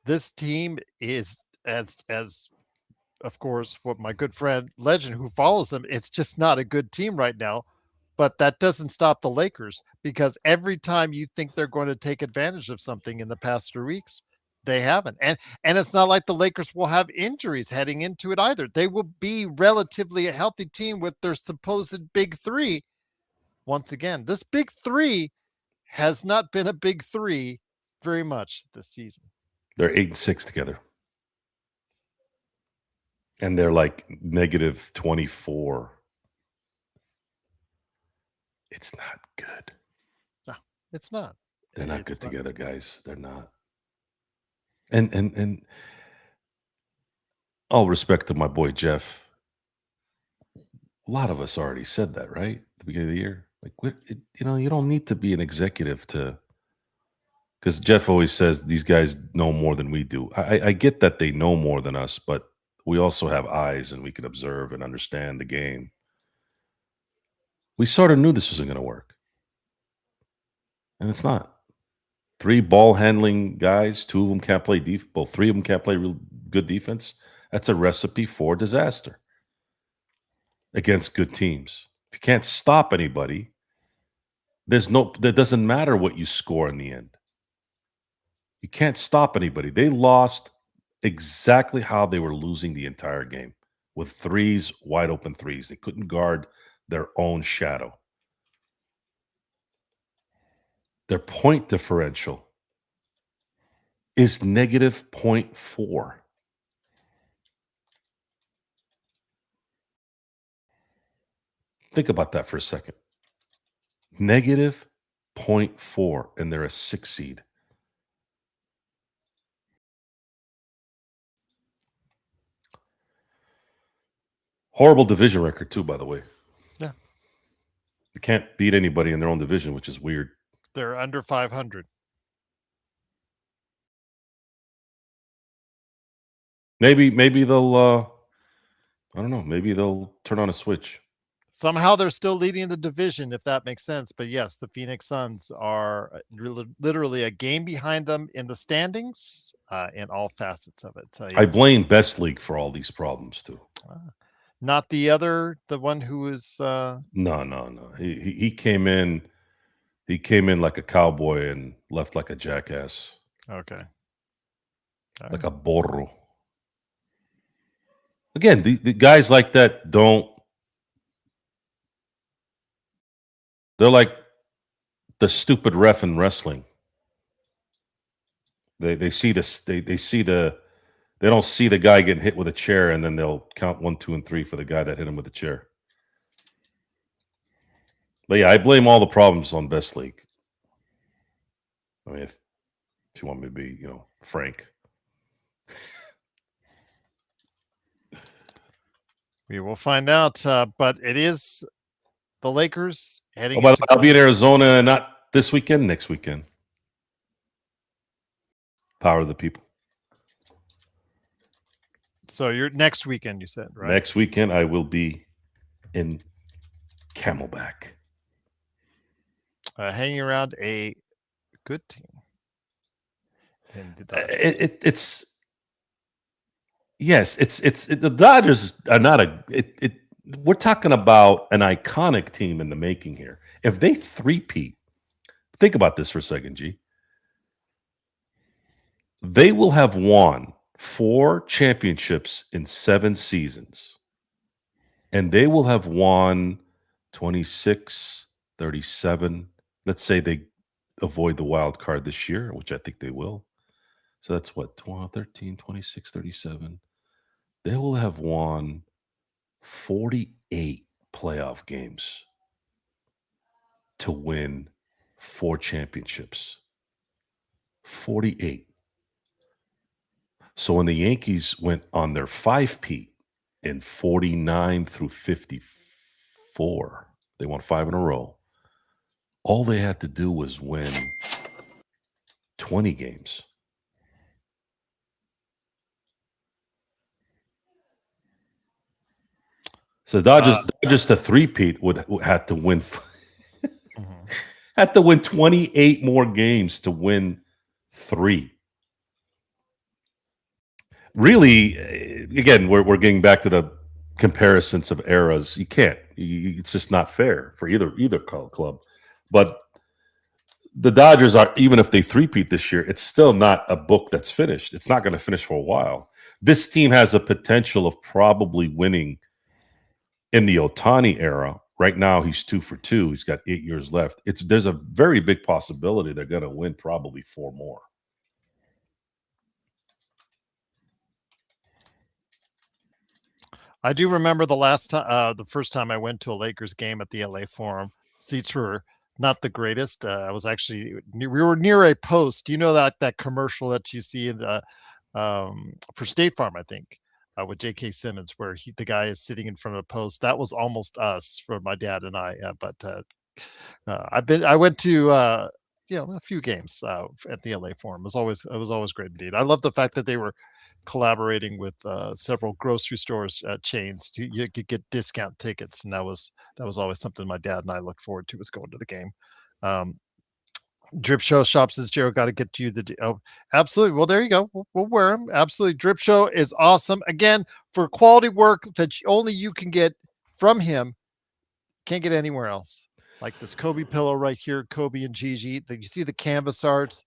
This team is, as of course, what my good friend Legend, who follows them, it's just not a good team right now. But that doesn't stop the Lakers, because every time you think they're going to take advantage of something in the past 3 weeks, they haven't. And it's not like the Lakers will have injuries heading into it either. They will be relatively a healthy team with their supposed big 3. Once again, this big 3 has not been a big 3 very much this season. They're 8-6 together. And they're like negative 24. It's not good. No, it's not. They're not good together, guys. They're not. And all respect to my boy Jeff. A lot of us already said that, right? At the beginning of the year. Like, you don't need to be an executive because Jeff always says these guys know more than we do. I get that they know more than us, but we also have eyes and we can observe and understand the game. We sort of knew this wasn't going to work. And it's not. 3 ball handling guys, 2 of them can't play defense. Well, 3 of them can't play real good defense. That's a recipe for disaster against good teams. If you can't stop anybody, that doesn't matter what you score in the end. You can't stop anybody. They lost exactly how they were losing the entire game, with threes, wide open threes. They couldn't guard their own shadow. Their point differential is negative 0.4. Think about that for a second. Negative 0.4, and they're a 6 seed. Horrible division record, too, by the way. Yeah. They can't beat anybody in their own division, which is weird. They're under 500. Maybe they'll I don't know, maybe they'll turn on a switch. Somehow they're still leading the division, if that makes sense. But yes, the Phoenix Suns are literally a game behind them in the standings, in all facets of it. So yes. I blame Best League for all these problems too. Not the one who is No. He came in. He came in like a cowboy and left like a jackass. Okay. Like a burro. Again, the guys like that don't. They're like the stupid ref in wrestling. They see this. They see the. They don't see the guy getting hit with a chair, and then they'll count 1, 2, and 3 for the guy that hit him with a chair. But yeah, I blame all the problems on Best League. I mean, if you want me to be, frank. We will find out, but it is the Lakers heading. But I'll be in Arizona not this weekend, next weekend. Power of the people. So you're next weekend, you said, right? Next weekend, I will be in Camelback. Hanging around a good team. It's the Dodgers are not we're talking about an iconic team in the making here. If they three-peat, think about this for a second, G. They will have won 4 championships in 7 seasons. And they will have won 26, 37. Let's say they avoid the wild card this year, which I think they will. So that's what, 12, 13, 26, 37. They will have won 48 playoff games to win 4 championships. 48. So when the Yankees went on their 5-peat in 49 through 54, they won 5 in a row. All they had to do was win 20 games. So Dodgers to three-peat would had to win had to win 28 more games to win 3. Really, again, we're getting back to the comparisons of eras. You can't. It's just not fair for either club. But the Dodgers are, even if they three-peat this year, it's still not a book that's finished. It's not going to finish for a while. This team has a potential of probably winning in the Ohtani era. Right now, he's 2 for 2. He's got 8 years left. There's a very big possibility they're going to win probably 4 more. I do remember the first time I went to a Lakers game at the LA Forum. Seats were not the greatest. We were near a post. You know that commercial that you see in the for State Farm, I think, with J.K. Simmons, where the guy is sitting in front of a post. That was almost us for my dad and I. I went to a few games at the LA Forum. It was always great indeed. I love the fact that they were collaborating with several grocery stores chains. You could get discount tickets, and that was always something my dad and I looked forward to, was going to the game. Drip Show Shop says, Jero, got to get you the. Oh, absolutely. Well, there you go. We'll wear them. Absolutely. Drip Show is awesome. Again, for quality work that only you can get from him, can't get anywhere else. Like this Kobe pillow right here, Kobe and Gigi. You see the canvas arts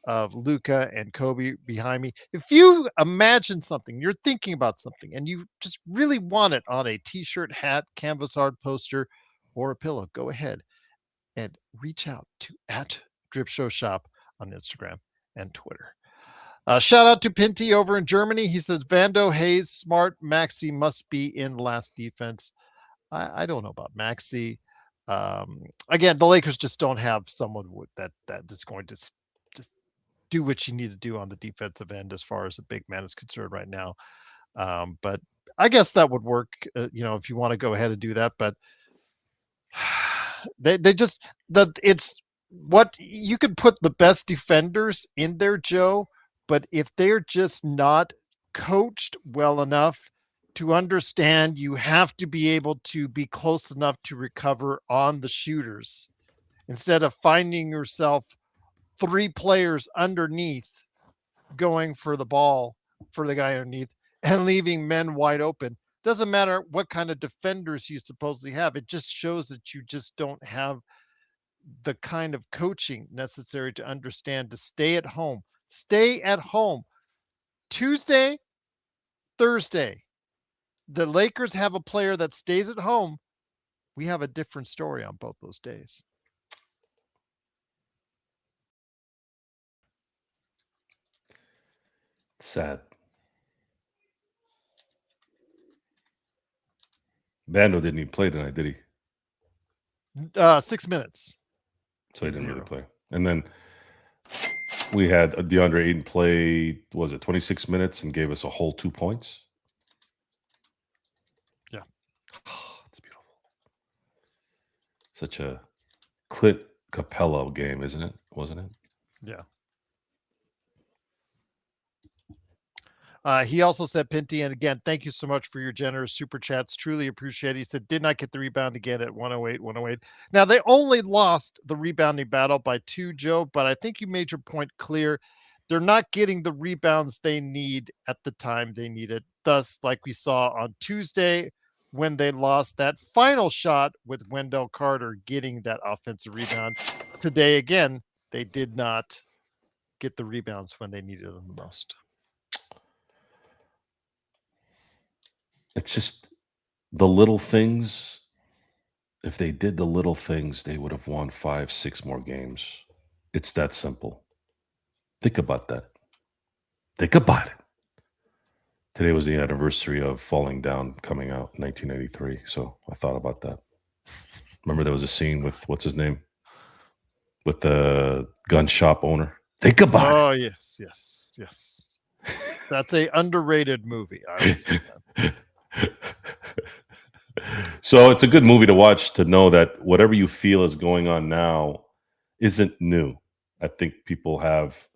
of Luca and Kobe behind me. If you imagine something, you're thinking about something, and you just really want it on a t-shirt, hat, canvas art poster, or a pillow, go ahead and reach out to at Drip Show Shop on Instagram and Twitter. Shout out to Pinty over in Germany. He says Vando, Hayes, Smart, Maxi must be in last defense. I don't know about Maxi. Again, the Lakers just don't have someone that is going to just do what you need to do on the defensive end as far as the big man is concerned right now. But I guess that would work, if you want to go ahead and do that. But it's what you can put the best defenders in there, Joe. But if they're just not coached well enough to understand, you have to be able to be close enough to recover on the shooters instead of finding yourself 3 players underneath going for the ball for the guy underneath and leaving men wide open. Doesn't matter what kind of defenders you supposedly have. It just shows that you just don't have the kind of coaching necessary to understand to stay at home. Stay at home. Tuesday, Thursday, the Lakers have a player that stays at home. We have a different story on both those days. Sad. Bando didn't even play tonight, did he? 6 minutes. So he didn't really play. And then we had DeAndre Ayton play, was it 26 minutes and gave us a whole 2 points? Yeah. Oh, it's beautiful. Such a Clint Capella game, isn't it? Wasn't it? Yeah. He also said, Pinty, and again, thank you so much for your generous super chats. Truly appreciate it. He said, did not get the rebound again at 108. Now, they only lost the rebounding battle by 2, Joe, but I think you made your point clear. They're not getting the rebounds they need at the time they need it. Thus, like we saw on Tuesday, when they lost that final shot with Wendell Carter getting that offensive rebound. Today, again, they did not get the rebounds when they needed them the most. It's just the little things. If they did the little things, they would have won 5, 6 more games. It's that simple. Think about that. Think about it. Today was the anniversary of Falling Down coming out in 1983. So I thought about that. Remember there was a scene with, what's his name? With the gun shop owner. Think about it. Oh, yes. That's a underrated movie. I would say that. So it's a good movie to watch to know that whatever you feel is going on now isn't new. I think people have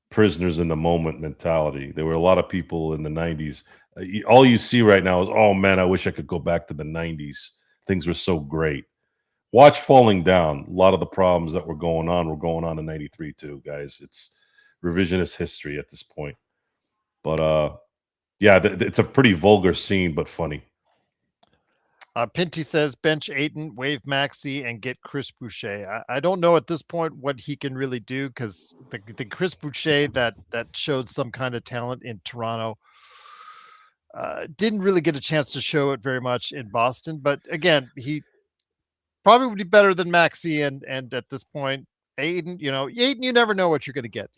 prisoners in the moment mentality. There were a lot of people in the 90s. All you see right now is, oh man, I wish I could go back to the 90s. Things were so great. Watch Falling Down. A lot of the problems that were going on in 93 too, guys. It's revisionist history at this point. But yeah, it's a pretty vulgar scene, but funny. Pinty says, bench Ayton, waive Maxi, and get Chris Boucher. I don't know at this point what he can really do because the Chris Boucher that showed some kind of talent in Toronto didn't really get a chance to show it very much in Boston. But again, he probably would be better than Maxi. And at this point, Ayton, you never know what you're going to get.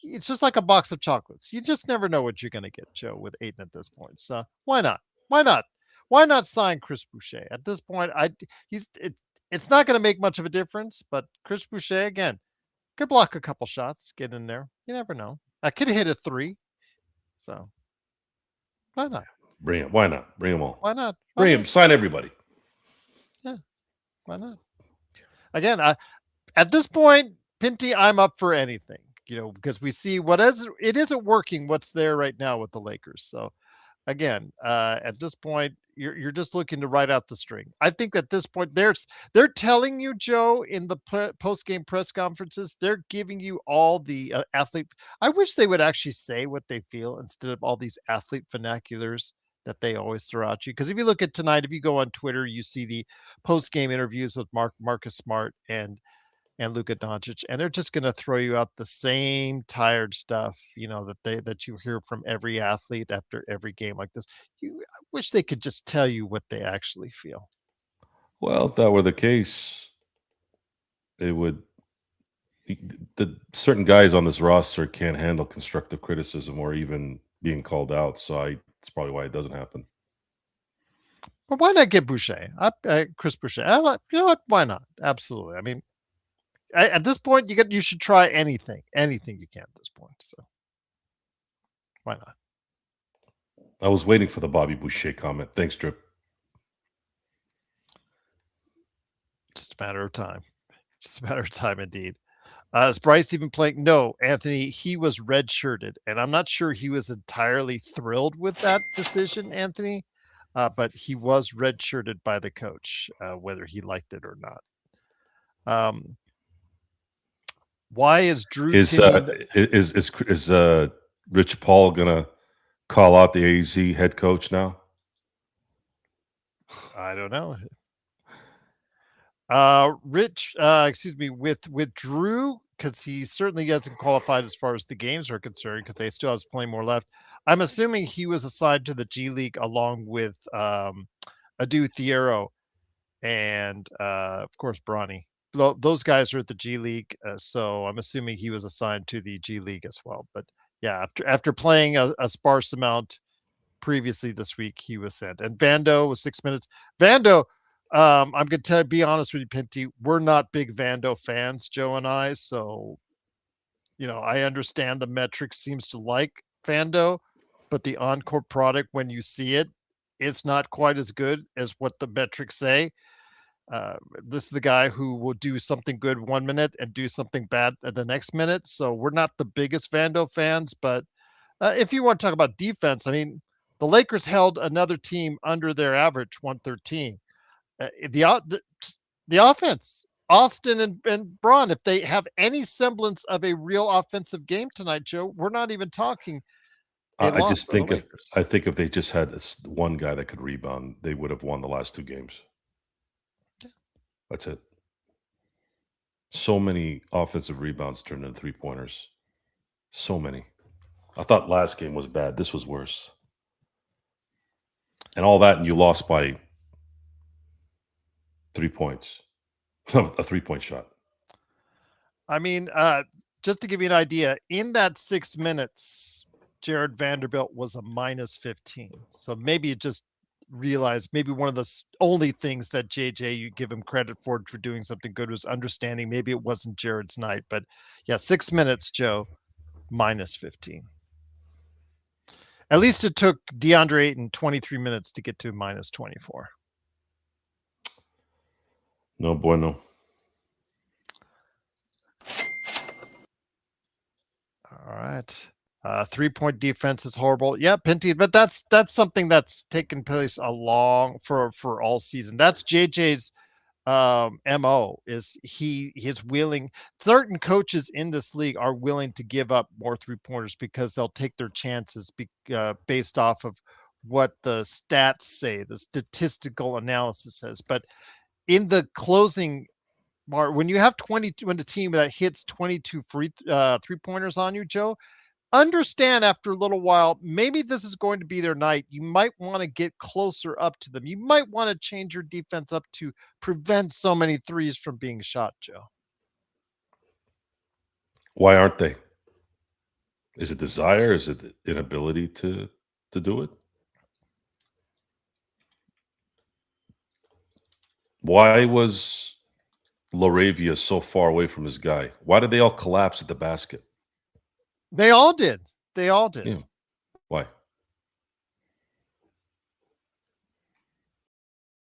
It's just like a box of chocolates. You just never know what you're going to get, Joe, with Ayton at this point. So why not? Why not sign Chris Boucher at this point? It's not going to make much of a difference, but Chris Boucher again could block a couple shots, get in there. You never know. I could hit a 3. So why not? Bring him. Why not? Bring them all. Why not? Bring him. Sign everybody. Yeah. Why not? Again, at this point, Pinty, I'm up for anything. Because we see it isn't working. What's there right now with the Lakers? So again, at this point, you're just looking to ride out the string. I think at this point they're telling you, Joe, in the post game press conferences, they're giving you all the athlete. I wish they would actually say what they feel instead of all these athlete vernaculars that they always throw at you. Because if you look at tonight, if you go on Twitter, you see the post game interviews with Marcus Smart and Luka Doncic, and they're just going to throw you out the same tired stuff, that you hear from every athlete after every game like this. I wish they could just tell you what they actually feel. Well, if that were the case, it would. The certain guys on this roster can't handle constructive criticism or even being called out. So it's probably why it doesn't happen. But why not get Boucher? Chris Boucher. You know what? Why not? Absolutely. I mean, at this point, you should try anything you can at this point. So why not? I was waiting for the Bobby Boucher comment. Thanks, Drip. Just a matter of time. Just a matter of time, indeed. Is Bryce even playing? No, Anthony, he was redshirted, and I'm not sure he was entirely thrilled with that decision, Anthony, but he was redshirted by the coach, whether he liked it or not. Why is Drew Is Rich Paul gonna call out the AZ head coach now? I don't know. Rich, excuse me, with Drew, because he certainly hasn't qualified as far as the games are concerned, because they still have plenty more left. I'm assuming he was assigned to the G League along with Adu Thiero and of course Bronny. Those guys are at the G League, so I'm assuming he was assigned to the G League as well. But yeah, after playing a sparse amount previously this week, he was sent. And Vando was 6 minutes. Vando, I'm going to be honest with you, Pinty. We're not big Vando fans, Joe and I. So, I understand the metrics seems to like Vando, but the on-court product, when you see it, it's not quite as good as what the metrics say. This is the guy who will do something good 1 minute and do something bad at the next minute. So we're not the biggest Vando fans, but if you want to talk about defense, I mean, the Lakers held another team under their average, 113. The offense, Austin and Braun, if they have any semblance of a real offensive game tonight, Joe, we're not even talking. I just think if they just had this one guy that could rebound, they would have won the last two games. That's it. So many offensive rebounds turned into three-pointers. So many. I thought last game was bad. This was worse. And all that, and you lost by 3 points. A 3-point shot. I mean, just to give you an idea, in that 6 minutes, Jared Vanderbilt was a minus 15. So maybe it just realized maybe one of the only things that JJ you give him credit for doing something good was understanding maybe it wasn't Jared's night. But yeah, 6 minutes, Joe, minus 15. At least it took DeAndre Ayton 23 minutes to get to minus 24. No bueno. All right. 3-point defense is horrible. Yeah, Pinty, but that's something that's taken place for all season. That's JJ's MO is he's willing. Certain coaches in this league are willing to give up more 3-pointers because they'll take their chances based off of what the stats say, the statistical analysis says. But in the closing part, when you have 22, when the team that hits 22 free 3-pointers on you, Joe, understand after a little while, maybe this is going to be their night. You might want to get closer up to them. You might want to change your defense up to prevent so many threes from being shot, Joe. Why aren't they? Is it desire? Is it inability to do it? Why was Laravia so far away from this guy? Why did they all collapse at the basket? They all did. They all did. Yeah. Why?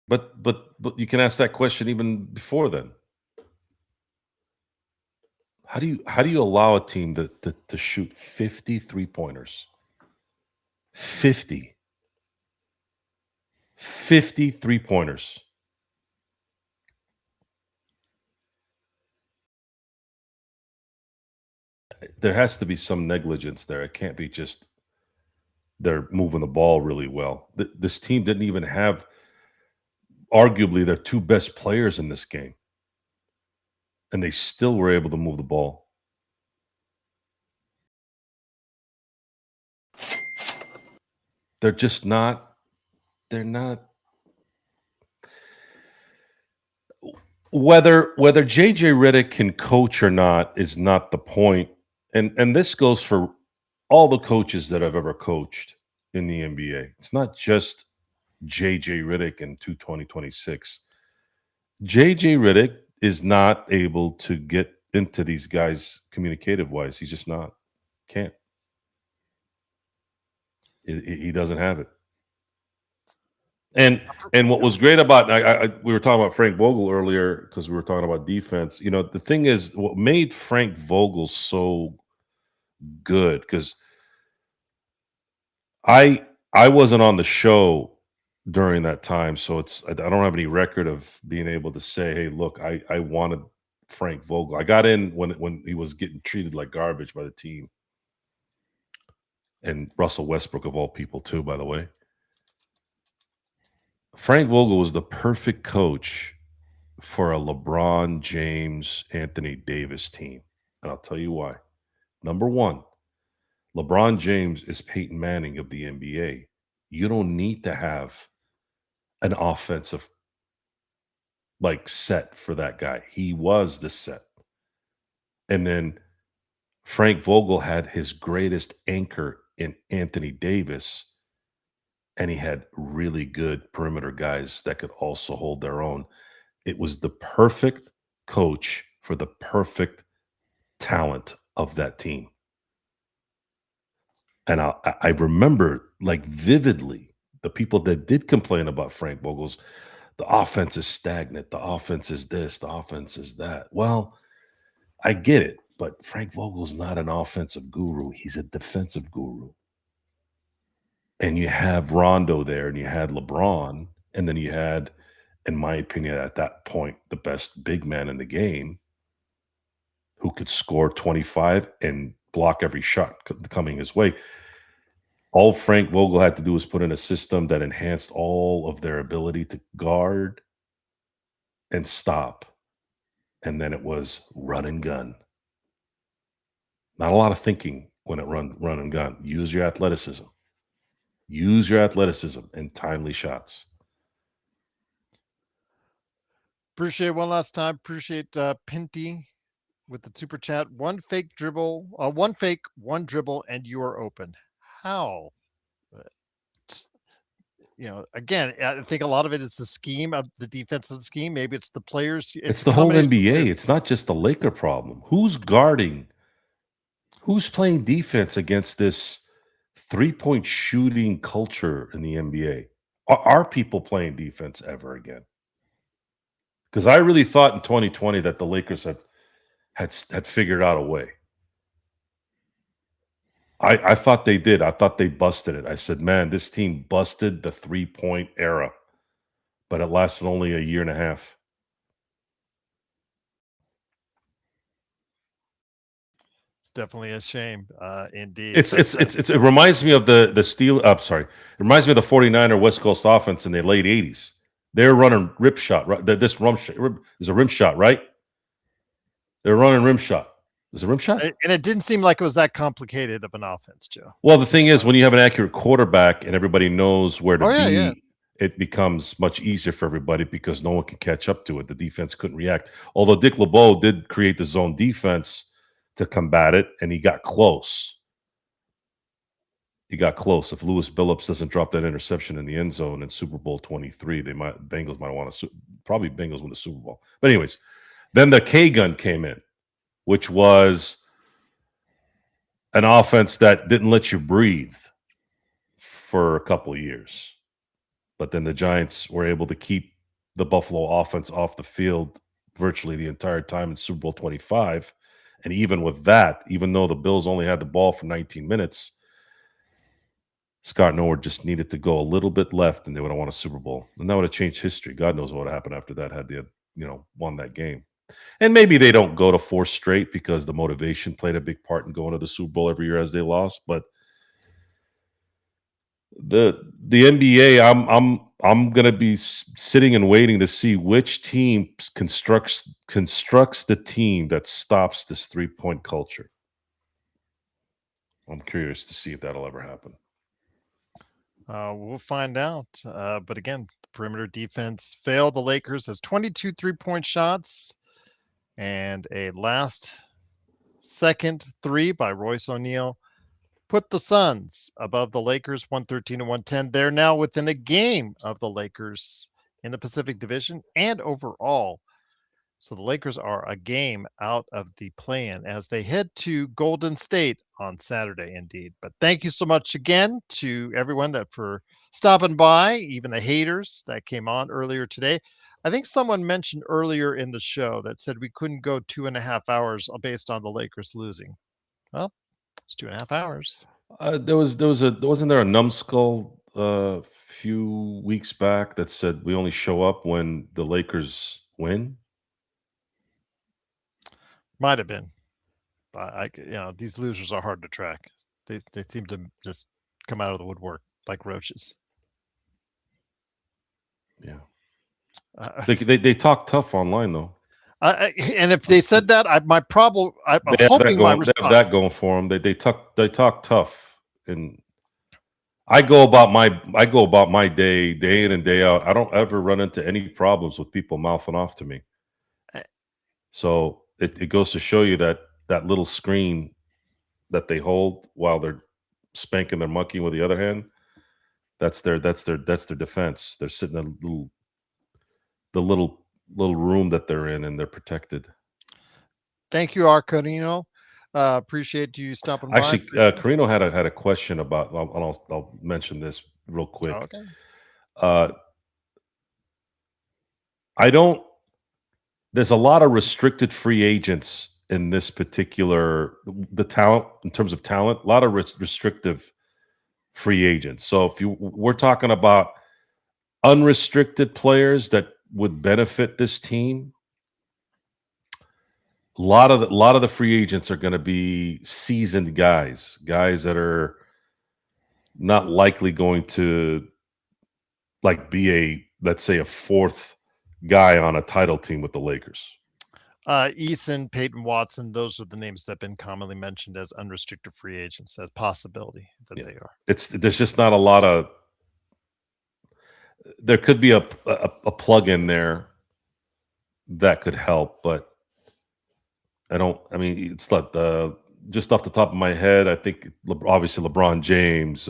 But you can ask that question even before then. How do you allow a team to shoot 50 3-pointers? 50. 50 3-pointers. There has to be some negligence there. It can't be just they're moving the ball really well. This team didn't even have arguably their two best players in this game, and they still were able to move the ball. They're just not. They're not. Whether JJ Redick can coach or not is not the point, and this goes for all the coaches that I've ever coached in the NBA. It's not just JJ Redick in 2026. JJ Redick is not able to get into these guys communicative wise. He's just not. Can't. He doesn't have it. And what was great about we were talking about Frank Vogel earlier because we were talking about defense. You know, the thing is, what made Frank Vogel so good, because I wasn't on the show during that time, so I don't have any record of being able to say, hey, look, I wanted Frank Vogel. I got in when he was getting treated like garbage by the team, and Russell Westbrook of all people too, by the way. Frank Vogel was the perfect coach for a LeBron James, Anthony Davis team. And I'll tell you why. Number one, LeBron James is Peyton Manning of the NBA. You don't need to have an offensive set for that guy. He was the set. And then Frank Vogel had his greatest anchor in Anthony Davis, and he had really good perimeter guys that could also hold their own. It was the perfect coach for the perfect talent of that team. And I remember vividly the people that did complain about Frank Vogel's, the offense is stagnant, the offense is this, the offense is that. Well, I get it, but Frank Vogel's not an offensive guru. He's a defensive guru. And you have Rondo there, and you had LeBron, and then you had, in my opinion, at that point, the best big man in the game who could score 25 and block every shot coming his way. All Frank Vogel had to do was put in a system that enhanced all of their ability to guard and stop. And then it was run and gun. Not a lot of thinking when it run and gun. Use your athleticism. Use your athleticism and timely shots. Appreciate one last time. Appreciate Pinty with the super chat. One fake, one dribble, and you are open. How? Again, I think a lot of it is the scheme of the defensive scheme. Maybe it's the players. It's the whole NBA. It's not just the Laker problem. Who's guarding? Who's playing defense against this three-point shooting culture in the NBA? Are people playing defense ever again? Because I really thought in 2020 that the Lakers had figured out a way. I thought they did. I thought they busted it. I said, man, this team busted the three-point era. But it lasted only a year and a half. It's definitely a shame, indeed. It reminds me of the Steel. It reminds me of the 49er West Coast offense in the late 80s. They're running rip shot. Right? This rim shot is a rim shot, right? They're running rim shot. Is it rim shot? And it didn't seem like it was that complicated of an offense, Joe. Well, the thing is, when you have an accurate quarterback and everybody knows where to be, it becomes much easier for everybody because no one can catch up to it. The defense couldn't react. Although Dick LeBeau did create the zone defense to combat it, and he got close. He got close. If Lewis Billups doesn't drop that interception in the end zone in Super Bowl 23, Bengals might want to probably Bengals win the Super Bowl. But anyways, then the K gun came in, which was an offense that didn't let you breathe for a couple of years. But then the Giants were able to keep the Buffalo offense off the field virtually the entire time in Super Bowl 25. And even with that, even though the Bills only had the ball for 19 minutes, Scott Norwood just needed to go a little bit left, and they would have won a Super Bowl, and that would have changed history. God knows what would happen after that had they won that game. And maybe they don't go to 4 straight because the motivation played a big part in going to the Super Bowl every year as they lost. But the NBA, I'm gonna be sitting and waiting to see which team constructs the team that stops this 3-point culture. I'm curious to see if that'll ever happen. We'll find out. But again, perimeter defense failed. The Lakers has 22 3-point shots and a last second three by Royce O'Neal put the Suns above the Lakers 113 to 110. They're now within a game of the Lakers in the Pacific Division and overall. So the Lakers are a game out of the play-in as they head to Golden State on Saturday, indeed. But thank you so much again to everyone that for stopping by, even the haters that came on earlier today. I think someone mentioned earlier in the show that said we couldn't go 2.5 hours based on the Lakers losing. Well, it's 2.5 hours. Wasn't there a numbskull a few weeks back that said we only show up when the Lakers win? Might have been. These losers are hard to track. They seem to just come out of the woodwork like roaches. Yeah. They talk tough online though. And if they said that, my problem. I'm hoping my response. They have that going for them. They talk tough, and I go about my day in and day out. I don't ever run into any problems with people mouthing off to me. So it goes to show you that little screen that they hold while they're spanking their monkey with the other hand, that's their defense. They're sitting in the little room that they're in, and they're protected. Thank you, Arcanino. Appreciate you stopping by. Actually, Carino had a question about. I'll mention this real quick. Okay. I don't. There's a lot of restricted free agents in this particular the talent in terms of talent. A lot of restrictive free agents. So we're talking about unrestricted players that would benefit this team, a lot of the free agents are going to be seasoned guys that are not likely going to be let's say a fourth guy on a title team with the Lakers. Eason, Peyton Watson, those are the names that have been commonly mentioned as unrestricted free agents, as possibility that they are. There's just not a lot of. There could be a plug in there that could help, but it's not just off the top of my head. I think obviously LeBron James,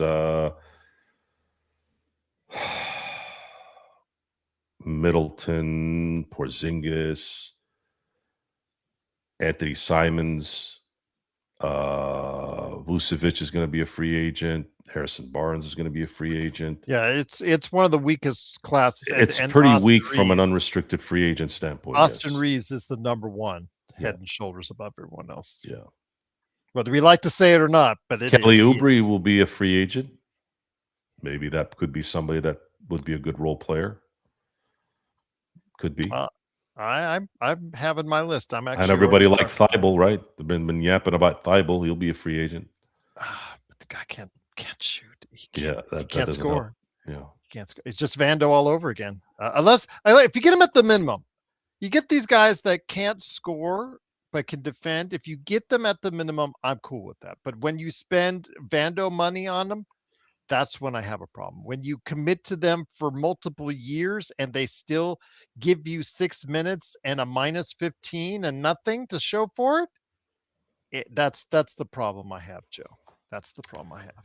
Middleton, Porzingis, Anthony Simons, Vucevic is going to be a free agent. Harrison Barnes is going to be a free agent. Yeah, it's one of the weakest classes. It's pretty weak from an unrestricted free agent standpoint. Austin Reeves is the number one, head and shoulders above everyone else. Yeah. Whether we like to say it or not, but Kelly Oubre will be a free agent. Maybe that could be somebody that would be a good role player. Could be. I'm having my list. I'm actually. And everybody likes Thibault, right? They've been yapping about Thibault. He'll be a free agent. But the guy can't shoot. He can't score. Yeah, he can't score. It's just Vando all over again. Unless if you get him at the minimum, you get these guys that can't score but can defend. If you get them at the minimum, I'm cool with that. But when you spend Vando money on them, that's when I have a problem. When you commit to them for multiple years and they still give you 6 minutes and a minus 15 and nothing to show for it, that's the problem I have, Joe. That's the problem I have.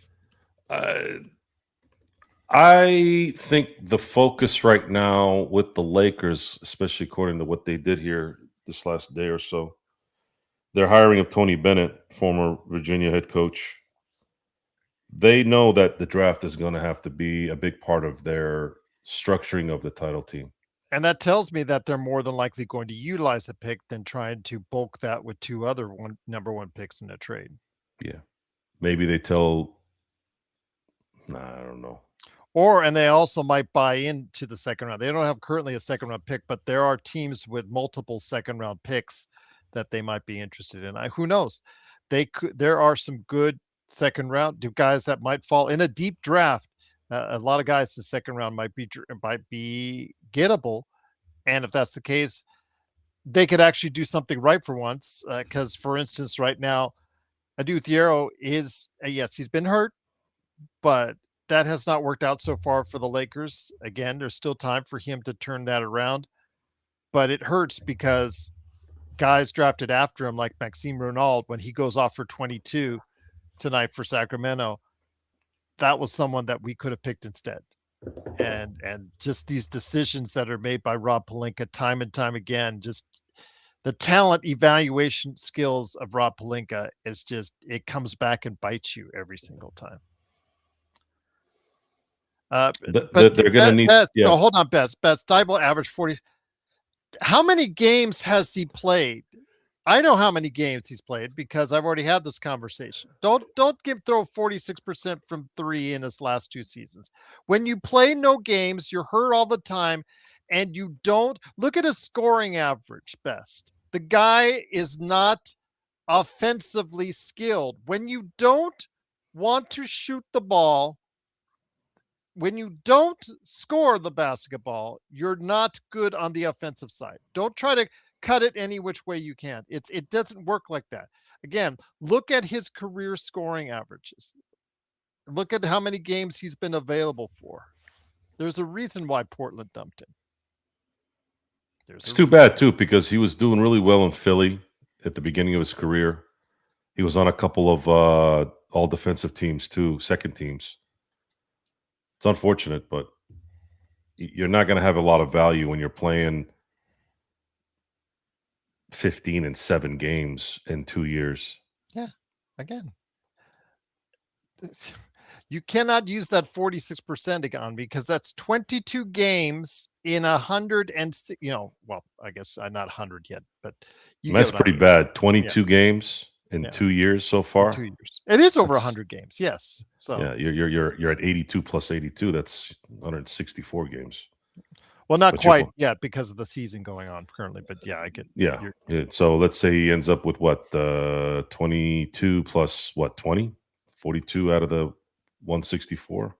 I think the focus right now with the Lakers, especially according to what they did here this last day or so, they're hiring of Tony Bennett, former Virginia head coach. They know that the draft is going to have to be a big part of their structuring of the title team. And that tells me that they're more than likely going to utilize a pick than trying to bulk that with two other number one picks in a trade. Yeah. Maybe they tell Nah, I don't know. And they also might buy into the second round. They don't have currently a second round pick, but there are teams with multiple second round picks that they might be interested in. Who knows? There are some good second round guys that might fall in a deep draft. A lot of guys in the second round might be gettable, and if that's the case, they could actually do something right for once. Because, for instance, right now, Adu Thiero is yes, he's been hurt, but that has not worked out so far for the Lakers. Again, there's still time for him to turn that around, but it hurts because guys drafted after him, like Maxime Ronald, when he goes off for 22 tonight for Sacramento, that was someone that we could have picked instead. And just these decisions that are made by Rob Pelinka time and time again, just the talent evaluation skills of Rob Pelinka is just, it comes back and bites you every single time. But They're going to need. No, hold on, Best. Thibault averaged 40. How many games has he played? I know how many games he's played because I've already had this conversation. Don't throw 46% from three in his last 2 seasons. When you play no games, you're hurt all the time, and you don't look at his scoring average. Best. The guy is not offensively skilled. When you don't want to shoot the ball, when you don't score the basketball, you're not good on the offensive side. Don't try to cut it any which way you can. It doesn't work like that. Again, look at his career scoring averages. Look at how many games he's been available for. There's a reason why Portland dumped him. It's too bad, too, because he was doing really well in Philly at the beginning of his career. He was on a couple of all defensive teams, too, second teams. It's unfortunate, but you're not going to have a lot of value when you're playing 15 and 7 games in 2 years. Yeah, again, you cannot use that 46% on me because that's 22 games in 100 and well, I guess I'm not 100 yet, but that's pretty bad. 22 games in 2 years so far. 2 years. It is over 100 games. Yes. So yeah, you're at 82 plus 82. That's 164 games. Well, not quite yet because of the season going on currently, but yeah, I get. Yeah. So let's say he ends up with what 22 plus what 20, 42 out of the 164.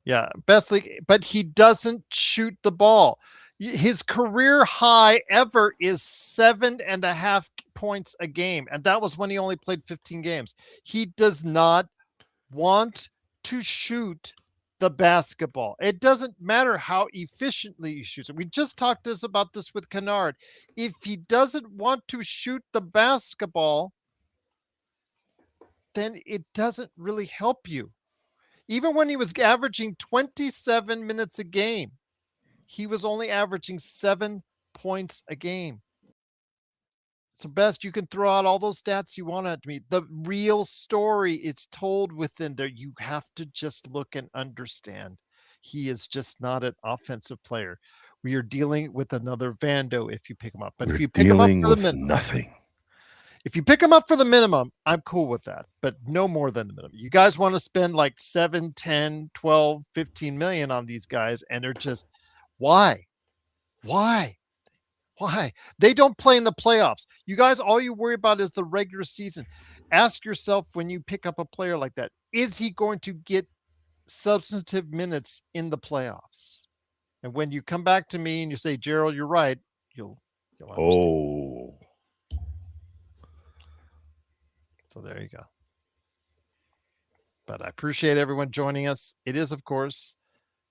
Yeah, best league, but he doesn't shoot the ball. His career high ever is 7.5 points a game, and that was when he only played 15 games. He does not want to shoot the basketball. It doesn't matter how efficiently he shoots it. We just talked about this with Kennard. If he doesn't want to shoot the basketball, then it doesn't really help you. Even when he was averaging 27 minutes a game, he was only averaging 7 points a game. So Best, you can throw out all those stats you want at me. The real story is told within there. You have to just look and understand. He is just not an offensive player. We are dealing with another Vando if you pick him up. But if you pick him up for the minimum, nothing. If you pick him up for the minimum, I'm cool with that, but no more than the minimum. You guys want to spend like 7, 10, 12, 15 million on these guys, and they're just, why? They don't play in the playoffs. You guys, all you worry about is the regular season. Ask yourself when you pick up a player like that, is he going to get substantive minutes in the playoffs? And when you come back to me and you say, Gerald, you're right, you'll understand. So there you go. But I appreciate everyone joining us. It is, of course,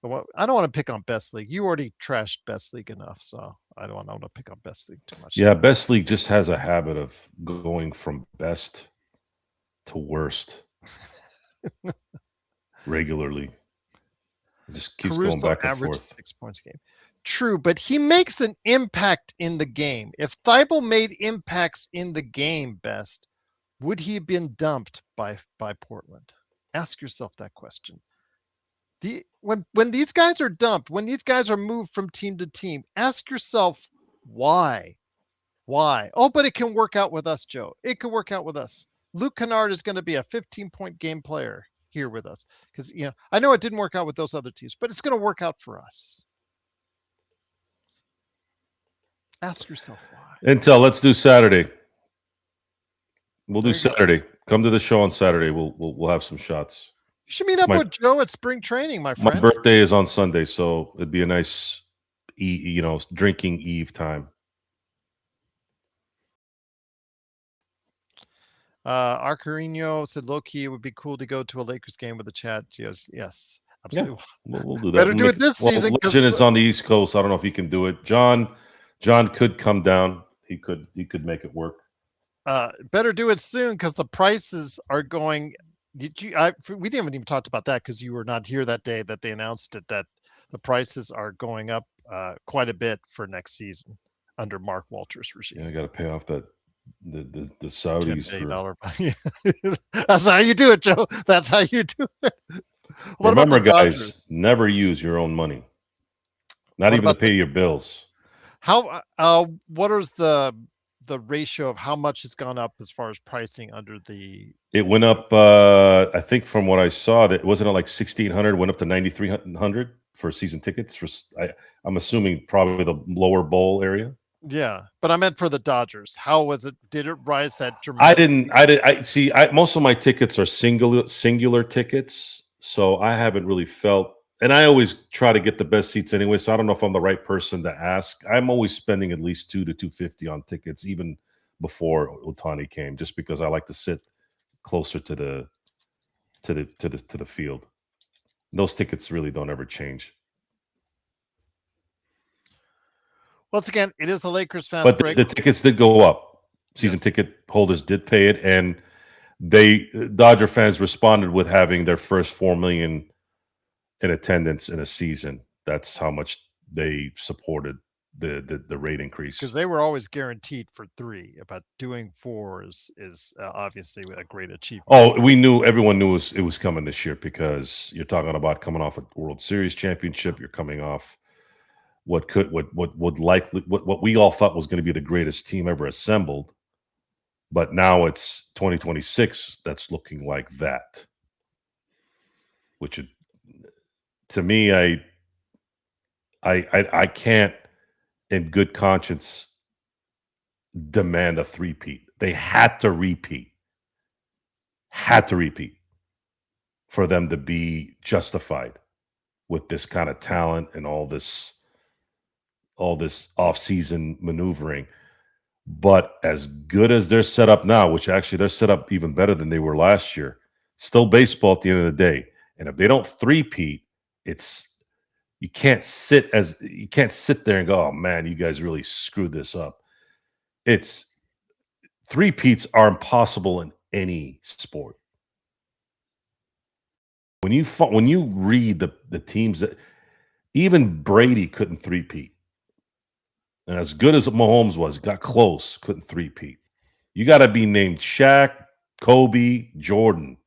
I don't want to pick on Best League. You already trashed Best League enough, so I don't want to pick on Best League too much. Yeah, Best League just has a habit of going from best to worst regularly. It just keeps going back and forth. 6 points a game. True, but he makes an impact in the game. If Thibault made impacts in the game, Best, would he have been dumped by Portland? Ask yourself that question. When these guys are dumped, when these guys are moved from team to team, ask yourself why. Oh, but it can work out with us, Joe. It can work out with us. Luke Kennard is going to be a 15-point game player. here with us because I know it didn't work out with those other teams, but it's going to work out for us. Ask yourself why. Intel, let's do Saturday. We'll do There you go. Saturday. Come to the show on Saturday. We'll have some shots. You should meet up with Joe at spring training, my My friend. birthday is on Sunday, so it'd be a nice, drinking eve time. Arcarino said low-key it would be cool to go to a Lakers game with the chat. Yes, absolutely. Yeah, we'll do that. Better do it this season. Legend is on the East Coast. I don't know if he can do it. John could come down. He could make it work. Better do it soon because the prices are going. We didn't even talked about that because you were not here that day that they announced it, that the prices are going up quite a bit for next season under Mark Walters' regime. Yeah, I got to pay off that the Saudis for. That's how you do it, Joe. That's how you do it. Remember, guys, never use your own money. Not even to pay your bills. How? What is the ratio of how much has gone up as far as pricing under the? It went up. I think from what I saw, that wasn't it like 1,600, went up to 9,300 for season tickets. I'm assuming probably the lower bowl area. Yeah, but I meant for the Dodgers. How was it? Did it rise that dramatically? I see. Most of my tickets are singular tickets, so I haven't really felt. And I always try to get the best seats anyway, so I don't know if I'm the right person to ask. I'm always spending at least $200 to $250 on tickets, even before Ohtani came, just because I like to sit closer to the field. Those tickets really don't ever change. Once again, it is the Lakers fast but break. The tickets did go up. Season ticket holders did pay it, and Dodger fans responded with having their first 4 million in attendance in a season. That's how much they supported the rate increase, because they were always guaranteed for 3, but doing 4 is obviously a great achievement. Oh, everyone knew it was coming this year, because you're talking about coming off a World Series championship. You're coming off what we all thought was going to be the greatest team ever assembled, but now it's 2026 that's looking like that, which to me, I can't in good conscience demand a three-peat. They had to repeat for them to be justified with this kind of talent and all this off-season maneuvering. But as good as they're set up now, which actually they're set up even better than they were last year, it's still baseball at the end of the day. And if they don't three-peat, you can't sit there and go, oh man, you guys really screwed this up. It's three-peats are impossible in any sport. When you read the teams that even Brady couldn't three-peat. And as good as Mahomes was, got close, couldn't three-peat. You got to be named Shaq, Kobe, Jordan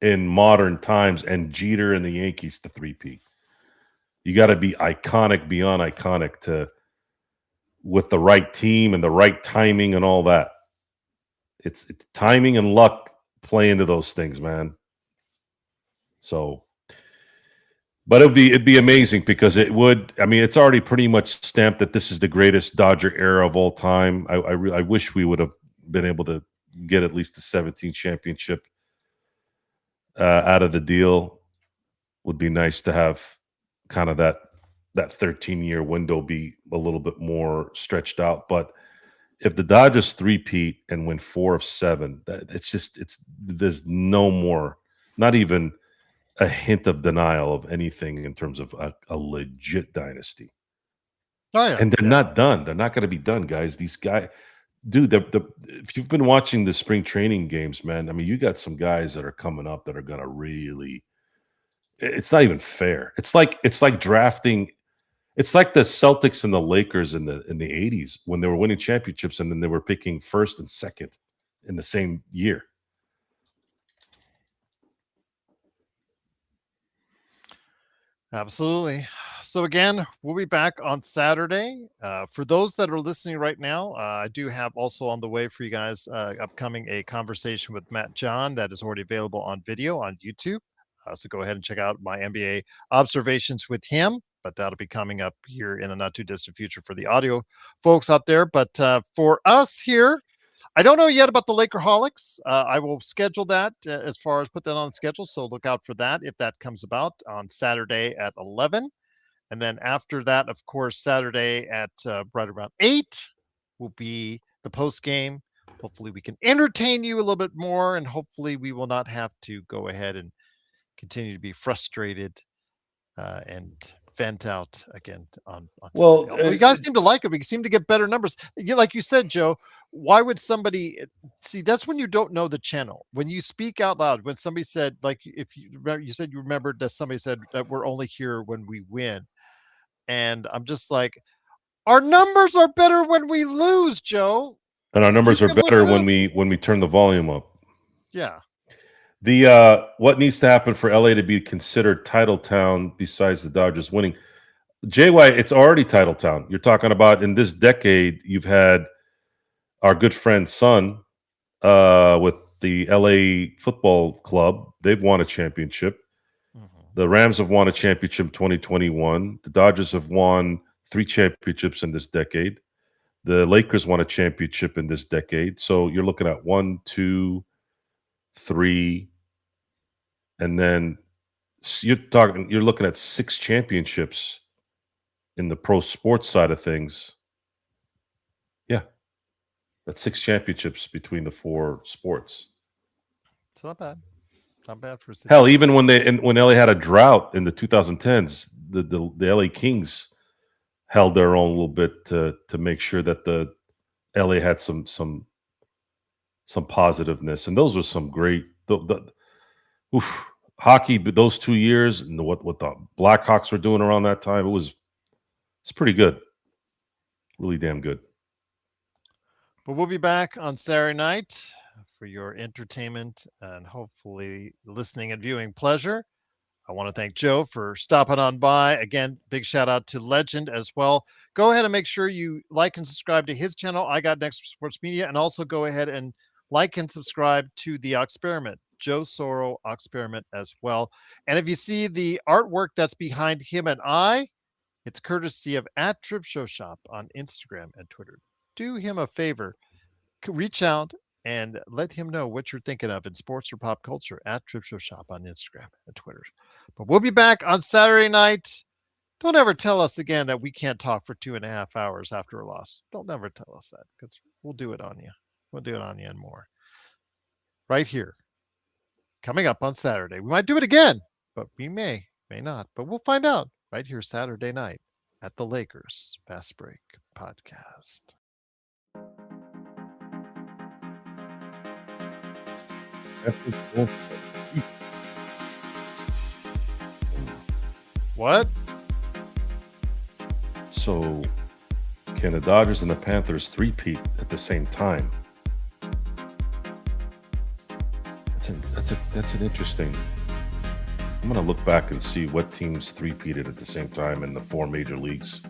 in modern times, and Jeter and the Yankees to three-peat. You got to be iconic beyond iconic with the right team and the right timing and all that. It's timing and luck play into those things, man. So, but it'd be amazing, because it would. I mean, it's already pretty much stamped that this is the greatest Dodger era of all time. I wish we would have been able to get at least the 17th championship out of the deal. Would be nice to have kind of that 13-year window be a little bit more stretched out. But if the Dodgers three-peat and win 4 of 7, there's no more, not even a hint of denial of anything in terms of a legit dynasty. Oh yeah, and they're not done. They're not going to be done, guys. These guys, dude. If you've been watching the spring training games, man, I mean, you got some guys that are coming up that are going to really. It's not even fair. It's like drafting. It's like the Celtics and the Lakers in the 80s when they were winning championships, and then they were picking first and second in the same year. Absolutely. So again, we'll be back on Saturday. For those that are listening right now, I do have also on the way for you guys upcoming a conversation with Matt John that is already available on video on YouTube. So go ahead and check out my NBA observations with him. But that'll be coming up here in the not too distant future for the audio folks out there. But for us here, I don't know yet about the Lakerholics. I will schedule that as far as put that on the schedule. So look out for that if that comes about on Saturday at 11. And then after that, of course, Saturday at right around 8 will be the post game. Hopefully, we can entertain you a little bit more, and hopefully, we will not have to go ahead and continue to be frustrated and vent out again on Well, Saturday. You guys seem to like it. We seem to get better numbers. Like you said, Joe, why would somebody see? That's when you don't know the channel. When you speak out loud, when somebody said, like, if you remember, you said you remembered that somebody said that we're only here when we win. And I'm just like, our numbers are better when we lose, Joe. and our numbers You are can look better it when up. we turn the volume up. Yeah. The what needs to happen for LA to be considered title town besides the Dodgers winning? JY, it's already title town. You're talking about in this decade, you've had our good friend Sun with the LA Football Club. They've won a championship. The Rams have won a championship in 2021. The Dodgers have won 3 championships in this decade. The Lakers won a championship in this decade. So you're looking at 1, 2, 3, and then you're looking at 6 championships in the pro sports side of things. Yeah. That's 6 championships between the 4 sports. It's not bad. Not bad for a Hell, even when LA had a drought in the 2010s, the LA Kings held their own a little bit to make sure that the LA had some positiveness, and those were some great hockey. But those 2 years and what the Blackhawks were doing around that time, it's pretty good, really damn good. But we'll be back on Saturday night for your entertainment and hopefully listening and viewing pleasure. I want to thank Joe for stopping on by. Again, big shout out to Legend as well. Go ahead and make sure you like and subscribe to his channel, I Got Next Sports Media, and also go ahead and like and subscribe to the Experiment, Joe Soro Experiment as well. And if you see the artwork that's behind him and I, it's courtesy of @TripShowShop on Instagram and Twitter. Do him a favor, reach out and let him know what you're thinking of in sports or pop culture @TripShowShop on Instagram and Twitter. But we'll be back on Saturday night. Don't ever tell us again that we can't talk for 2.5 hours after a loss. Don't ever tell us that, because we'll do it on you. We'll do it on you and more. Right here. Coming up on Saturday. We might do it again, but we may not. But we'll find out right here Saturday night at the Lakers Fast Break Podcast. What? So, can the Dodgers and the Panthers three-peat at the same time? That's an interesting. I'm going to look back and see what teams three-peated at the same time in the 4 major leagues.